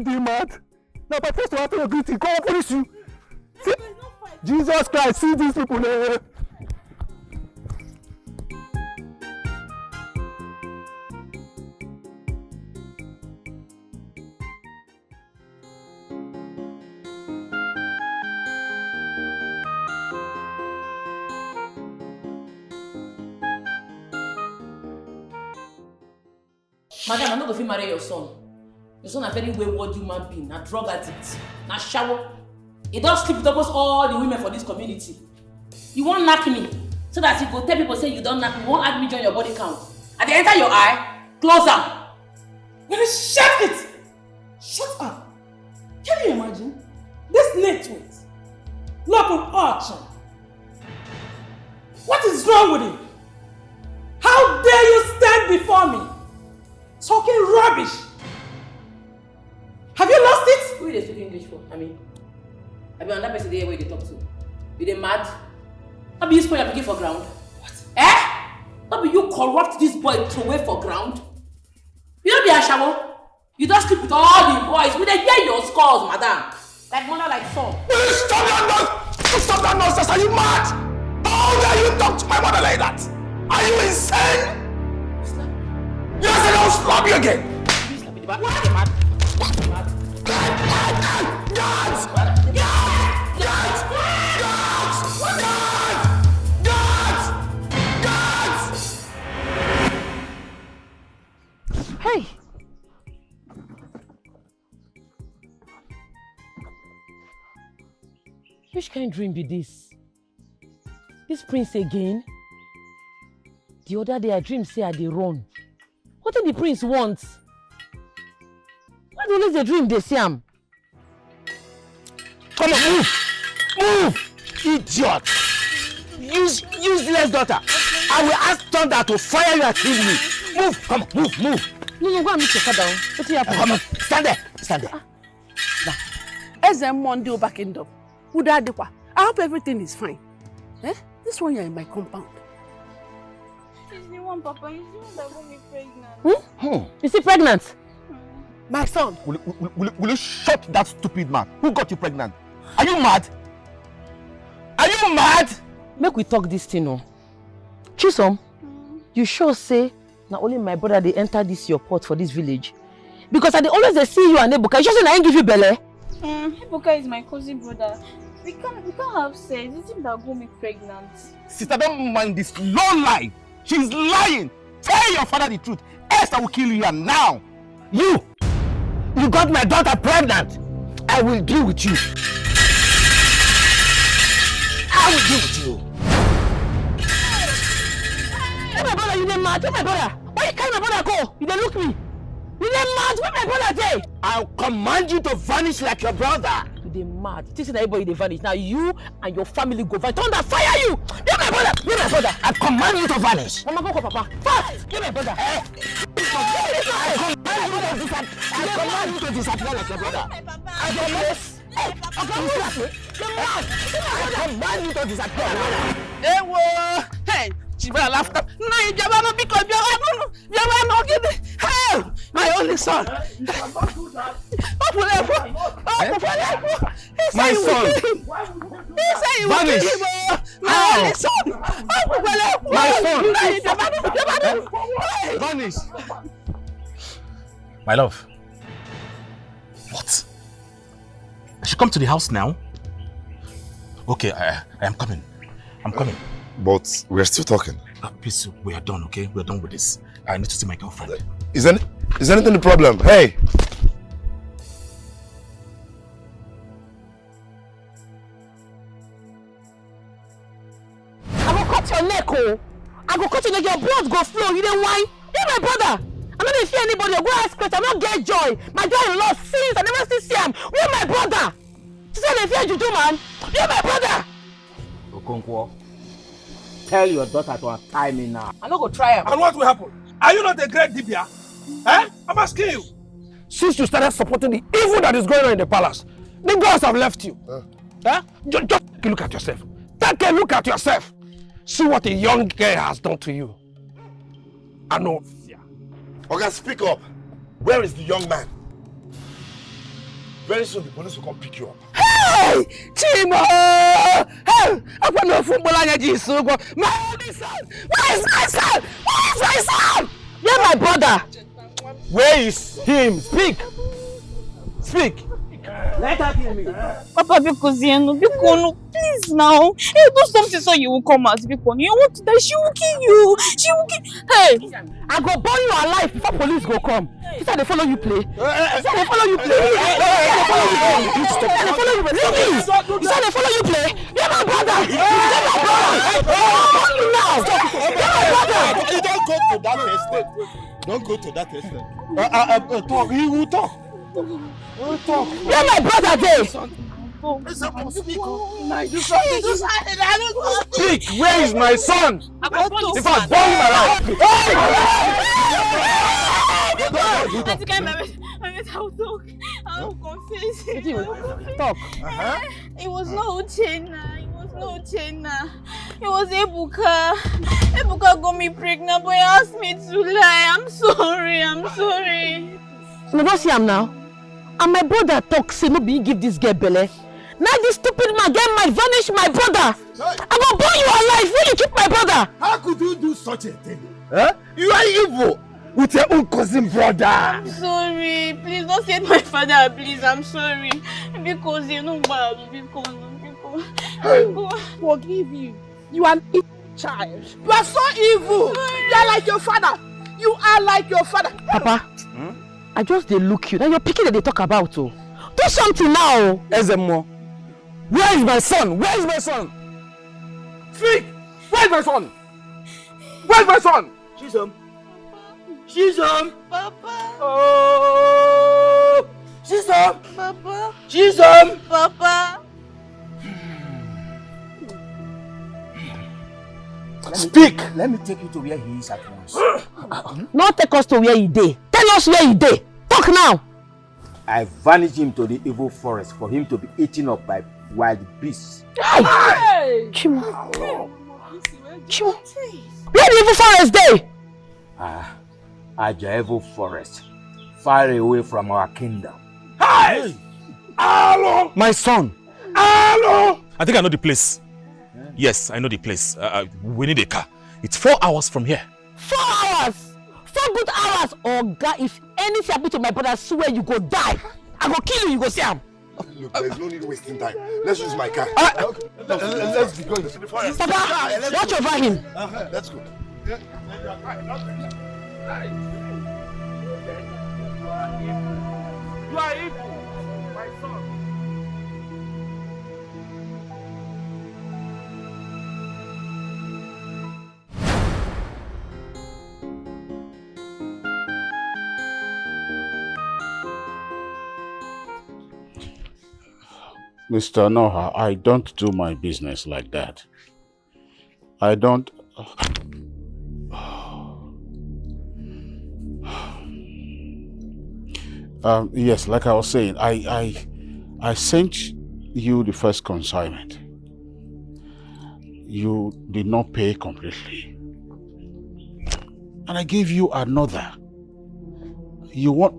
S21: You mad? Now, but first of all, after your greeting, go and punish you. See? Jesus Christ, see these people there.
S5: Madam, I'm not going to marry your son. Your son a very wayward human being, a drug addict, a shower. He don't sleep with almost all the women for this community. You won't knock me. So that you go tell people say you don't knack me, won't add me join your body count. And they enter your eye, close am.
S8: Well, shut it! Shut up! Can you imagine? This network, lack of action. What is wrong with you? How dare you stand before me? Talking rubbish. Have you lost it?
S5: Who is they speak English for? I mean, I be on that person there where they talk to. You they mad? How be you spoil your pikin for ground? What? How be you corrupt this boy to away for ground? You don't be a shadow. You don't sleep with all the boys. We they hear your scores, madam. Like mother, like son.
S6: Stop that nonsense! Stop that nonsense! Are you mad? How dare you talk to my mother like that? Are you insane? Yes, I don't slap you again.
S5: What? Mad?
S1: Hey! Which kind of dream be this? This prince again? The other day I dream say I dey run. What did the prince want? Why do always the dream they see him?
S2: Come on, move! Move! Idiot! Useless daughter! I will ask Thunder to fire you and kill me! Move! Come on, move!
S1: No, go and meet your father. What happened?
S2: Come on, stand there!
S14: Now, as a Monday back in the I hope everything is fine. This one you're in my compound.
S17: She's the one, Papa. He's the one that got me pregnant.
S1: Is he pregnant?
S14: My son.
S15: Will you shut that stupid mouth? Who got you pregnant? Are you mad? Are you mad?
S1: Make we talk this thing, no. Chisom, you sure say not only my brother they enter this your port for this village? Because I dey always they see you and Ebuka. You sure say I ain't give you belly?
S17: Ebuka is my cousin brother. We can't have sex. It's him that got me pregnant.
S15: Sister, don't mind this low lie. She's lying. Tell your father the truth. Else I will kill you here now.
S2: You got my daughter pregnant. I will deal with you.
S1: Hey, my brother, you dey mad? Hey, my brother. Why you carry my brother go? You dey look me. You dey mad? Where my brother dey?
S2: I'll command you to vanish like your brother.
S1: You dey mad. You think that everybody dey vanish. Now you and your family go vanish. Thunder fire you. Get my brother. Get my brother.
S2: I command you to vanish.
S1: Mama, go call Papa. Fast. Get my brother.
S2: I command you to disappear like your brother. I command you to disappear.
S14: Hey, she better laugh up. No, you never because you're not getting. Hey, my only son.
S15: My son.
S14: He said you will kill him. My only son.
S15: My son. Vanish.
S20: My love. What? I should come to the house now? Okay, I am coming. I'm coming.
S16: But we're still talking.
S20: Please, we are done, okay? We are done with this. I need to see my girlfriend.
S16: Is anything the problem? Hey!
S1: I go cut your neck, oh! I go cut your neck, your blood go flow. You dey whine? You're my brother! I don't fear anybody. I go ask questions. I don't get joy. My joy-in-law sins. I never still see him. You're my brother! You say they fear Juju, man? You're my brother!
S2: Okonkwo, tell your daughter to untie me now.
S5: I'm not gonna try him.
S8: And what will happen? Are you not a great Dibia? I'm asking you.
S6: Since you started supporting the evil that is going on in the palace, the gods have left you. Just take a look at yourself. Take a look at yourself. See what a young girl has done to you. I know.
S16: Okay, speak up. Where is the young man? Very soon the police will come pick you up.
S14: Hey! Chimo! Hey! I'm going to football on your son. My only son! Where is my son? Where is my son?
S1: You're my brother!
S2: Where is him? Speak! Speak! Let her hear me.
S17: Papa, because please now. Hey, do something so you will come out. Because you want to die, she will kill you. She will kill. Hey,
S1: I go burn you alive before police go come. You said they follow you play. You said they follow you play. You said they follow you play. You said they follow you play. You're my brother. You're my brother.
S15: to that extent. Don't go to that extent. Talk. He will talk. We'll talk.
S1: Where my brother there?
S15: Speak. Where is my son? If I burn my
S17: I will confess.
S1: Talk.
S17: It was not Uchenna. It was Ebuka. Ebuka got me pregnant, but he asked me to lie. I'm sorry.
S1: No, don't see him now. And my brother talk, say no be give this girl belle. Now this stupid man get might vanish my brother. I'm gonna burn you alive when you keep my brother.
S15: How could you do such a thing? Huh? You are evil with your own cousin brother.
S17: I'm sorry. Please don't say my father, please. I'm sorry. Because you know bad. Because.
S14: Forgive you. You are an evil child. You are so evil. You are like your father.
S1: Papa, I just they look you. Now you're picking that they talk about. Oh. Do something now.
S15: Ezemo, where is my son? Speak! Where is my son? She's home.
S17: Papa.
S15: Oh! She's home.
S17: Papa.
S15: She's home.
S17: Papa.
S15: Speak! Let me take you to where he is at once.
S1: Not take us to where he dey. Tell us where he dey. Talk now.
S2: I vanished him to the evil forest for him to be eaten up by wild beasts.
S1: Hey! Chimo. Where the evil forest dey?
S2: At the evil forest, far away from our kingdom.
S20: Hey! Hello! My son. Hello! I think I know the place. Yes, I know the place. We need a car. It's 4 hours from here.
S1: 4 hours? 4 good hours? Oh God, if anything happen to my brother, I swear you go die. I go kill you, you go see him.
S16: Look, there's no need wasting time. Let's use my car.
S15: Let's be going.
S1: Papa, watch over him.
S16: Let's go.
S15: You are evil, my son.
S7: Mr. Noha, I don't do my business like that. I don't... yes, like I was saying, I sent you the first consignment. You did not pay completely. And I gave you another. You want...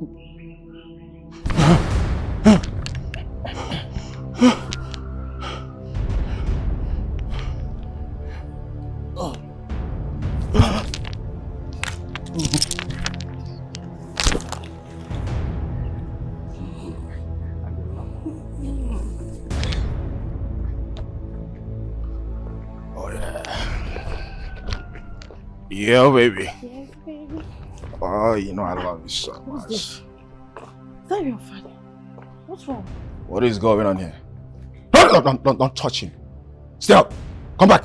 S7: Yeah, baby.
S14: Yes, baby.
S4: Oh, you know I love you so much.
S14: Is that your father? What's wrong?
S4: What is going on here? Don't touch him. Stay up. Come back.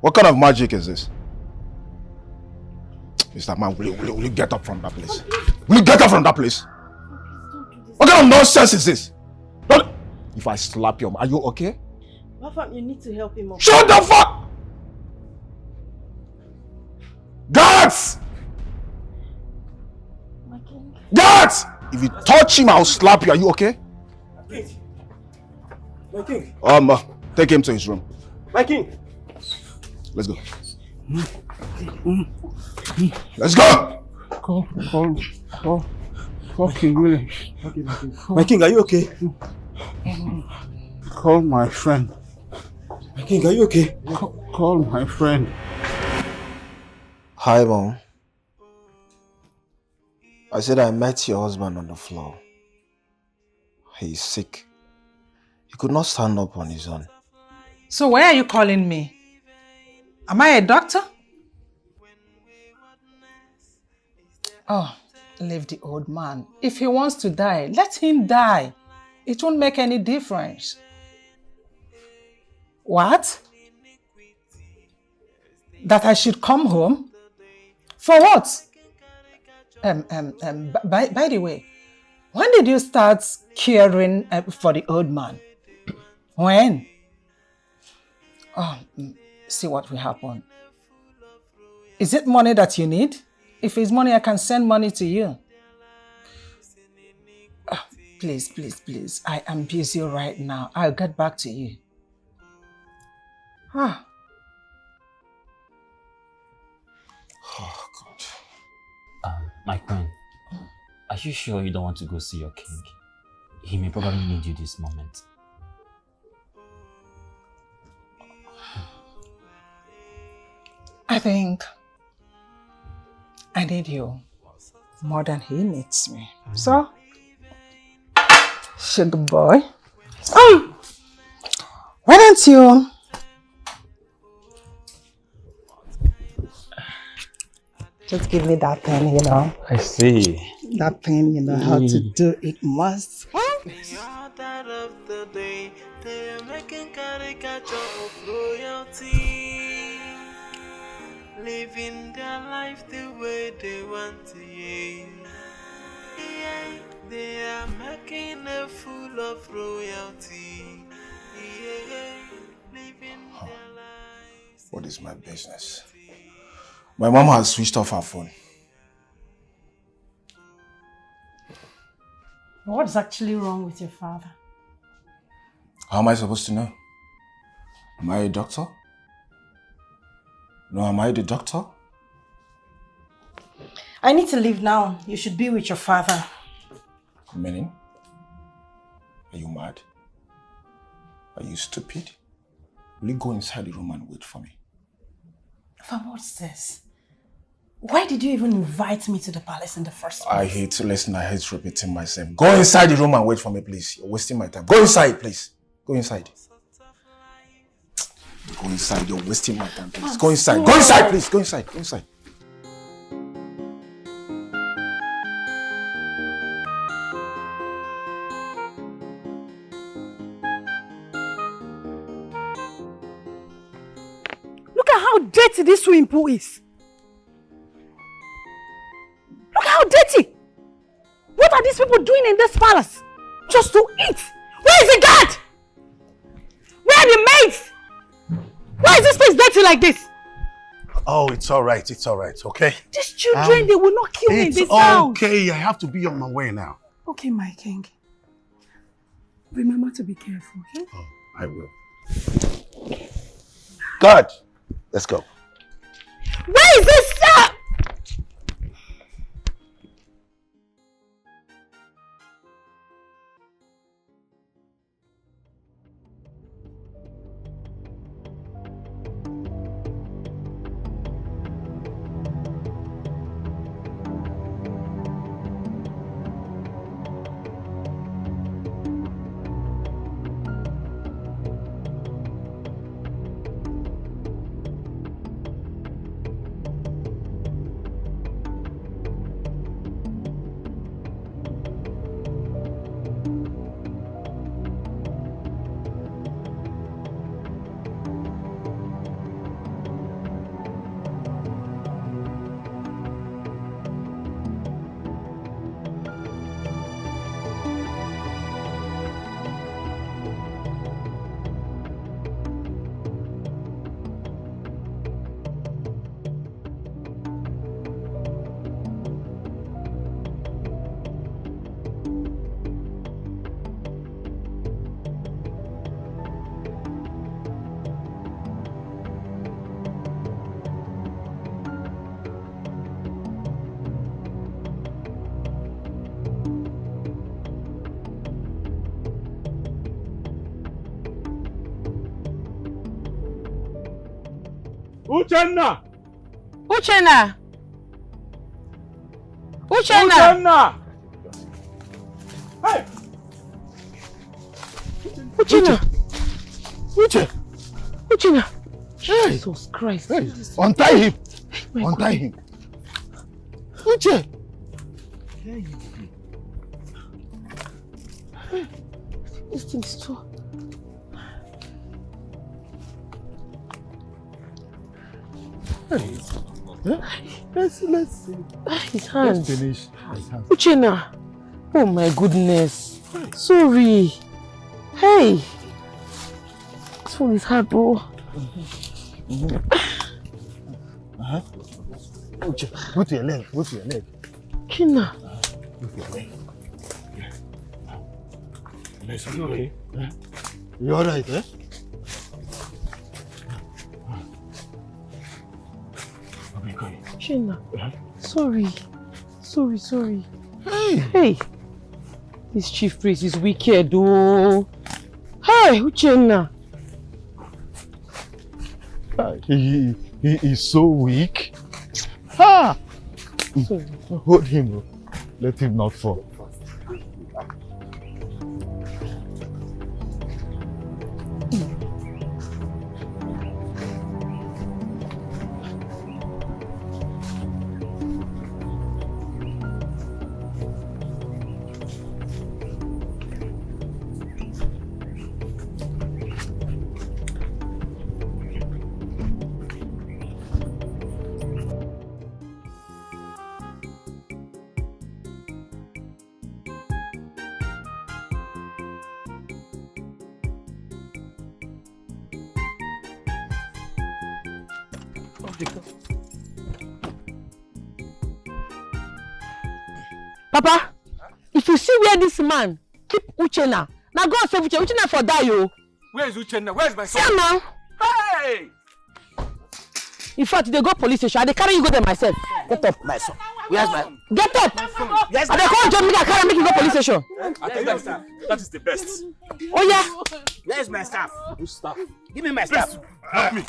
S4: What kind of magic is this? Mr. Man, will you get up from that place? Will you get up from that place? What kind of nonsense is this? Don't. If I slap you, are you okay?
S18: Papa, you need to help him up.
S4: Shut the fuck! Guards! Guards! If you touch him, I'll slap you. Are you okay?
S2: My king.
S4: Take him to his room.
S2: My king.
S4: Let's go. Let's go!
S7: Call King William.
S2: My king, are you okay?
S7: Call my friend.
S2: My king, are you okay?
S7: Call my friend.
S10: Hi, Mom. I said I met your husband on the floor. He's sick. He could not stand up on his own.
S13: So why are you calling me? Am I a doctor? Oh, leave the old man. If he wants to die, let him die. It won't make any difference. What? That I should come home? For what? By the way, when did you start caring for the old man? When? Oh, see what will happen. Is it money that you need? If it's money, I can send money to you. Oh, please, please, please. I am busy right now. I'll get back to you. Ah.
S10: Oh, God.
S9: My queen, are you sure you don't want to go see your king? He may probably need you this moment.
S13: I think I need you more than he needs me. So, sugar boy, why don't you just give me that pen, you know?
S9: I see.
S13: That pen, you know how to do it must.
S3: That of the day, they are making caricature of royalty, living their life the way they want to. Yeah, they are making a fool of royalty. Yeah, living their lives.
S4: What is my business? My mom has switched off her phone.
S18: What's actually wrong with your father?
S4: How am I supposed to know? Am I a doctor? No, am I the doctor?
S18: I need to leave now. You should be with your father.
S4: Meaning? Are you mad? Are you stupid? Will you go inside the room and wait for me?
S18: For what's this? Why did you even invite me to the palace in the first place?
S4: I hate to listen. I hate repeating myself. Go inside the room and wait for me, please. You're wasting my time. Go inside, please. Go inside. Go inside. You're wasting my time, please. Go inside. Go inside, please. Go inside. Go inside.
S14: Look at how dirty this swimming pool is. Look how dirty. What are these people doing in this palace? Just to eat. Where is the guard? Where are the maids? Why is this place dirty like this?
S15: Oh, it's all right, okay?
S14: These children, they will not kill me in this house.
S15: It's okay, I have to be on my way now.
S14: Okay, my king. Remember to be careful, okay?
S15: Oh, I will. God, let's go.
S14: Where is this?
S12: Uchenna!
S5: Uchenna! Uchenna!
S12: Hey!
S5: Uchenna!
S15: Uchenna!
S5: Hey! Jesus Christ.
S15: Hey. Untie him! Untie him! Uche!
S5: This thing is too...
S21: Let's see.
S1: His hand.
S21: Let's finish his hand.
S1: Uchenna. Oh my goodness. Sorry. Hey. This phone is hard, bro.
S21: Go to your leg. Go to your leg.
S1: Uchenna.
S21: Go to your leg. Nice. You okay? You alright, eh?
S1: Uchenna. Sorry. Sorry. Hey. This chief priest is wicked, oh. Hey, Uchenna.
S21: He is so weak. Ha! Hold him, bro. Let him not fall.
S1: Papa, if you see where this man keep Uchenna, now go and save Uchenna for die, yo.
S6: Where is Uchenna? Where is my son?
S1: See now.
S6: Hey!
S1: In fact, they go police station. They carry you go there myself. Get up.
S2: My son. Where's my...
S1: Get up.
S2: Where's
S1: And they call John Mika carry make you go police station.
S6: I tell you, that is the best.
S1: Oh yeah.
S2: Where's my staff?
S6: Whose staff?
S2: Give me my staff.
S6: Help me.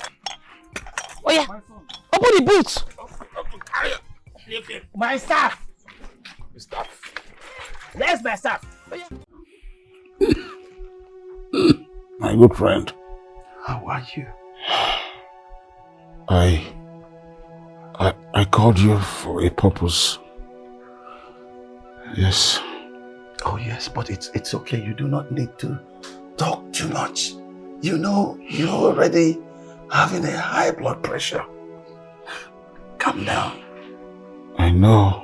S1: Oh yeah. Open the boot.
S2: My staff.
S6: Staff.
S2: Where's my staff?
S7: My good friend.
S21: How are you?
S7: I called you for a purpose. Yes.
S21: Oh yes, but it's okay. You do not need to talk too much. You know, you're already having a high blood pressure. Calm down.
S7: I know.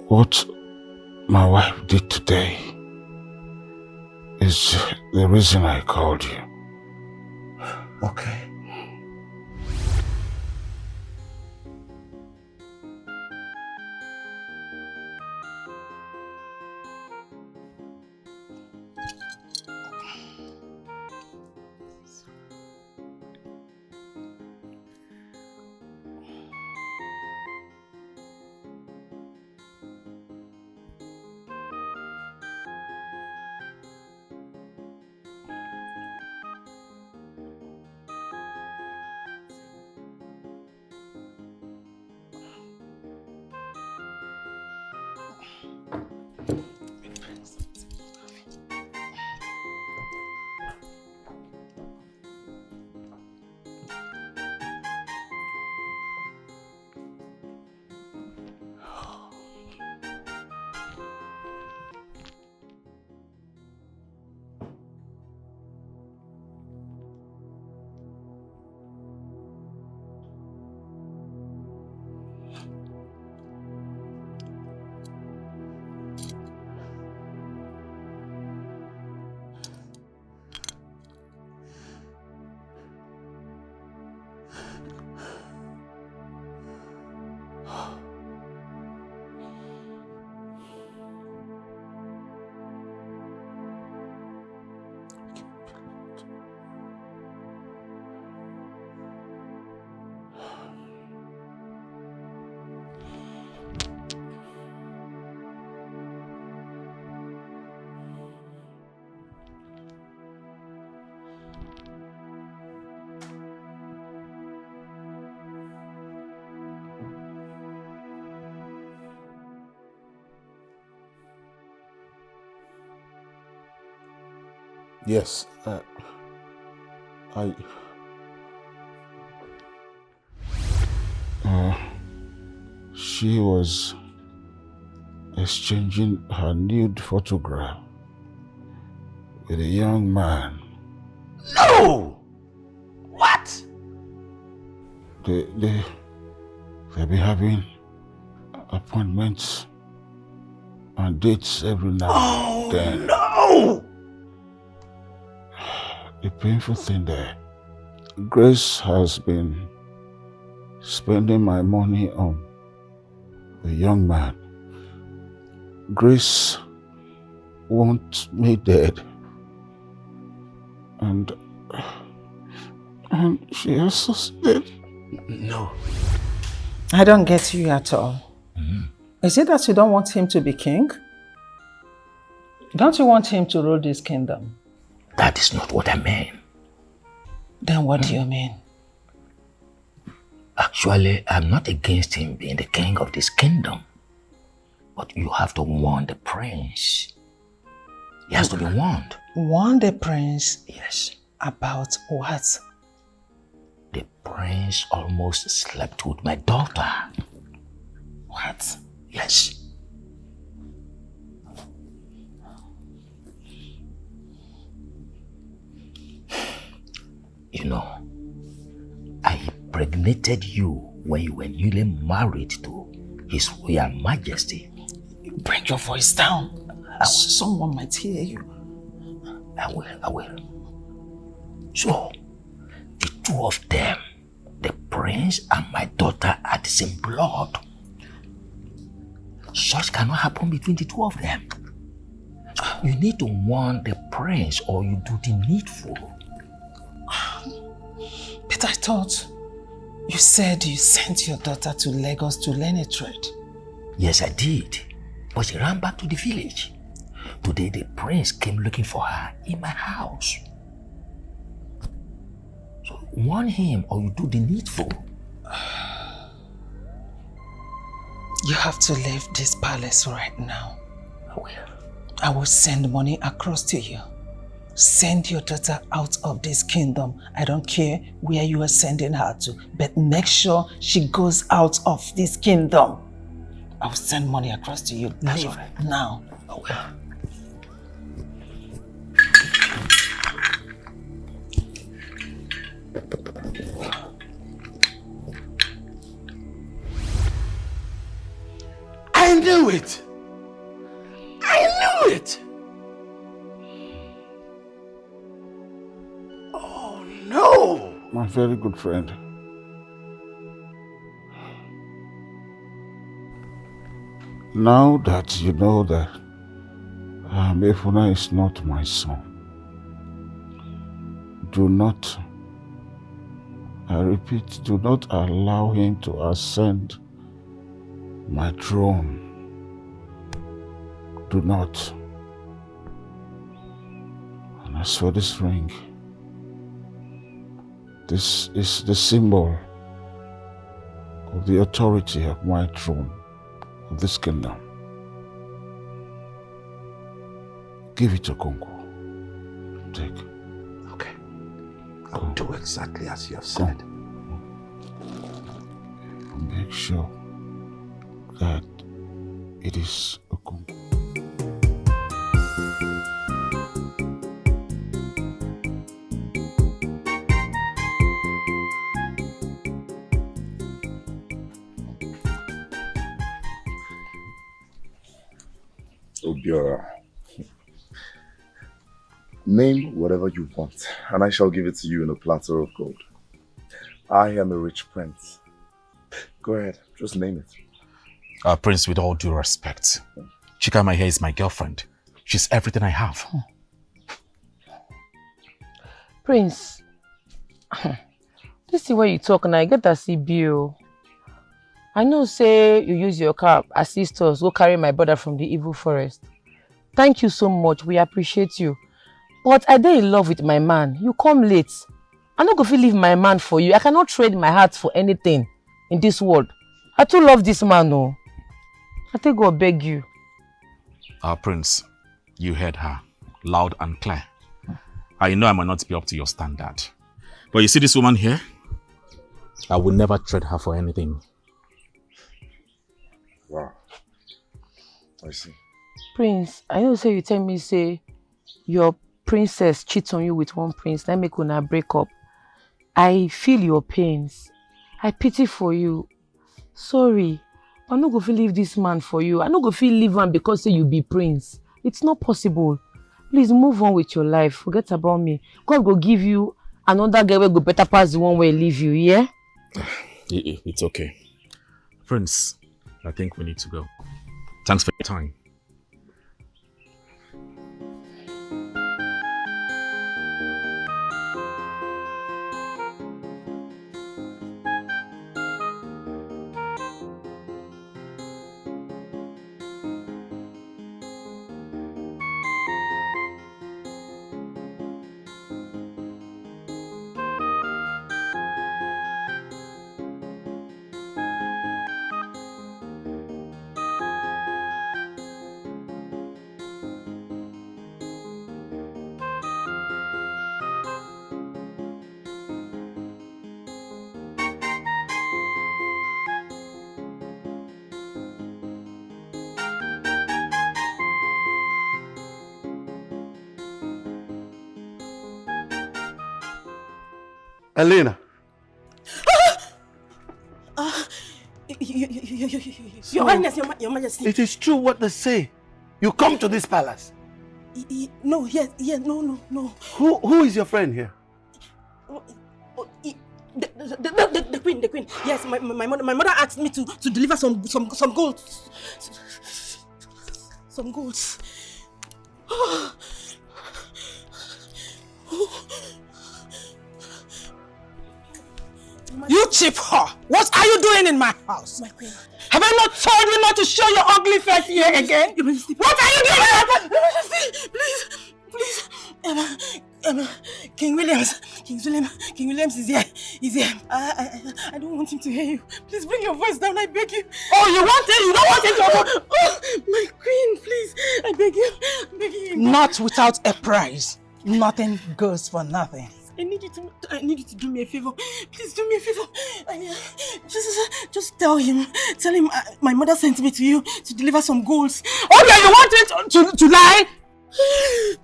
S7: What my wife did today is the reason I called you.
S21: Okay.
S7: Yes, she was exchanging her nude photograph with a young man.
S2: No! What?
S7: They'll be having appointments and dates every now and then.
S2: No!
S7: The painful thing there, Grace has been spending my money on a young man. Grace wants me dead. And she also said...
S2: No.
S13: I don't get you at all. Is it that you don't want him to be king? Don't you want him to rule this kingdom?
S2: That is not what I mean.
S13: Then what do you mean?
S2: Actually, I'm not against him being the king of this kingdom. But you have to warn the prince. He has to be warned.
S13: Warn the prince?
S2: Yes.
S13: About what?
S2: The prince almost slept with my daughter.
S13: What?
S2: Yes. You know, I impregnated you when you were newly married to His Royal Majesty.
S13: Bring your voice down. Someone might hear you.
S2: I will. So, the two of them, the prince and my daughter, are the same blood. Such cannot happen between the two of them. So you need to warn the prince or you do the needful.
S13: But I thought you said you sent your daughter to Lagos to learn a trade.
S2: Yes, I did. But she ran back to the village. Today the prince came looking for her in my house. So warn him or you do the needful.
S13: You have to leave this palace right now.
S2: I will.
S13: I will send money across to you. Send your daughter out of this kingdom. I don't care where you are sending her to, but make sure she goes out of this kingdom. I will send money across to you.
S2: That's
S13: Leave
S2: all right.
S13: now.
S2: I will.
S6: I knew it! I knew it! Oh no!
S7: My very good friend. Now that you know that Efuna is not my son, do not, I repeat, do not allow him to ascend my throne. Do not. And as for this ring, this is the symbol of the authority of my throne, of this kingdom. Give it to Kongo. Take.
S2: Okay. I will do exactly as you have said.
S7: Make sure that it is a Kongo.
S16: Obiora, name whatever you want, and I shall give it to you in a platter of gold. I am a rich prince. Go ahead, just name it.
S20: Prince, with all due respect, Chika, my hair is my girlfriend. She's everything I have.
S5: Prince, this is where you talk and I get that CBO. I know say you use your car, assist us, go carry my brother from the evil forest. Thank you so much, we appreciate you. But I dey in love with my man. You come late. I'm not going to leave my man for you. I cannot trade my heart for anything in this world. I too love this man, no. I think God beg you.
S20: Prince, you heard her, loud and clear. I know I might not be up to your standard. But you see this woman here? I will never trade her for anything.
S16: Wow. I see.
S5: Prince, I know say you tell me say your princess cheats on you with one prince, that make una break up. I feel your pains.
S1: I pity for you. Sorry. I no go fit leave this man for you. I no go fit leave him because say you be prince. It's not possible. Please move on with your life. Forget about me. God go give you another guy will go better pass the one where leave you, yeah?
S20: It's okay. Prince, I think we need to go. Thanks for your time.
S12: Elena.
S18: Your Highness, Your Majesty.
S12: It is true what they say. You come to this palace.
S18: No, yes, no.
S12: Who is your friend here?
S18: The queen. Yes, my mother asked me to deliver some golds. Some golds.
S13: You cheap whore! What are you doing in my house?
S18: My queen.
S13: Have I not told you not to show your ugly face here again? What are you doing?
S18: Please. Emma, King Williams is here. I don't want him to hear you. Please bring your voice down, I beg you.
S13: Oh, you want it? You don't want him to...
S18: Oh, my queen, please. I beg you.
S13: Not without a price. Nothing goes for nothing.
S18: I need you to do me a favor. Please do me a favor. Just tell him my mother sent me to you to deliver some golds.
S13: Oh yeah, you want it to lie?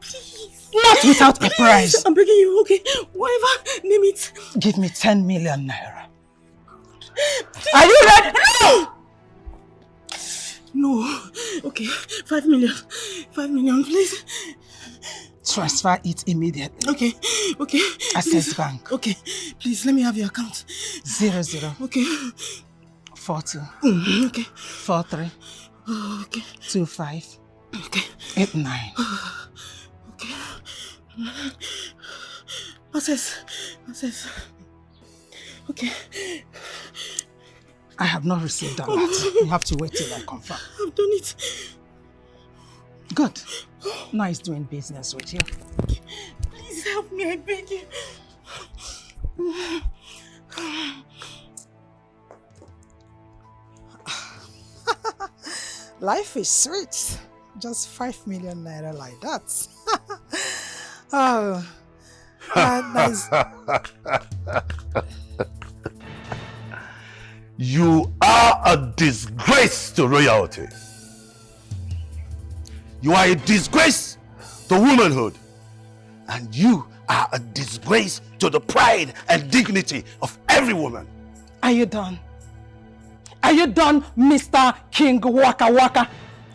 S18: Please.
S13: Not without a price.
S18: I'm begging you, okay? Whatever, name it.
S13: Give me 10 million naira.
S18: Please.
S13: Are you ready?
S18: No. Okay, 5 million. 5 million, please.
S13: Transfer it immediately.
S18: Okay.
S13: Access Bank.
S18: Okay, please let me have your account.
S13: 00.
S18: Okay.
S13: 42.
S18: Okay.
S13: 43.
S18: Okay.
S13: 25.
S18: Okay.
S13: 89.
S18: Okay. Access. Okay.
S13: I have not received that. You have to wait till I confirm.
S18: I've done it.
S13: Good. Nice doing business with you.
S18: Please help me, I beg you.
S13: Life is sweet. Just 5 million naira like that. Oh, nice.
S12: You are a disgrace to royalty. You are a disgrace to womanhood. And you are a disgrace to the pride and dignity of every woman.
S13: Are you done? Are you done, Mr. King Waka Waka?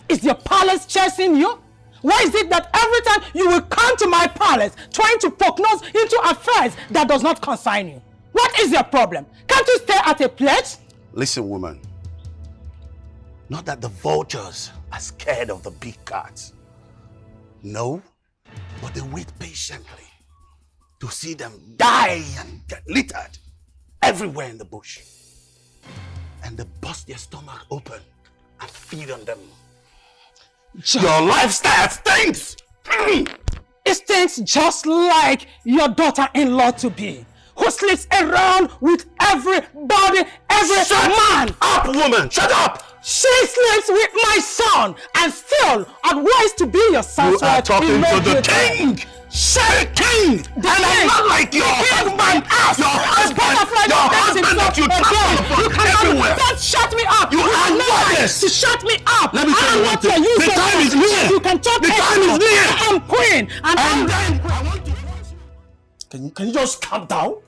S13: Is your palace chasing you? Why is it that every time you will come to my palace trying to poke nose into affairs that does not concern you? What is your problem? Can't you stay at a place?
S12: Listen, woman. Not that the vultures are scared of the big cats. No, but they wait patiently to see them die and get littered everywhere in the bush. And they bust their stomach open and feed on them. Your lifestyle stinks!
S13: It stinks just like your daughter-in-law to be, who sleeps around with everybody, every man!
S12: Shut up, woman! Shut up!
S13: She sleeps with my son and still advised to be your son's wife.
S12: You are talking to the king! Say king! And I'm not like your husband! Your husband that you travel from everywhere!
S13: Don't shut me up!
S12: You are godless!
S13: To shut me up!
S12: Let me tell you one thing. The time is near!
S13: You can talk.
S12: The time is near!
S13: I'm queen!
S12: And then... Can you just calm down?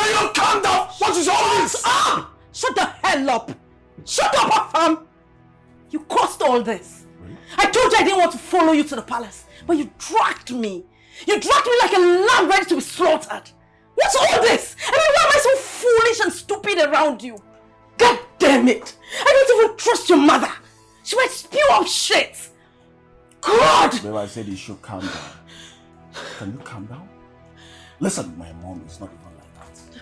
S6: Can you calm down? What is all this?
S14: Shut the hell up! Shut up, Afam! You caused all this. I told you I didn't want to follow you to the palace, but you dragged me. You dragged me like a lamb ready to be slaughtered. What's all this? I mean, why am I so foolish and stupid around you? God damn it! I don't even trust your mother. She might spew out shit. God!
S4: Babe, I said you should calm down. Can you calm down? Listen, my mom is not even like that.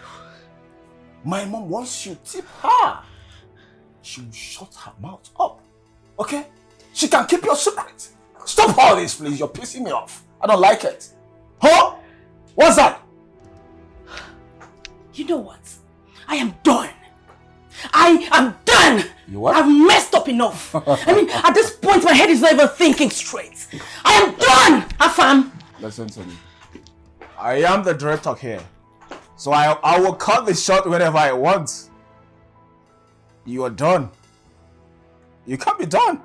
S4: My mom, once you tip her, she will shut her mouth up. Okay? She can keep your secret. Stop all this, please. You're pissing me off. I don't like it. Huh? What's that?
S14: You know what? I am done. I am done.
S4: You what?
S14: I've messed up enough. I mean, at this point, my head is not even thinking straight. I am done, Afam.
S4: Listen to me. I am the director here. So I will cut the shot whenever I want. You are done. You can't be done.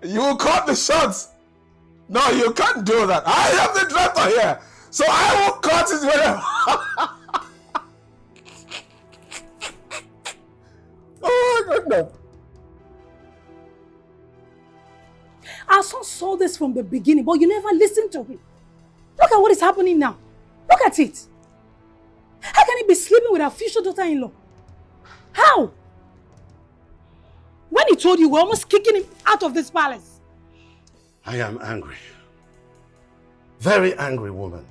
S4: You will cut the shots. No, you can't do that. I am the director here. So I will cut it whenever. Oh my goodness.
S14: Our son saw this from the beginning, but you never listened to him. Look at what is happening now. Look at it. How can he be sleeping with our future daughter-in-law? How? When he told you, we're almost kicking him out of this palace.
S19: I am angry. Very angry woman.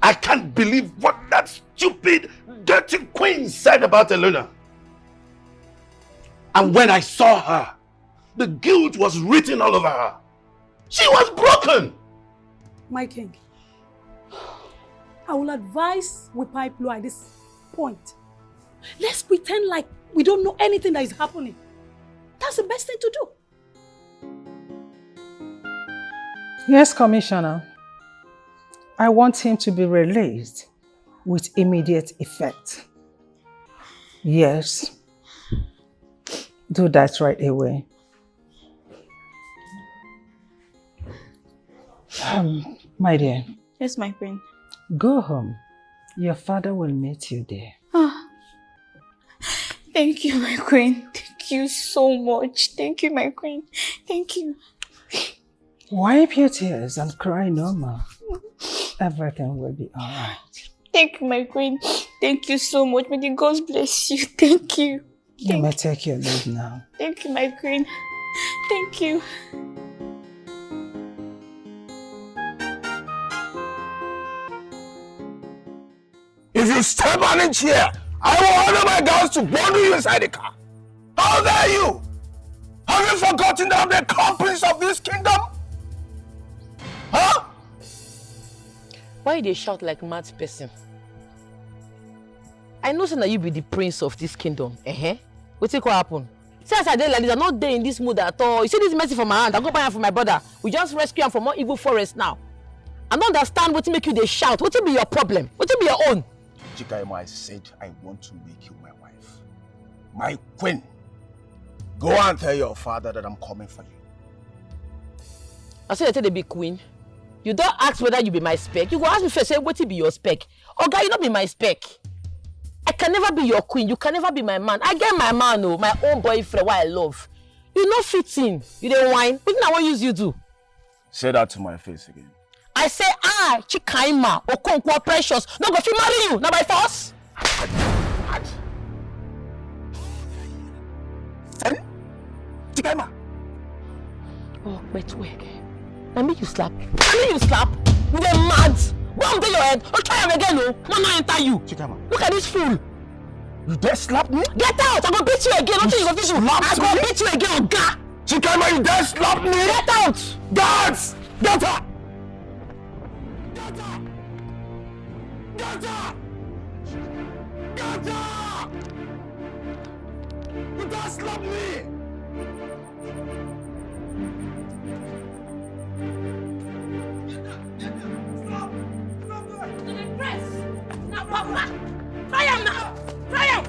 S19: I can't believe what that stupid, dirty queen said about Elena. And when I saw her, the guilt was written all over her. She was broken.
S14: My king, I will advise we pipe low at this point. Let's pretend like we don't know anything that is happening. That's the best thing to do.
S13: Yes, Commissioner. I want him to be released with immediate effect. Yes. Do that right away. My dear.
S17: Yes, my queen.
S13: Go home. Your father will meet you there.
S17: Thank you, my queen. Thank you so much. Thank you, my queen. Thank you.
S13: Wipe your tears and cry no more. Everything will be alright.
S17: Thank you, my queen. Thank you so much. May the gods bless you. Thank you.
S13: You may take your leave now.
S17: Thank you, my queen. Thank you.
S6: If you step on a chair, I will order my guards to bundle you inside the car. How dare you? Have you forgotten that I'm the crown prince of this kingdom? Huh?
S1: Why they shout like mad person? I know that you be the prince of this kingdom. What's it gonna happen? Since I did like this, I'm not there in this mood at all. You see this message from my hand, I go buy it for my brother. We just rescue him from one evil forest now. I don't understand what make you they shout. What be your problem? What be your own?
S4: Chikaima, I said I want to make you my wife. My queen. Go and tell your father that I'm coming for you.
S1: I said I tell the big queen. You don't ask whether you be my spec. You go ask me first, say what be your spec. Oga, you not be my spec. I can never be your queen. You can never be my man. I get my man, oh, my own boyfriend, what I love. You not fit in. You don't whine. What I want use you do?
S4: Say that to my face again.
S1: I say, Chikaima, Okonkwo Precious, no go fit marry you, not by force.
S6: Chikaima.
S1: Oh, wait. I make you slap. You dey mad. Go and bang your head. Don't try him again, no. Man, I enter you.
S4: Chikaima.
S1: Look at this fool.
S6: You dare slap me?
S1: Get out! I go beat you again. Don't you go beat you. I go beat you again, Oga.
S6: Chikaima, you dare slap me?
S1: Get out!
S6: Guards! Get out! Get out! Get out! Get out! You dare slap me?
S14: Now, Papa! Try him now! Try him!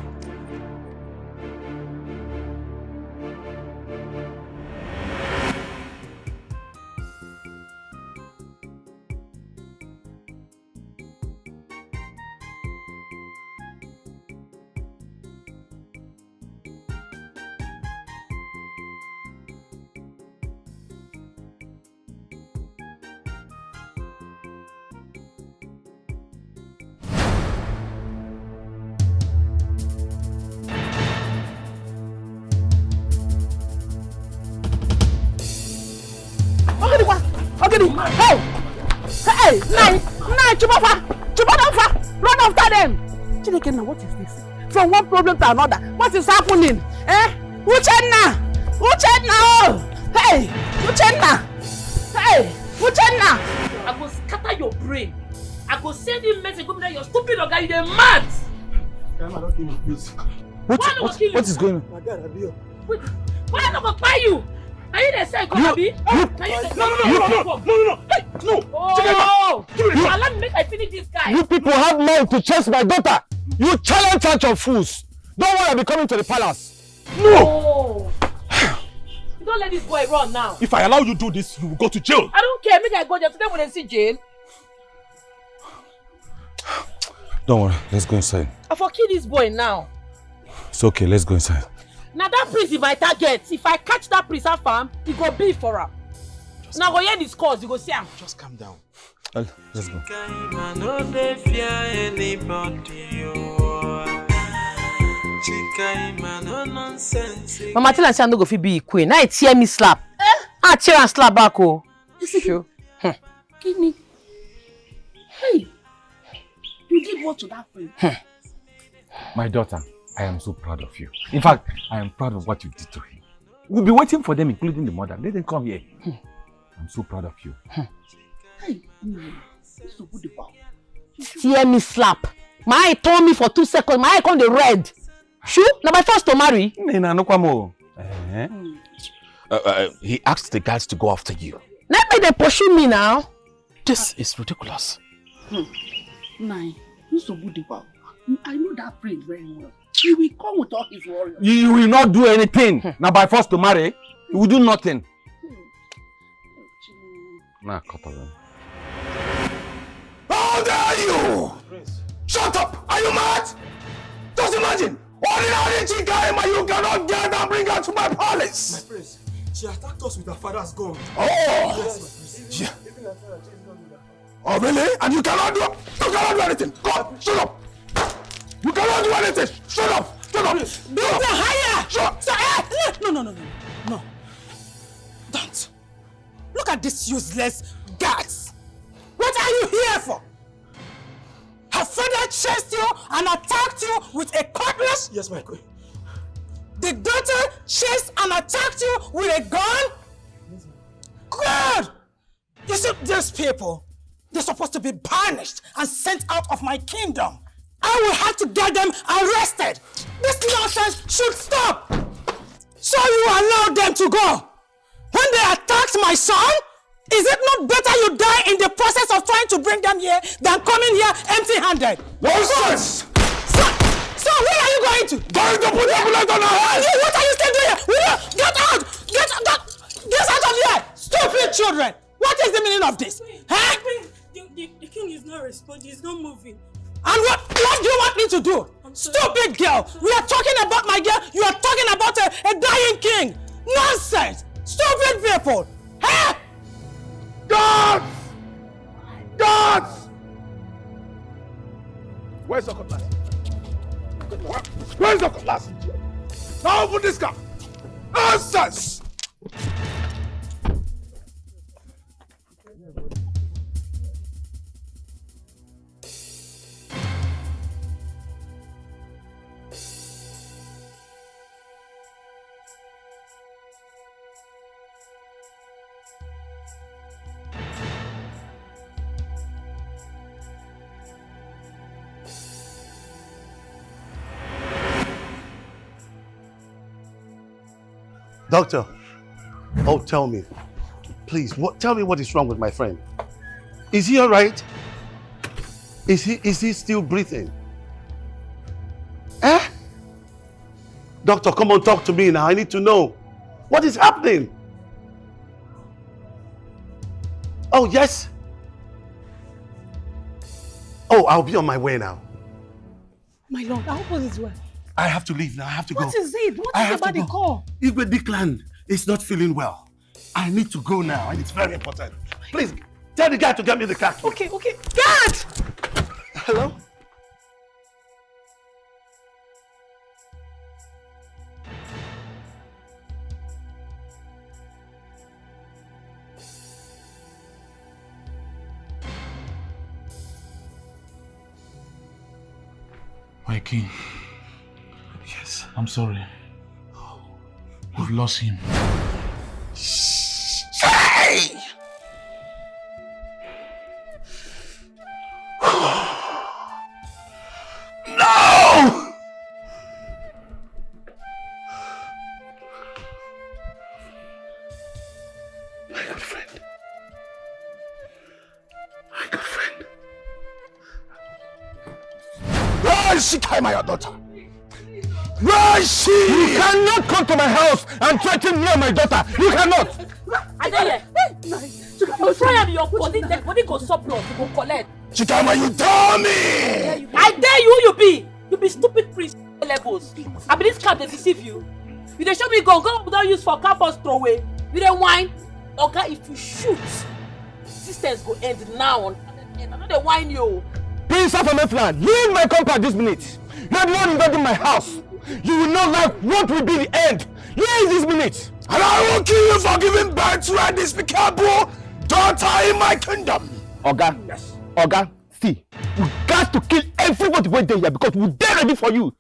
S14: Hey! Hey! Nine, Chubafa! Run after them! Chineke, now what is this? From one problem to another. What is happening? Uchenna! Oh! Hey! Uchenna! Hey! Uchenna!
S5: I go scatter your brain. I go send you message go be your stupid oga, you dey mad.
S19: Don't kill me, please.
S12: What is going on?
S19: My God, Abio.
S5: Why I not go buy you? Are you the same Kobe?
S19: No. Hey, no.
S5: Oh! Allow me make I finish this guy.
S12: You people have mind to chase my daughter. You challenge such of fools. Don't worry, I'll be coming to the palace.
S5: No! You don't let this boy run now.
S19: If I allow you to do this, you will go to jail.
S5: I don't care. Make I go there. Today when they see jail.
S12: Don't worry, let's go inside.
S5: I for kill this boy now.
S12: It's okay, let's go inside.
S5: Now that prince is my target. If I catch that prince at farm, he go be for him. Now go hear this cause, you go see him.
S20: Just calm down.
S12: Let's go.
S3: I know they fear anybody. No nonsense.
S5: Mama tell her no go fit be queen. Now it hear me slap. I tear and slap back oh. Sure.
S14: Give me. Hey! You did what to that friend?
S12: My daughter, I am so proud of you. In fact, I am proud of what you did to him. We'll be waiting for them, including the mother. Let them come here. I'm so proud of you.
S14: Hey, this is a good about.
S5: Hear me slap. My eye told me for 2 seconds. My eye come the red. Sure? Now my first to marry.
S20: He asked the guys to go after you.
S5: Now they pursue me now.
S20: This is ridiculous.
S14: Nine, this is a good about. I know that prince very well. He will come with all his warriors.
S12: You will not do anything. Now by force to marry, you will do nothing. Nah, cut off them.
S6: How dare you! Shut up! Are you mad? Just imagine! Ordinary Chikaima, you cannot get and bring her to my palace!
S19: My prince, she attacked us with her father's gun.
S6: Oh!
S19: Yes, my
S6: Yeah. Oh, really? And you cannot do anything! Go! Shut up! You cannot do anything! Shut up! Shut up!
S14: Do the higher!
S6: Shut up!
S14: No. Don't. Look at this useless guards. What are you here for? Her father chased you and attacked you with a cutlass?
S19: Yes, my queen.
S14: The daughter chased and attacked you with a gun? Good! You see, these people, they're supposed to be banished and sent out of my kingdom. I will have to get them arrested. This nonsense should stop. So you allowed them to go. When they attacked my son, is it not better you die in the process of trying to bring them here than coming here empty-handed?
S6: Nonsense!
S14: So where are you going to?
S6: Going to put the bullet on her head!
S14: What are you still doing here? Get out! Get out of here! Stupid children! What is the meaning of this? Huh?
S18: The king is not responding, he's not moving.
S14: And what do you want me to do? Stupid girl! We are talking about my girl, you are talking about a dying king! Nonsense! Stupid people! Huh?
S6: Guards! Guards! Where's the cutlass? Where's the cutlass? Now open this car! Nonsense!
S19: Doctor, tell me, please, tell me what is wrong with my friend. Is he all right? Is he still breathing? Doctor, come on, talk to me now. I need to know. What is happening? Oh, yes. Oh, I'll be on my way now.
S14: My lord, I hope all is well.
S19: I have to leave now. I have to go.
S14: What is it? What is about the call?
S19: Igwe Dickland is not feeling well. I need to go now, and it's very important. Please, tell the guy to get me the car.
S14: Okay. Guard!
S19: Hello?
S20: My king.
S19: Yes.
S20: I'm sorry. We've lost him.
S19: Hey! No! My good friend. My good friend. Where is she, my daughter? Where is she? You cannot come to my house and threaten me and my daughter. You cannot.
S5: I tell you. You try and your body, dead body go surplus, you go collect.
S19: Chikama, you tell me!
S5: I dare you, you be! You be stupid priest levels. I be this cap they deceive you. You dey show me gun without use for car first throw away. You dey whine. Okay, if you shoot, systems go end now. I know they whine you.
S12: Prince of Ametland, leave my compound this minute. You are the one invading my house. You will not like what will be the end. Leave this minute.
S19: And I will kill you for giving birth to a despicable daughter in my kingdom.
S12: Oga, yes. Oga, see, we got to kill everybody wait there here because we're there ready for you.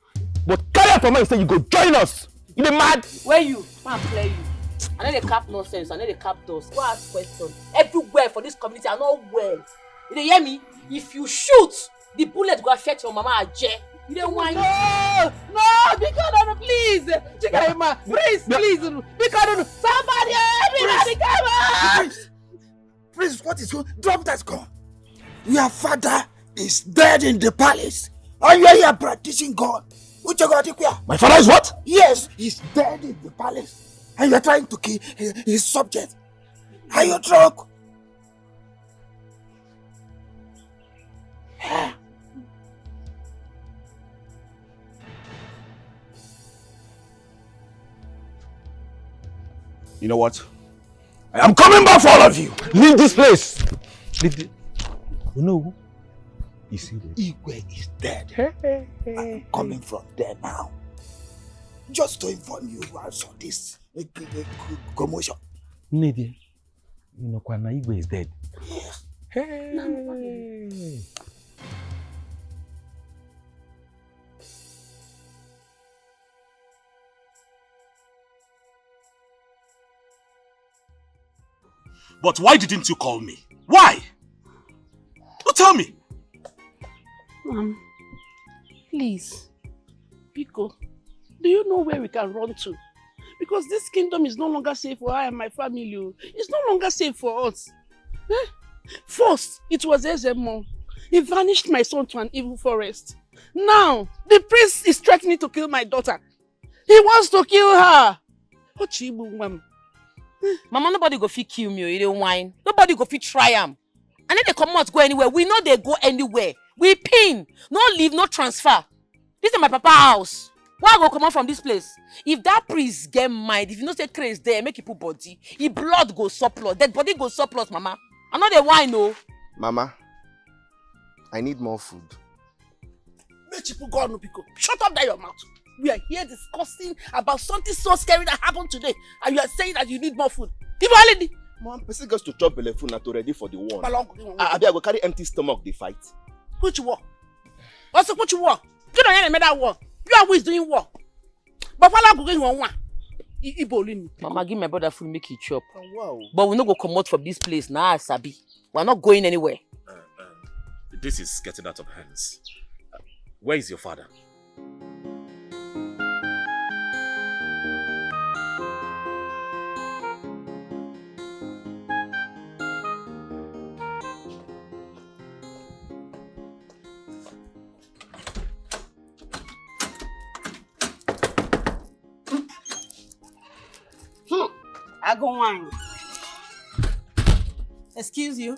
S12: But carry out for me and say you go join us. You dey mad?
S5: Where you? Man, play you. I know they cap nonsense. I know they cap doors. Go ask questions. Everywhere for this community, I know well. You dey hear me? If you shoot, the bullet go affect your mama Aje. You don't want
S14: No, because please, Chikaima, please, because somebody, everybody come on!
S19: Prince, what is going on? Drop that gun. Your father is dead in the palace, and you are here practicing God. My father is what? Yes, he's dead in the palace, and you are trying to kill his subject. Are you drunk? You know what? I am coming back for all of you.
S12: Leave this place. Leave the... You know, is he dead?
S19: Igwe is dead. I'm coming from there now. Just to inform you about this commotion.
S12: Nidhi, you know, Kwana Igwe is dead.
S19: Yes.
S12: Hey.
S20: But why didn't you call me? Why? Oh, tell me.
S14: Please, Biko, do you know where we can run to? Because this kingdom is no longer safe for I and my family. It's no longer safe for us. First, it was Ezemo. He vanished my son to an evil forest. Now, the priest is threatening to kill my daughter. He wants to kill her.
S5: Mama, nobody go fit kill me, you don't whine. Nobody go fit try am. And then they come out go anywhere. We know they go anywhere. We pin. No leave, no transfer. This is my papa house. Why I go come out from this place? If that priest get mind, if you know say craze there, make you put body. If blood go surplus, dead body go surplus, mama. I know they whine, no.
S15: Mama, I need more food.
S14: Shut up there your mouth. We are here discussing about something so scary that happened today, and you are saying that you need more food. Give already.
S15: Mom, person gets to chop belle food to ready for the war. I go carry empty stomach the fight.
S14: Which war? What's which war? You don't hear that war. You are always doing war. But while I'm going on one,
S5: Mama, give my brother food, make it chop.
S15: Oh, wow.
S5: But we no go come out from this place now, Sabi. We're not going anywhere.
S20: This is getting out of hands. Where is your father?
S14: I go wine. Excuse you?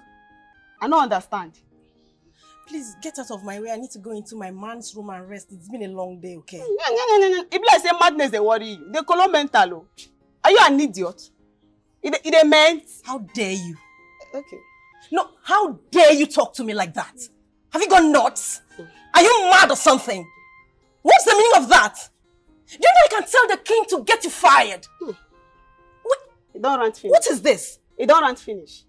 S14: I don't understand.
S18: Please get out of my way. I need to go into my man's room and rest. It's been a long day, okay?
S14: If I say madness, they worry you. They call mental. Are you an idiot? It meant.
S18: How dare you?
S14: Okay.
S18: No, how dare you talk to me like that? Have you gone nuts? Are you mad or something? What's the meaning of that? Do you know I can tell the king to get you fired?
S14: It don't run finish.
S18: What is this?
S14: It don't run finish.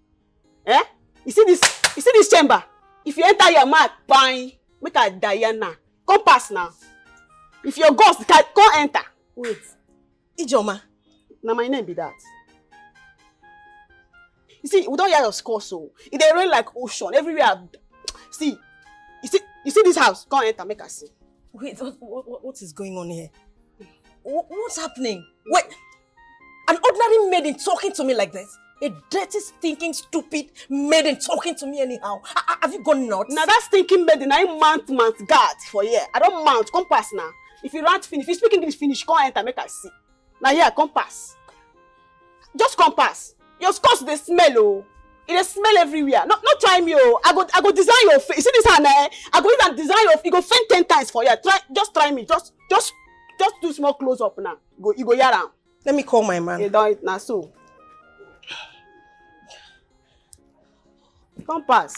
S14: Eh? You see this chamber? If you enter your mouth, bang, make a Diana. Come pass now. If your ghost can come enter.
S18: Wait. Ijoma.
S14: Now my name be that. You see, we don't hear your score so. It dey rain like ocean everywhere. See, you see this house? Come enter, make us see.
S18: Wait, what is going on here? What's happening? Wait, an ordinary maiden talking to me like this? A dirty, stinking, stupid maiden talking to me anyhow? Have you gone nuts?
S14: Now that stinking maiden, I mount guard for here. I don't mount. Come pass now. If you rant finish, if you speak English finish, come enter, make us see. Now here, come pass. Just come pass. Your scores they smell, oh. It smell everywhere. Not try me, oh. I go design your face. You see this hand, eh? I go even design your face. You go faint 10 times for you. Just try me. Just do small close up now. You go yara.
S18: Let me call my man.
S14: You do it now, so. Come pass.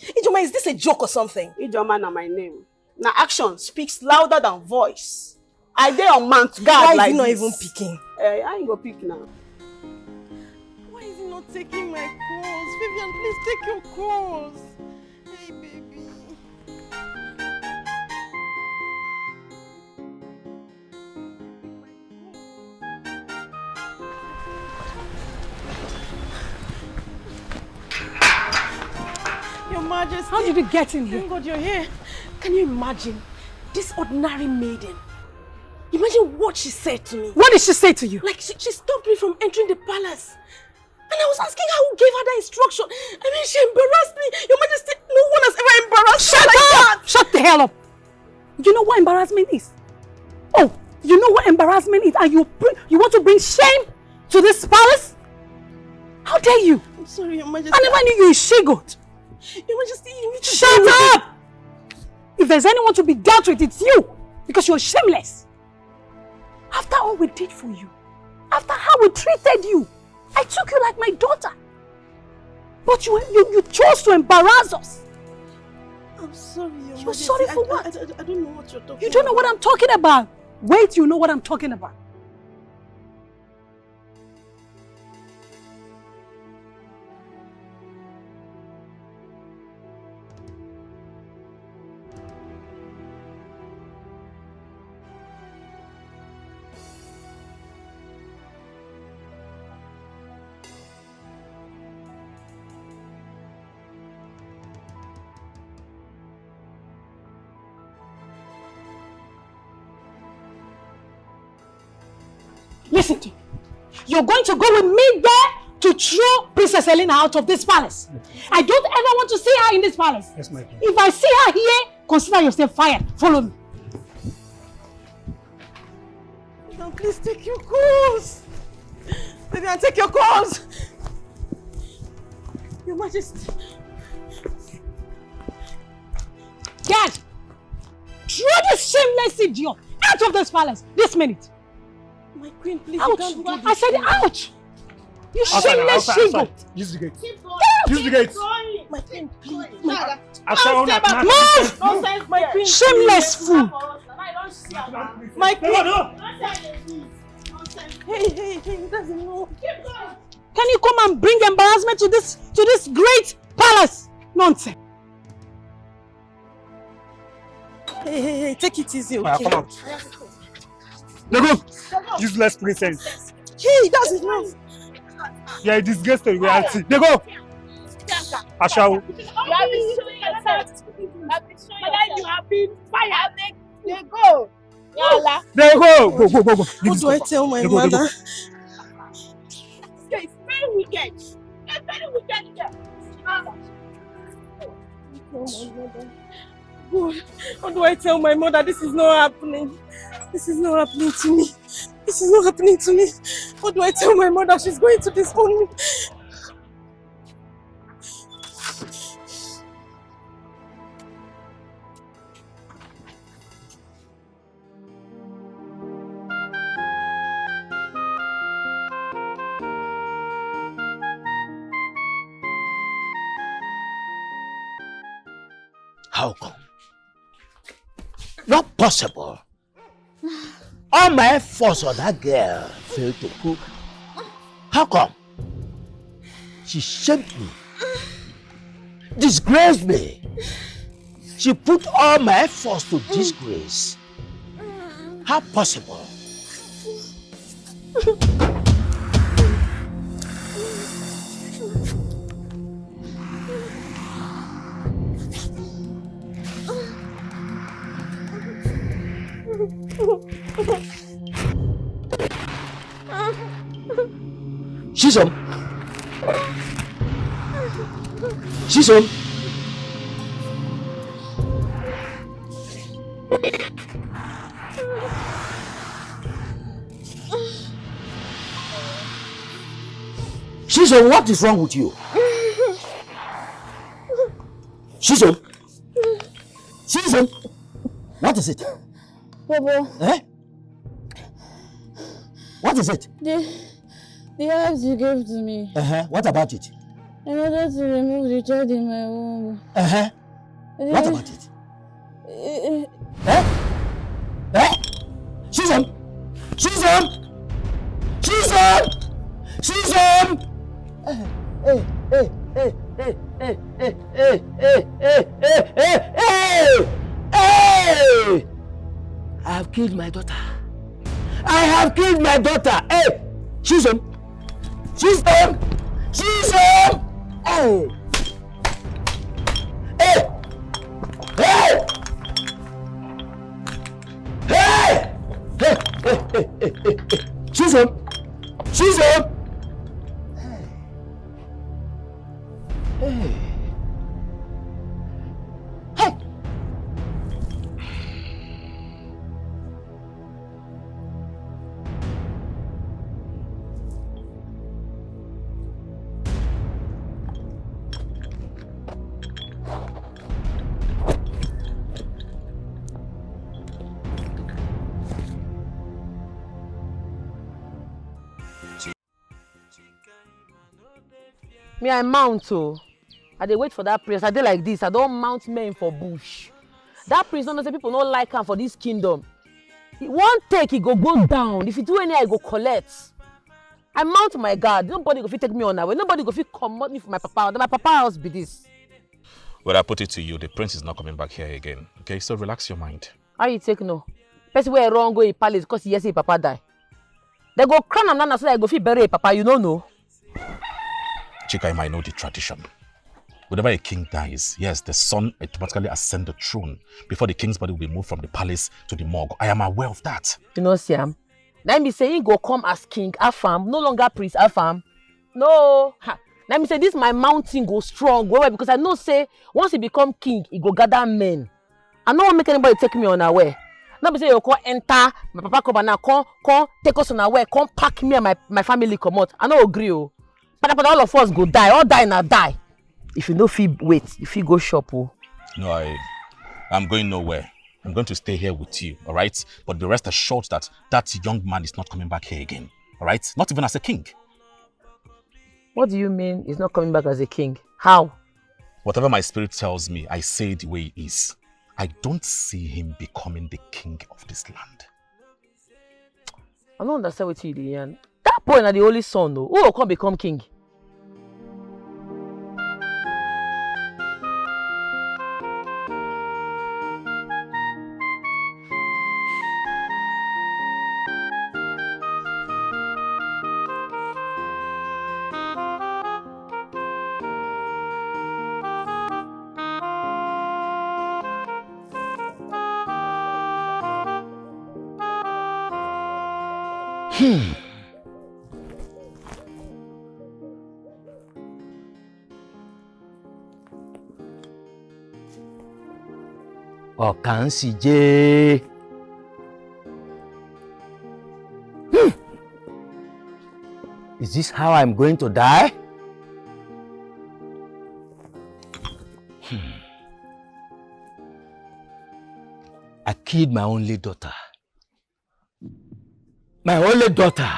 S18: Ijoma, is this a joke or something?
S14: Ijoma na my name. Now action speaks louder than voice. I dey on mount guard.
S18: Why
S14: like
S18: is he not
S14: this.
S18: even picking?
S14: I ain't go pick now.
S18: Why is he not taking my calls? Vivian, please take your calls. Hey, baby. Your Majesty.
S14: How did you get in here?
S18: Thank God you're here. Can you imagine? This ordinary maiden. Imagine what she said to me.
S14: What did she say to you?
S18: Like she stopped me from entering the palace. And I was asking her who gave her that instruction. I mean, she embarrassed me. Your Majesty, no one has ever embarrassed me like that.
S14: Shut the hell up. You know what embarrassment is? Oh, you know what embarrassment is? And you want to bring shame to this palace? How dare you?
S18: I'm sorry, Your Majesty.
S14: I never knew you were she-goat.
S18: Your Majesty, you need to...
S14: Shut up! If there's anyone to be dealt with, it's you. Because you're shameless. After all we did for you, after how we treated you, I took you like my daughter. But you chose to embarrass us.
S18: I'm sorry, Your Majesty.
S14: You're sorry for what?
S18: I don't know what you're talking about.
S14: You don't know what I'm talking about. Wait, you know what I'm talking about. Listen to me. You're going to go with me there to throw Princess Helena out of this palace. I don't ever want to see her in this palace.
S12: Yes, my queen.
S14: If I see her here, consider yourself fired. Follow me.
S18: Now please take your calls. Baby, I'll take your calls. Your Majesty.
S14: Dad, throw this shameless idiot out of this palace this minute.
S18: My queen, please.
S14: Ouch.
S18: You can't do this.
S14: I said ouch. You shameless
S12: outside.
S14: she-goat.
S12: Use the gate.
S14: Use
S12: Use the gate.
S18: My queen, please.
S14: Move!
S18: My queen.
S14: Shameless fool.
S18: My queen. Hey, he doesn't know.
S14: Can you come and bring embarrassment to this great palace? Nonsense.
S18: Hey, take it easy, okay?
S12: Come out. Go. Useless princess.
S18: He doesn't know.
S12: You are a disgrace to reality. They go. Ashawo.
S11: You have been fired. They go.
S12: They go. Go.
S18: What do I tell my mother?
S11: It's very wicked. It's very wicked here.
S18: God, how do I tell my mother this is not happening? This is not happening to me. This is not happening to me. How do I tell my mother she's going to disown me?
S2: How come? Not possible. All my efforts on that girl failed to cook. How come? She shamed me, disgraced me, She put all my efforts to disgrace. How possible? Chisom. Chisom. Chisom, what is wrong with you? Chisom. Chisom. What is it?
S8: Papa.
S2: Eh? What is it?
S8: The herbs you gave to me.
S2: What about it?
S8: In order to remove the child in my womb.
S2: What about it? Chisom! Chisom! Chisom! Chisom! Hey! I have killed my daughter. I have killed my daughter. Hey! Chisom! Chisom! Chisom! Hey! Hey! Hey! Hey! Hey! Chisom! Chisom! Hey! Hey!
S1: Me, I mount oh. I dey wait for that prince. I dey like this. I don't mount men for bush. That prince don't know say people don't like him for this kingdom. One take he go down. If he do any, I go collect. I mount my guard. Nobody go fit take me on that way. Nobody go fit comot me from my papa. My papa house be this.
S20: Well, I put it to you, the prince is not coming back here again. Okay, so relax your mind.
S1: How you take no? Person where wrong go in palace because he hear say papa die. They go crown am nana so that I go fit bury papa. You don't know.
S20: Chika, you might know the tradition. Whenever a king dies, yes, the son automatically ascends the throne before the king's body will be moved from the palace to the morgue. I am aware of that.
S1: You know, Siam. Let me say he go come as king Afam, no longer prince Afam. No. Let me say this my mountain go strong. Why? Because I know say once he become king, he go gather men. I don't want make anybody take me unaware. Let me say you come enter, my papa come now, come take us unaware, come pack me and my family come out. I don't agree. Oh. But all of us go die, all die now die. If you no feel wait, if you go shop, oh.
S20: No, I'm going nowhere. I'm going to stay here with you, all right? But be rest assured that that young man is not coming back here again, all right? Not even as a king.
S1: What do you mean he's not coming back as a king? How?
S20: Whatever my spirit tells me, I say it the way he is. I don't see him becoming the king of this land.
S1: I don't understand what you did. That boy is the only son, though. Who will come become king?
S2: Okansije. Is this how I'm going to die? I killed my only daughter. My only daughter.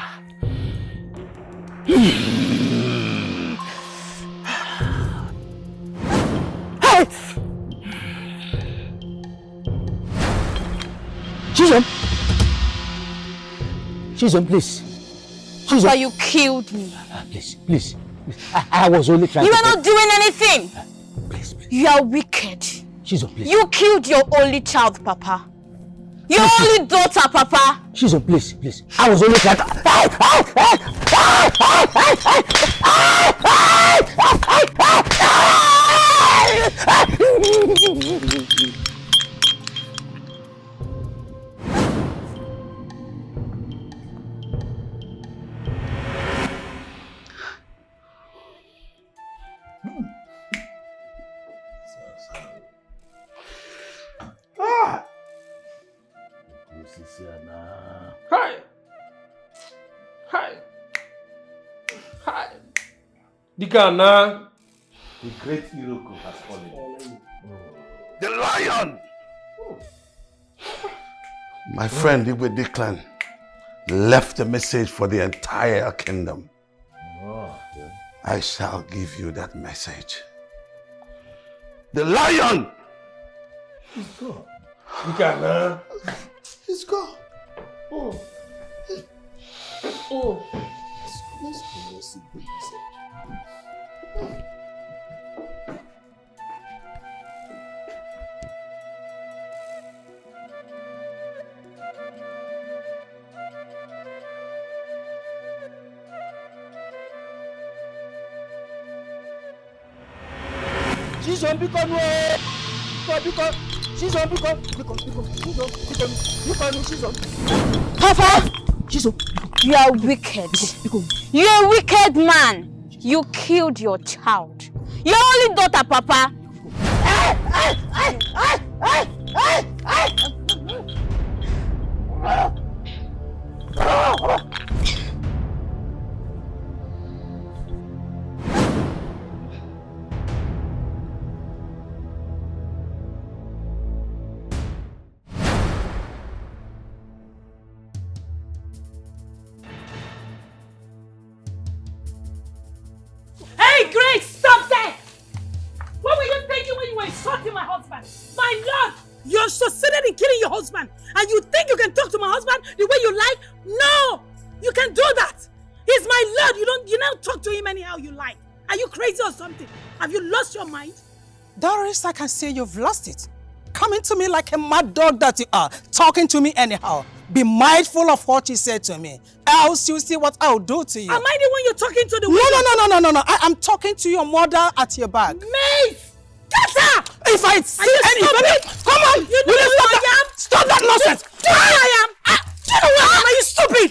S2: Chisom, please. Chisom.
S17: Papa, you killed me.
S2: Please. I was only trying
S17: You
S2: to...
S17: are not doing anything.
S2: Please.
S17: You are wicked.
S2: Chisom, please.
S17: You killed your only child, Papa. Your only daughter, Papa.
S2: Chisom, please, please. I was only trying to...
S6: Hi! Hi! Hi! Dikana!
S7: The great Iroko has fallen.
S6: The lion!
S10: My friend Igwe Declan left a message for the entire kingdom. I shall give you that message. The lion!
S6: He's gone. Dikana!
S10: He's gone.
S6: Oh.
S10: Oh. Let's go see the message.
S2: Chisom, because
S17: Papa, you are wicked. You are a wicked man. You killed your child. Your only daughter, Papa.
S11: Hey, Grace, stop that! What were you thinking when you were insulting my husband? My lord, you're succeeded in killing your husband, and you think you can talk to my husband the way you like? No! You can do that! He's my lord, you now talk to him anyhow you like. Are you crazy or something? Have you lost your mind?
S13: Doris, I can say you've lost it. Coming to me like a mad dog that you are, talking to me anyhow. Be mindful of what you said to me, else you'll see what I'll do to you.
S11: Am I the one you're talking to?
S13: No. I am talking to your mother at your back.
S11: Mace! Get her!
S13: If I see anybody, come on!
S11: You know who I am?
S13: Stop that nonsense!
S11: Do you know who I am? Do you know who I am? Are you stupid?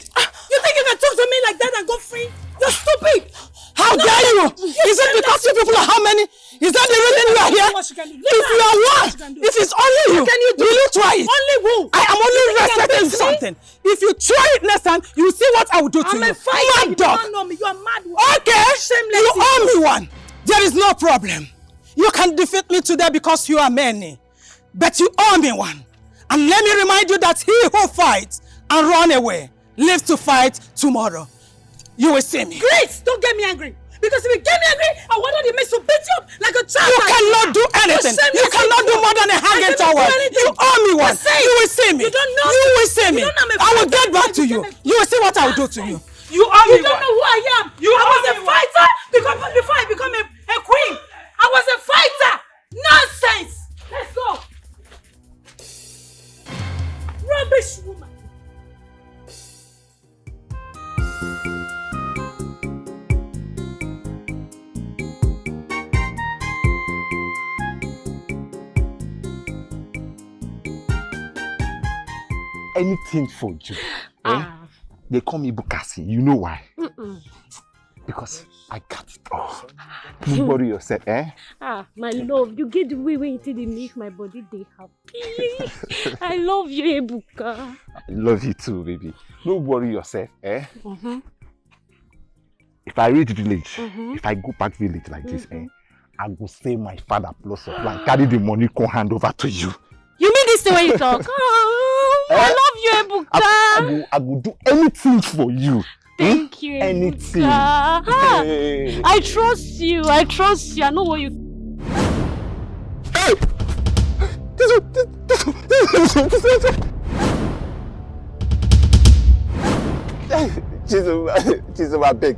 S11: You think you can talk to me like that and go free? You're stupid!
S13: How dare you? Is it because you people are how many? Is that the reason you are here? If you are one, if it's only you, will you try it?
S11: Only who?
S13: I am only resetting something. If you try it next time, you will see what I will do to you.
S11: I'm a fighter. You
S13: dog.
S11: don't know me. You are mad.
S13: Okay,
S11: Shameless.
S13: you owe me one. There is no problem. You can defeat me today because you are many. But you owe me one. And let me remind you that he who fights and run away lives to fight tomorrow. You will see me.
S11: Grace, don't get me angry. Because if you get me angry, I wanted the mace to beat you up like a child.
S13: You cannot do anything. You cannot do more than a hanging towel. You owe me one. You will see me.
S11: You don't know.
S13: You will see me. I will get back to you. You will see what I will do to you.
S11: You owe me. You don't know who I am. I was a fighter before I become a queen. I was a fighter. Nonsense. Let's go. Rubbish woman.
S7: Anything for you. They call me Bukasi. You know why? Because I got it all. Don't worry yourself, eh?
S22: My love, you get the way when you make my body dey happy. I love you, Ebuka.
S7: I love you too, baby. Don't worry yourself, eh? If I reach village, if I go back village like this, I go say my father plus of land, carry the money, come hand over to you.
S22: You mean this the way you talk? I love you, Ebuka.
S7: I will do anything for you.
S22: Thank you,
S7: anything.
S22: Hey. I trust you. I know what you.
S7: Hey! Chisom, I beg.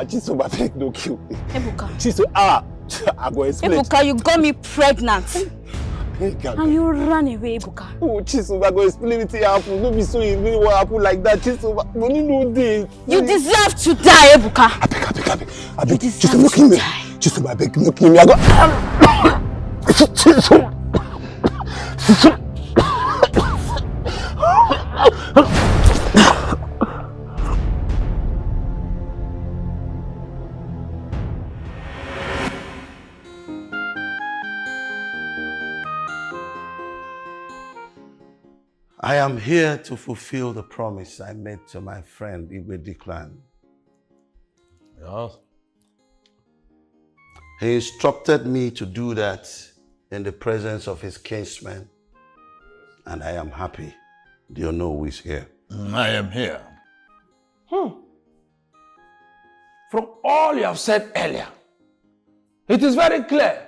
S7: Chisom, I beg, don't kill me.
S22: Ebuka.
S7: Chisom,
S17: I go explain. Ebuka, you got me pregnant. And you ran away, Ebuka.
S15: Oh, Chisom, I go explain it happen. Don't be so angry what happened like that, Chisom. You don't know this.
S17: You deserve to die, Ebuka.
S19: I beg. Chisom, no kill me. Chisom, I beg, no kill me. I go. Chisom.
S10: I am here to fulfill the promise I made to my friend Igwe Declan.
S12: Yes.
S10: He instructed me to do that in the presence of his kinsmen, and I am happy. Do you know who is here?
S6: I am here. From all you have said earlier, it is very clear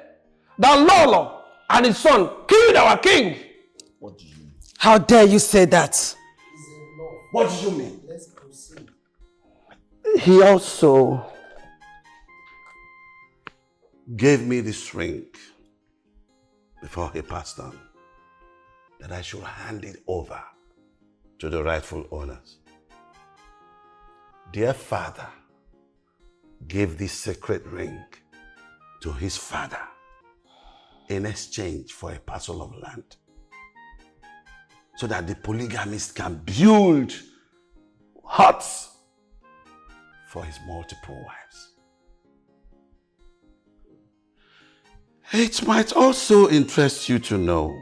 S6: that Lolo and his son killed our king.
S19: What do you mean?
S13: How dare you say that?
S19: What do you mean?
S2: Let's proceed. He also
S10: gave me this ring before he passed on, that I should hand it over to the rightful owners. Dear father gave this sacred ring to his father in exchange for a parcel of land, so that the polygamist can build huts for his multiple wives. It might also interest you to know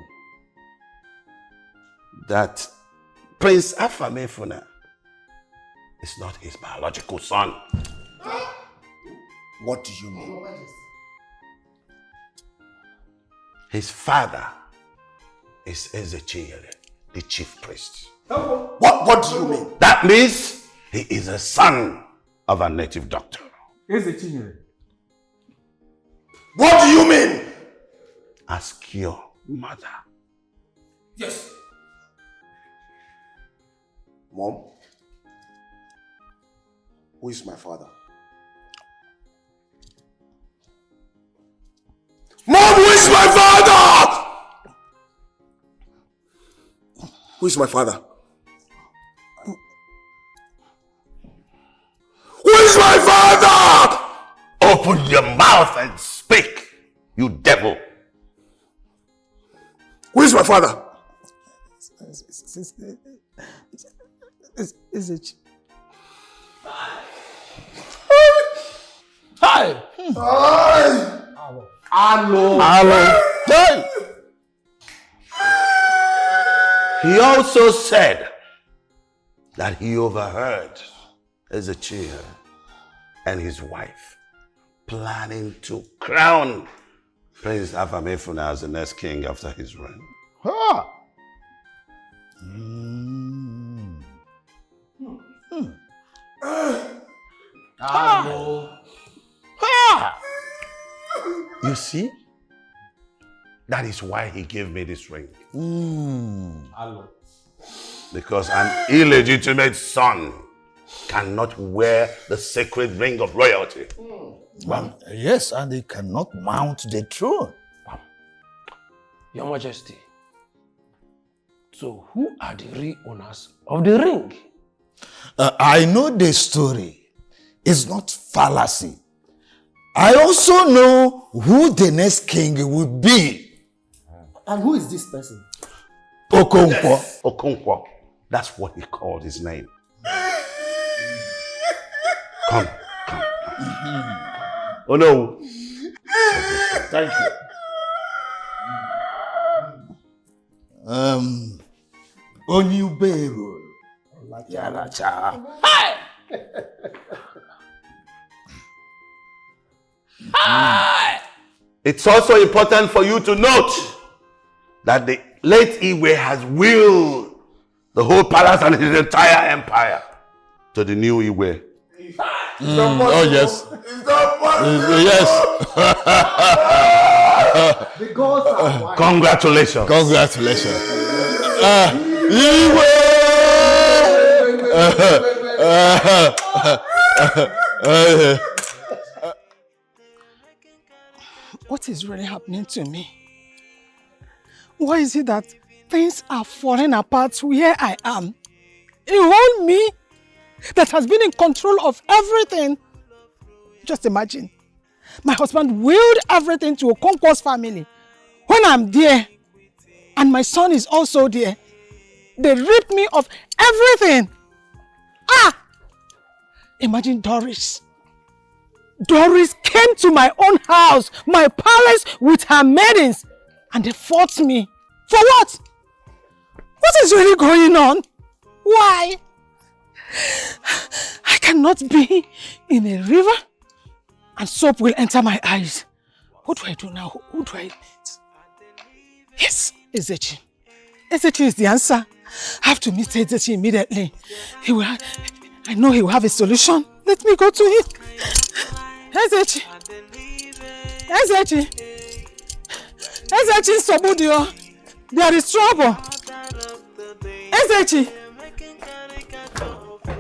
S10: that Prince Afamefuna is not his biological son.
S19: What do you mean?
S10: His father is Ezechiel, the chief priest.
S19: What do you mean?
S10: That means he is a son of a native doctor.
S6: Ezechiel.
S19: What do you mean?
S10: Ask your mother.
S19: Yes. Mom, who is my father? Mom, who is my father? Who is my father? Who is my father?
S10: Open your mouth and speak, you devil.
S19: Who is my father?
S13: Is it?
S6: Hi!
S10: Hello. Hey! He also said that he overheard Ezechiel and his wife planning to crown Prince Afamefuna as the next king after his reign.
S6: Ah.
S10: You see? That is why he gave me this ring. Because an illegitimate son cannot wear the sacred ring of royalty.
S19: Yes, and they cannot mount the throne.
S6: Your Majesty, so who are the real owners of the ring?
S19: I know the story. It's not fallacy. I also know who the next king will be.
S2: And who is this person?
S19: Okonkwo.
S10: Yes. Okonkwo. That's what he called his name. Come. Oh no.
S19: Thank you. Onyubero. Yalacha.
S10: It's also important for you to note that the late Igwe has willed the whole palace and his entire empire to the new Igwe.
S19: Oh yes.
S2: The gods are wise.
S10: Congratulations.
S19: Congratulations.
S13: what is really happening to me? Why is it that things are falling apart where I am? A whole me that has been in control of everything. Just imagine, my husband willed everything to Okonkwo's family. When I'm there, and my son is also there, they ripped me of everything. Imagine Doris. Doris came to my own house, my palace, with her maidens, and they fought me. For what? What is really going on? Why? I cannot be in a river and soap will enter my eyes. What do I do now? Who do I meet? Yes, Ezechi. Ezechi is the answer. I have to meet Ezechi immediately. I know he will have a solution. Let me go to him. Ezechi. Ezechi. Ezechi Sobudio. There is trouble. Ezechi.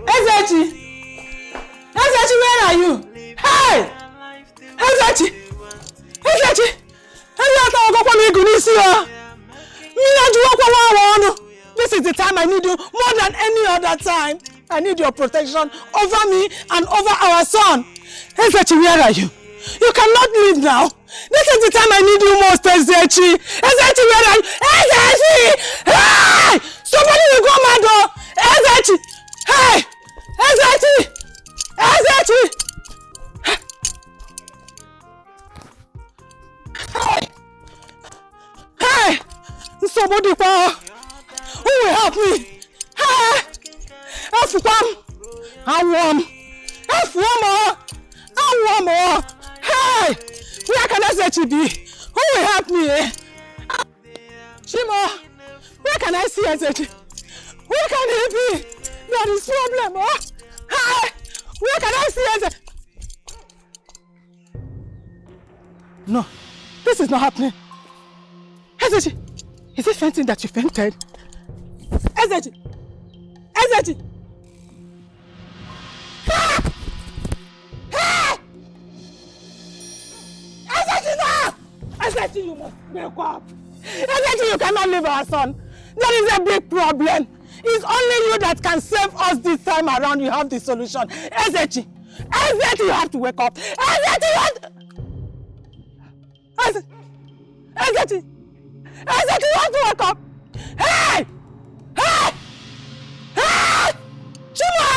S13: Ezechi. Ezechi, where are you? Hey! Ezechi. Ezechi. This is the time I need you more than any other time. I need your protection over me and over our son. Ezechi, where are you? You cannot leave now. This is the time I need you most, Ezechi. Ezechi, where are you? Ezechi! Hey! Somebody will go mad. Ezechi! Hey! Ezechi! Ezechi! Hey! Hey! Somebody, who will help me? Hey! F1! I'm warm! F1 more! I'm warm more! Hey! Where can Ezechi be? Who will help me? Shimo! Where can I see Ezechi? Where can he be? There is problem, oh! Hey! Where can I see Ezechi? No, this is not happening. Ezechi! Is it fainting that you fainted? Ezechi! Ezechi! Ah! Ah! Ezechi, no! Ezechi, you must wake up! Ezechi, you cannot leave our son! There is a big problem! It's only you that can save us this time around. You have the solution. Ezechi! Ezechi, you have to wake up! Ezechi, you have to... Ezechi! Ezechi, you have to wake up! Hey! Hey! Hey! Chima!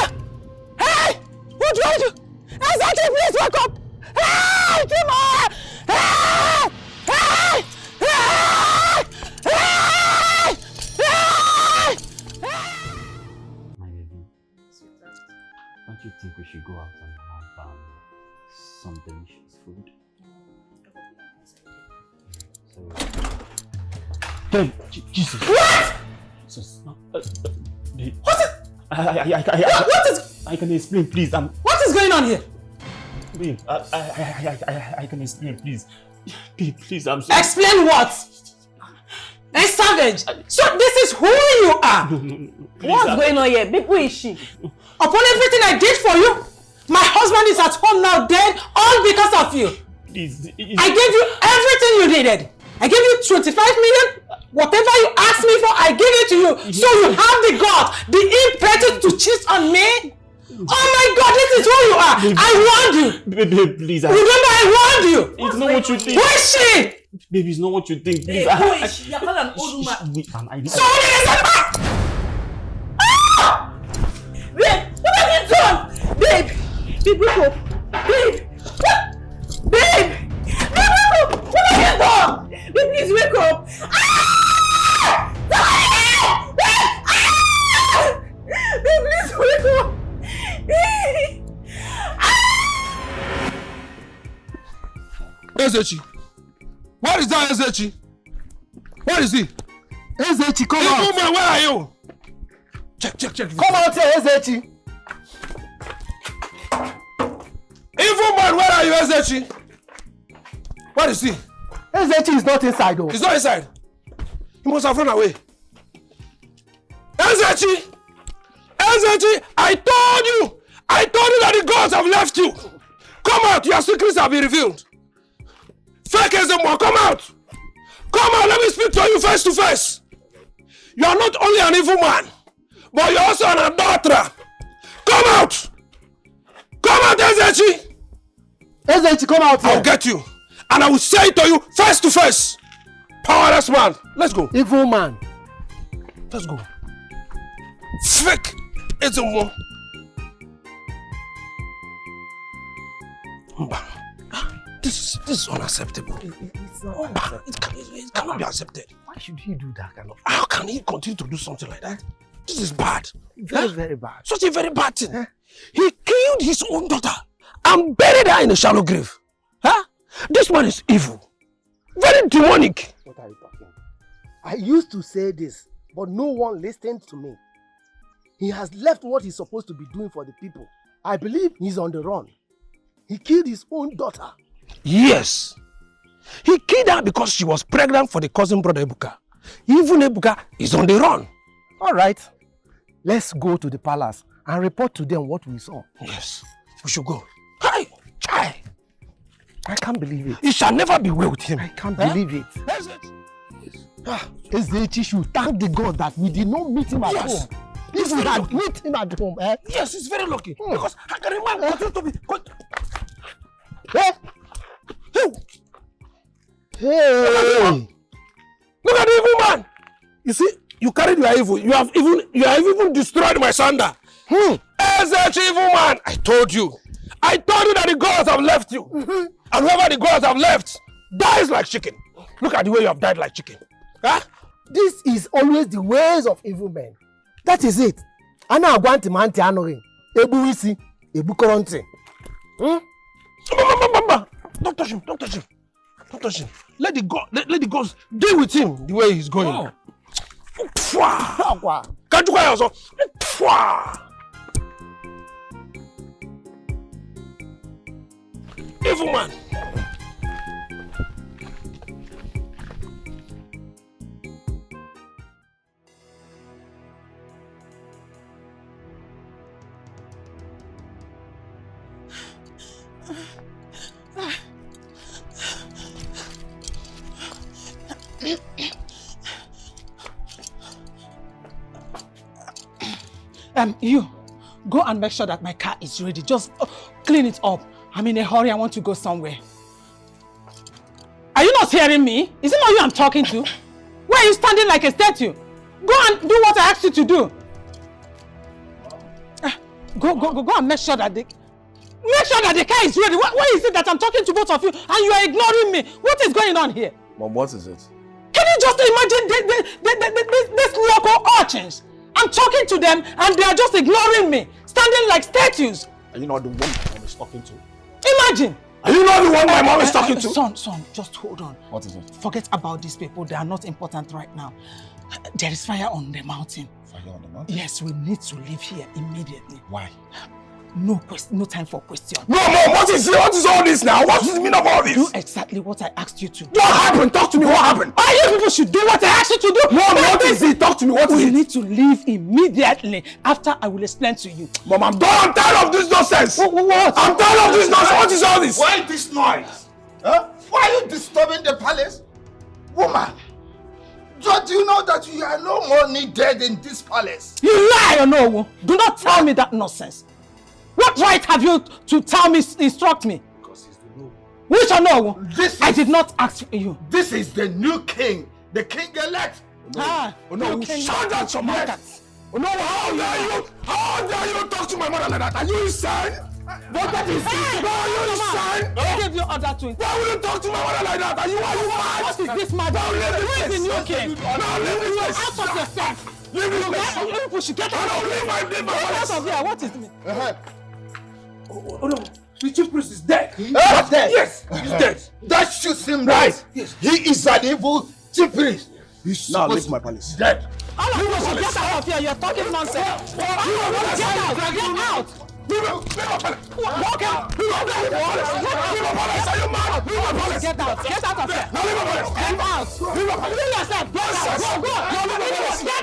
S13: Hey! What do I do? Ezechi, please wake up! Hey! Chima! Hey! Hey! Hey! Hey!
S9: My baby, don't you think we should go out and have some delicious food? So, babe, Jesus.
S13: What?
S9: Jesus, no,
S13: what is?
S9: What is? I can explain, please.
S13: What is going on here?
S9: Babe, I can explain, please. Babe, please, I'm sorry.
S13: Explain what? A savage. So this is who you are.
S9: No,
S18: What's going on here? Babe, who is she?
S13: Upon everything I did for you, my husband is at home now dead, all because of you.
S9: Please,
S13: I gave you everything you needed. I gave you 25 million. Whatever you asked me for, I gave it to you. So you have the guts, the impetus to cheat on me? Oh my God, this is who you are. I warned you.
S9: Babe, please.
S13: Remember, I warned you.
S9: It's not what you think.
S13: Who is she?
S9: Babe, it's not what you think. Please.
S18: Who is she? You're calling an old woman.
S13: Sorry,
S18: Babe, what have you done? Babe, wake up. Babe, what? Babe, wake up. What have you done? Babe, please wake up. Babe, please wake up.
S6: Ezechi, what is that, Ezechi? What is it?
S19: Ezechi, come out.
S6: Woman, where are you? Check.
S19: Come out here, Ezechi.
S6: Evil man, where are you, Ezechi? What is he?
S19: Ezechi is not inside, though.
S6: He's not inside. He must have run away. Ezechi! Ezechi, I told you that the gods have left you. Come out, your secrets have been revealed. Fake Ezemo, come out! Come out, let me speak to you face to face. You are not only an evil man, but you're also an adulterer. Come out! Come out, Ezechi!
S2: Ezechi, come out here.
S6: I'll get you. And I will say it to you face to face. Powerless man. Let's go.
S2: Evil man.
S6: Let's go. Fake Ezemo. This is unacceptable.
S2: It's not unacceptable.
S6: It cannot be accepted.
S2: Why should he do that kind of thing?
S6: How can he continue to do something like that? This is bad.
S2: Very bad.
S6: Such a very bad thing. He killed his own daughter and buried her in a shallow grave. This man is evil. Very demonic.
S2: What are you talking? I used to say this, but no one listened to me. He has left what he's supposed to be doing for the people. I believe he's on the run. He killed his own daughter.
S6: Yes. He killed her because she was pregnant for the cousin brother Ebuka. Even Ebuka is on the run.
S2: All right. Let's go to the palace and report to them what we saw.
S6: Yes. We should go. Hi! Chai!
S2: I can't believe it.
S6: It shall never be well with him.
S2: I can't believe it. Ezechi should thank the God that we did not meet him at home. If we had met him at home,
S6: Yes, he's very lucky. Because how can a man continue to be...
S2: Hey!
S6: Look at the evil man! You see, you carried your evil. You have even destroyed my sander. Ezechi, evil man! I told you that the gods have left you. And whoever the gods have left dies like chicken. Look at the way you have died like chicken.
S2: This is always the ways of evil men. That is it. Ana agwanti manti anoring. Ebu isi, ebu koronti.
S6: Don't touch him. Don't touch him. Don't touch him. Let the gods deal with him the way he's going. Can't you also? Evil man.
S11: You go and make sure that my car is ready. Just clean it up. I'm in a hurry. I want to go somewhere. Are you not hearing me? Is it not you I'm talking to? Why are you standing like a statue? Go and do what I asked you to do. Go and make sure that the car is ready. Why is it that I'm talking to both of you and you are ignoring me? What is going on here?
S6: Mom, what is it?
S11: Can you just imagine these local urchins? I'm talking to them and they are just ignoring me, standing like statues.
S6: Are you not the one my mom is talking to?
S11: Imagine.
S6: Are you not the one my mom is talking to?
S11: Son, just hold on.
S6: What is it?
S11: Forget about these people. They are not important right now. There is fire on the mountain.
S6: Fire on the mountain?
S11: Yes, we need to leave here immediately.
S6: Why?
S11: No time for question.
S6: No, Mom, what is all this now? What is the meaning of all this?
S11: Do exactly what I asked you to.
S6: What happened? Talk to me, what happened?
S11: You people should do what I asked you to do.
S6: Mom, what is it? Talk to me, what is it?
S11: We need to leave immediately. After I will explain to you.
S6: Mom, I'm done. I'm tired of this nonsense.
S11: What?
S6: I'm tired of this nonsense. What is all this?
S19: Why this noise? Why are you disturbing the palace? Woman, don't you know that you are no more needed in this palace?
S11: You lie or no? Do not tell me that nonsense. What right have you to tell me, instruct me?
S19: Because he's the new.
S11: Which or no? I did not ask you.
S19: This is the new king, the king elect.
S6: Shut that your mouth. How dare you talk to my mother like that? Are you insane? What is this? Are you insane?
S11: I gave you order to.
S6: Why would you talk to my mother like that? Are you mad?
S11: What is this mad? Who is the new king?
S6: No, leave this place.
S11: Out of yourself.
S6: Leave this place.
S11: You people should get out.
S6: Leave my
S11: Get out of here. What is me?
S6: Oh no, the chief priest is dead.
S19: Dead?
S6: Yes, he's dead.
S19: That shoots him right.
S6: Yes.
S19: He is an evil chief priest.
S6: Now leave my palace.
S19: Dead.
S11: All of you should get out of here. You're talking nonsense. Get out. Get out. Walk out. Are you mad? Get out. Get out of here. Get out. Leave yourself. Get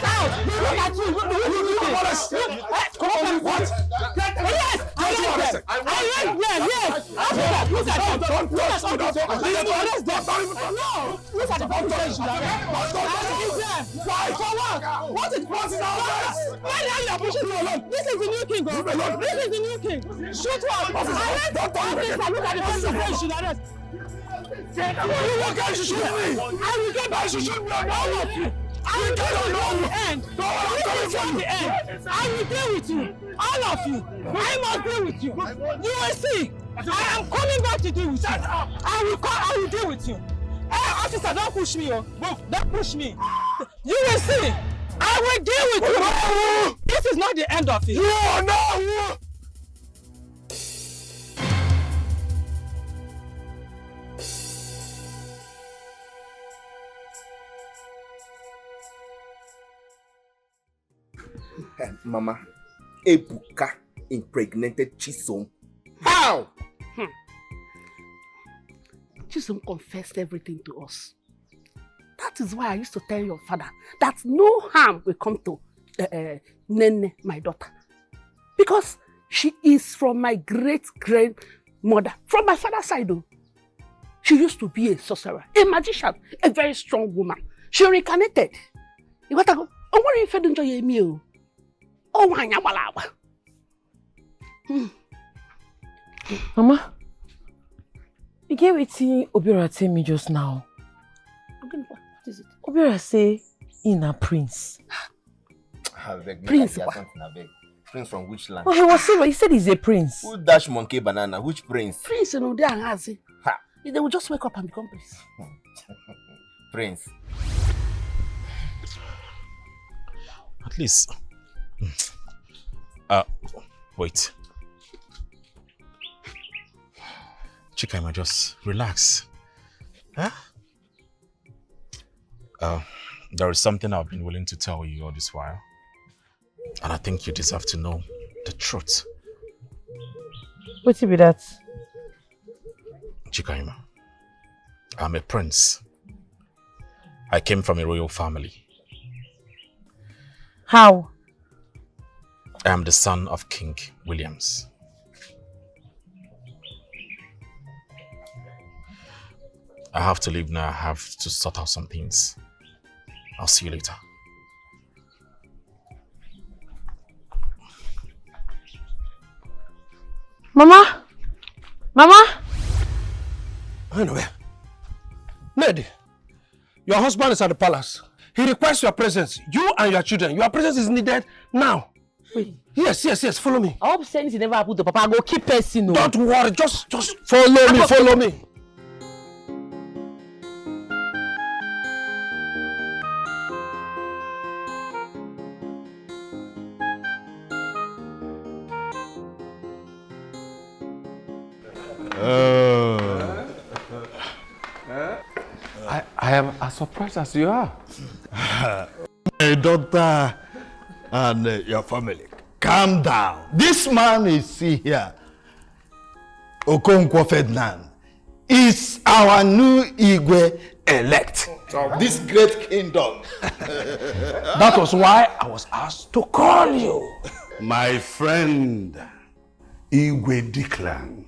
S11: out. Look at you. What? Yes. Yes. Look at the Why? For what? What is that? Why are you pushing me alone? This is the new king. This is the new king. Shoot one. Look at the situation. You guys should shoot me. I will get back to shoot me. All of you. I will get on the end. The end. I will deal with you. All of you. I must deal with you. You will see. I am coming back to deal with you. I will deal with you. Hey, officer, don't push me. Don't push me. You will see. I will deal with you. This is not the end of it. No.
S15: Mama, Ebuka impregnated Chisom. How?
S14: Chisom confessed everything to us. That is why I used to tell your father that no harm will come to Nene, my daughter. Because she is from my great-grandmother, from my father's side though. She used to be a sorcerer, a magician, a very strong woman. She reincarnated. You got to go. Oh, what if you don't enjoy me? Oh,
S5: Mama, you get wetin Obiora tell me just now.
S14: What is it?
S5: Obiora say in a prince.
S15: Prince from which land?
S5: Oh, he was serious. He said he's a prince.
S15: Who dash monkey banana? Which prince?
S14: Prince, you know, they are hazy. They will just wake up and become prince.
S15: Prince.
S20: At least. Wait. Chikaima, just relax. Huh? There is something I've been willing to tell you all this while. And I think you deserve to know the truth.
S5: What be that?
S20: Chikaima, I'm a prince. I came from a royal family.
S5: How?
S20: I am the son of King Williams. I have to leave now. I have to sort out some things. I'll see you later.
S5: Mama? Mama?
S11: Anyway, Ned, your husband is at the palace. He requests your presence. You and your children. Your presence is needed now.
S5: Wait.
S11: Yes. Follow me.
S5: I hope saying it never happened to Papa. I go keep person. No.
S11: Don't worry. Just follow me.
S16: I am as surprised as you are.
S19: My daughter and your family, calm down. This man is here, Okonkwo Ferdinand, is our new Igwe elect of this great kingdom.
S11: That was why I was asked to call you.
S10: My friend Igwe Declan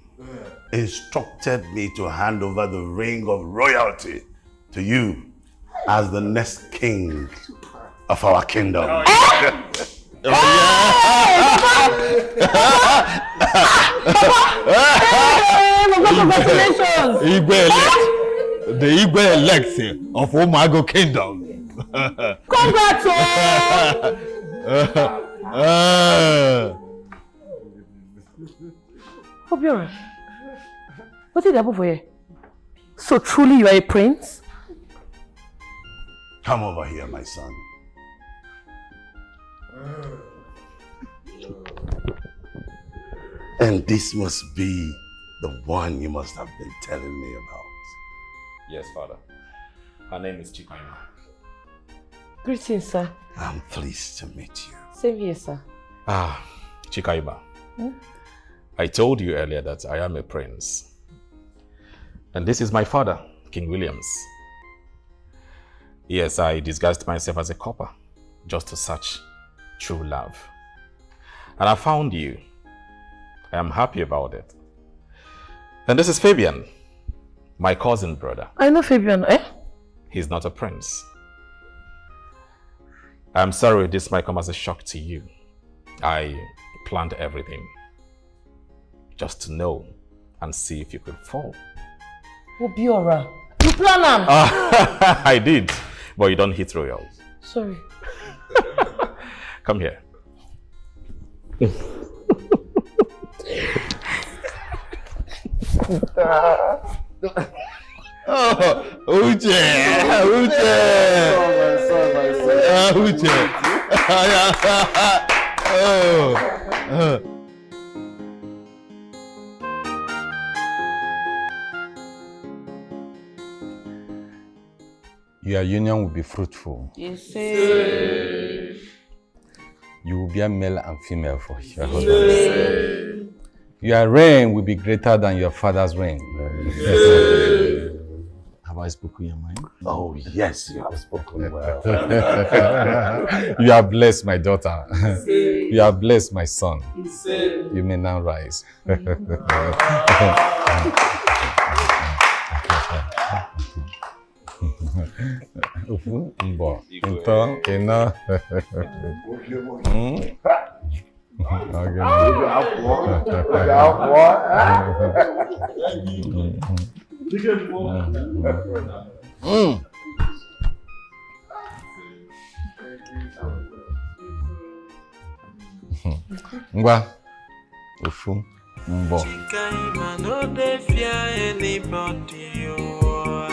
S10: instructed me to hand over the ring of royalty to you as the next king of our kingdom.
S19: Congratulations! The Igwe elect of Umago Kingdom.
S5: Congrats! Obiora, what did happen for you? So truly you are a prince?
S10: Come over here, my son. And this must be the one you must have been telling me about.
S20: Yes, Father. Her name is Chikaima.
S5: Greetings, sir.
S10: I'm pleased to meet you.
S5: Same here, sir.
S20: Chikaima. I told you earlier that I am a prince. And this is my father, King Williams. Yes, I disguised myself as a copper just to search true love. And I found you. I am happy about it. And this is Fabian, my cousin brother.
S1: I know Fabian, eh?
S20: He's not a prince. I'm sorry this might come as a shock to you. I planned everything just to know and see if you could fall.
S1: Obiora, you plan them?
S20: I did, but you don't hit royals.
S1: Sorry.
S20: Come here.
S12: Oh, Uche! Uche! Uche! Your union will be fruitful.
S1: Yes, sir.
S12: You will be a male and female for your husband. Your reign will be greater than your father's reign.
S20: Have I spoken your mind?
S10: Oh, yes, you have spoken well.
S12: You are blessed, my daughter. You are blessed, my son. You may now rise. Ngwa ofu mbo.
S3: Chikaima no dey fear anybody, oh.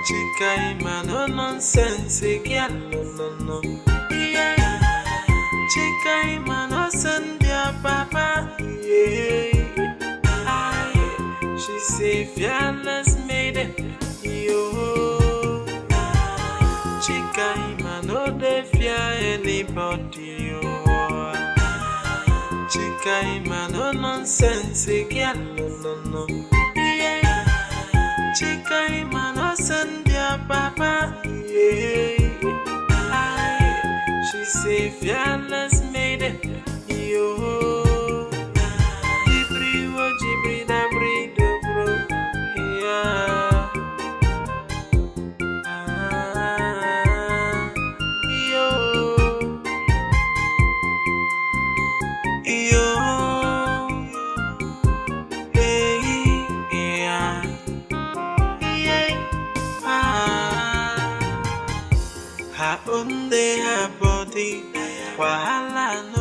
S3: Chikaima no nonsense, girl, no. Yeah. Chikaima no send your papa, yeah. She say fearless maiden, yo. Chikaima no dey fear anybody, yo. Chikaima no nonsense, girl, no. Yeah. Chikaima no send your papa, yeah. She say fearless maiden, yo. Jibri da brido bro, yeah. Yo. Her own day, her body, wahala no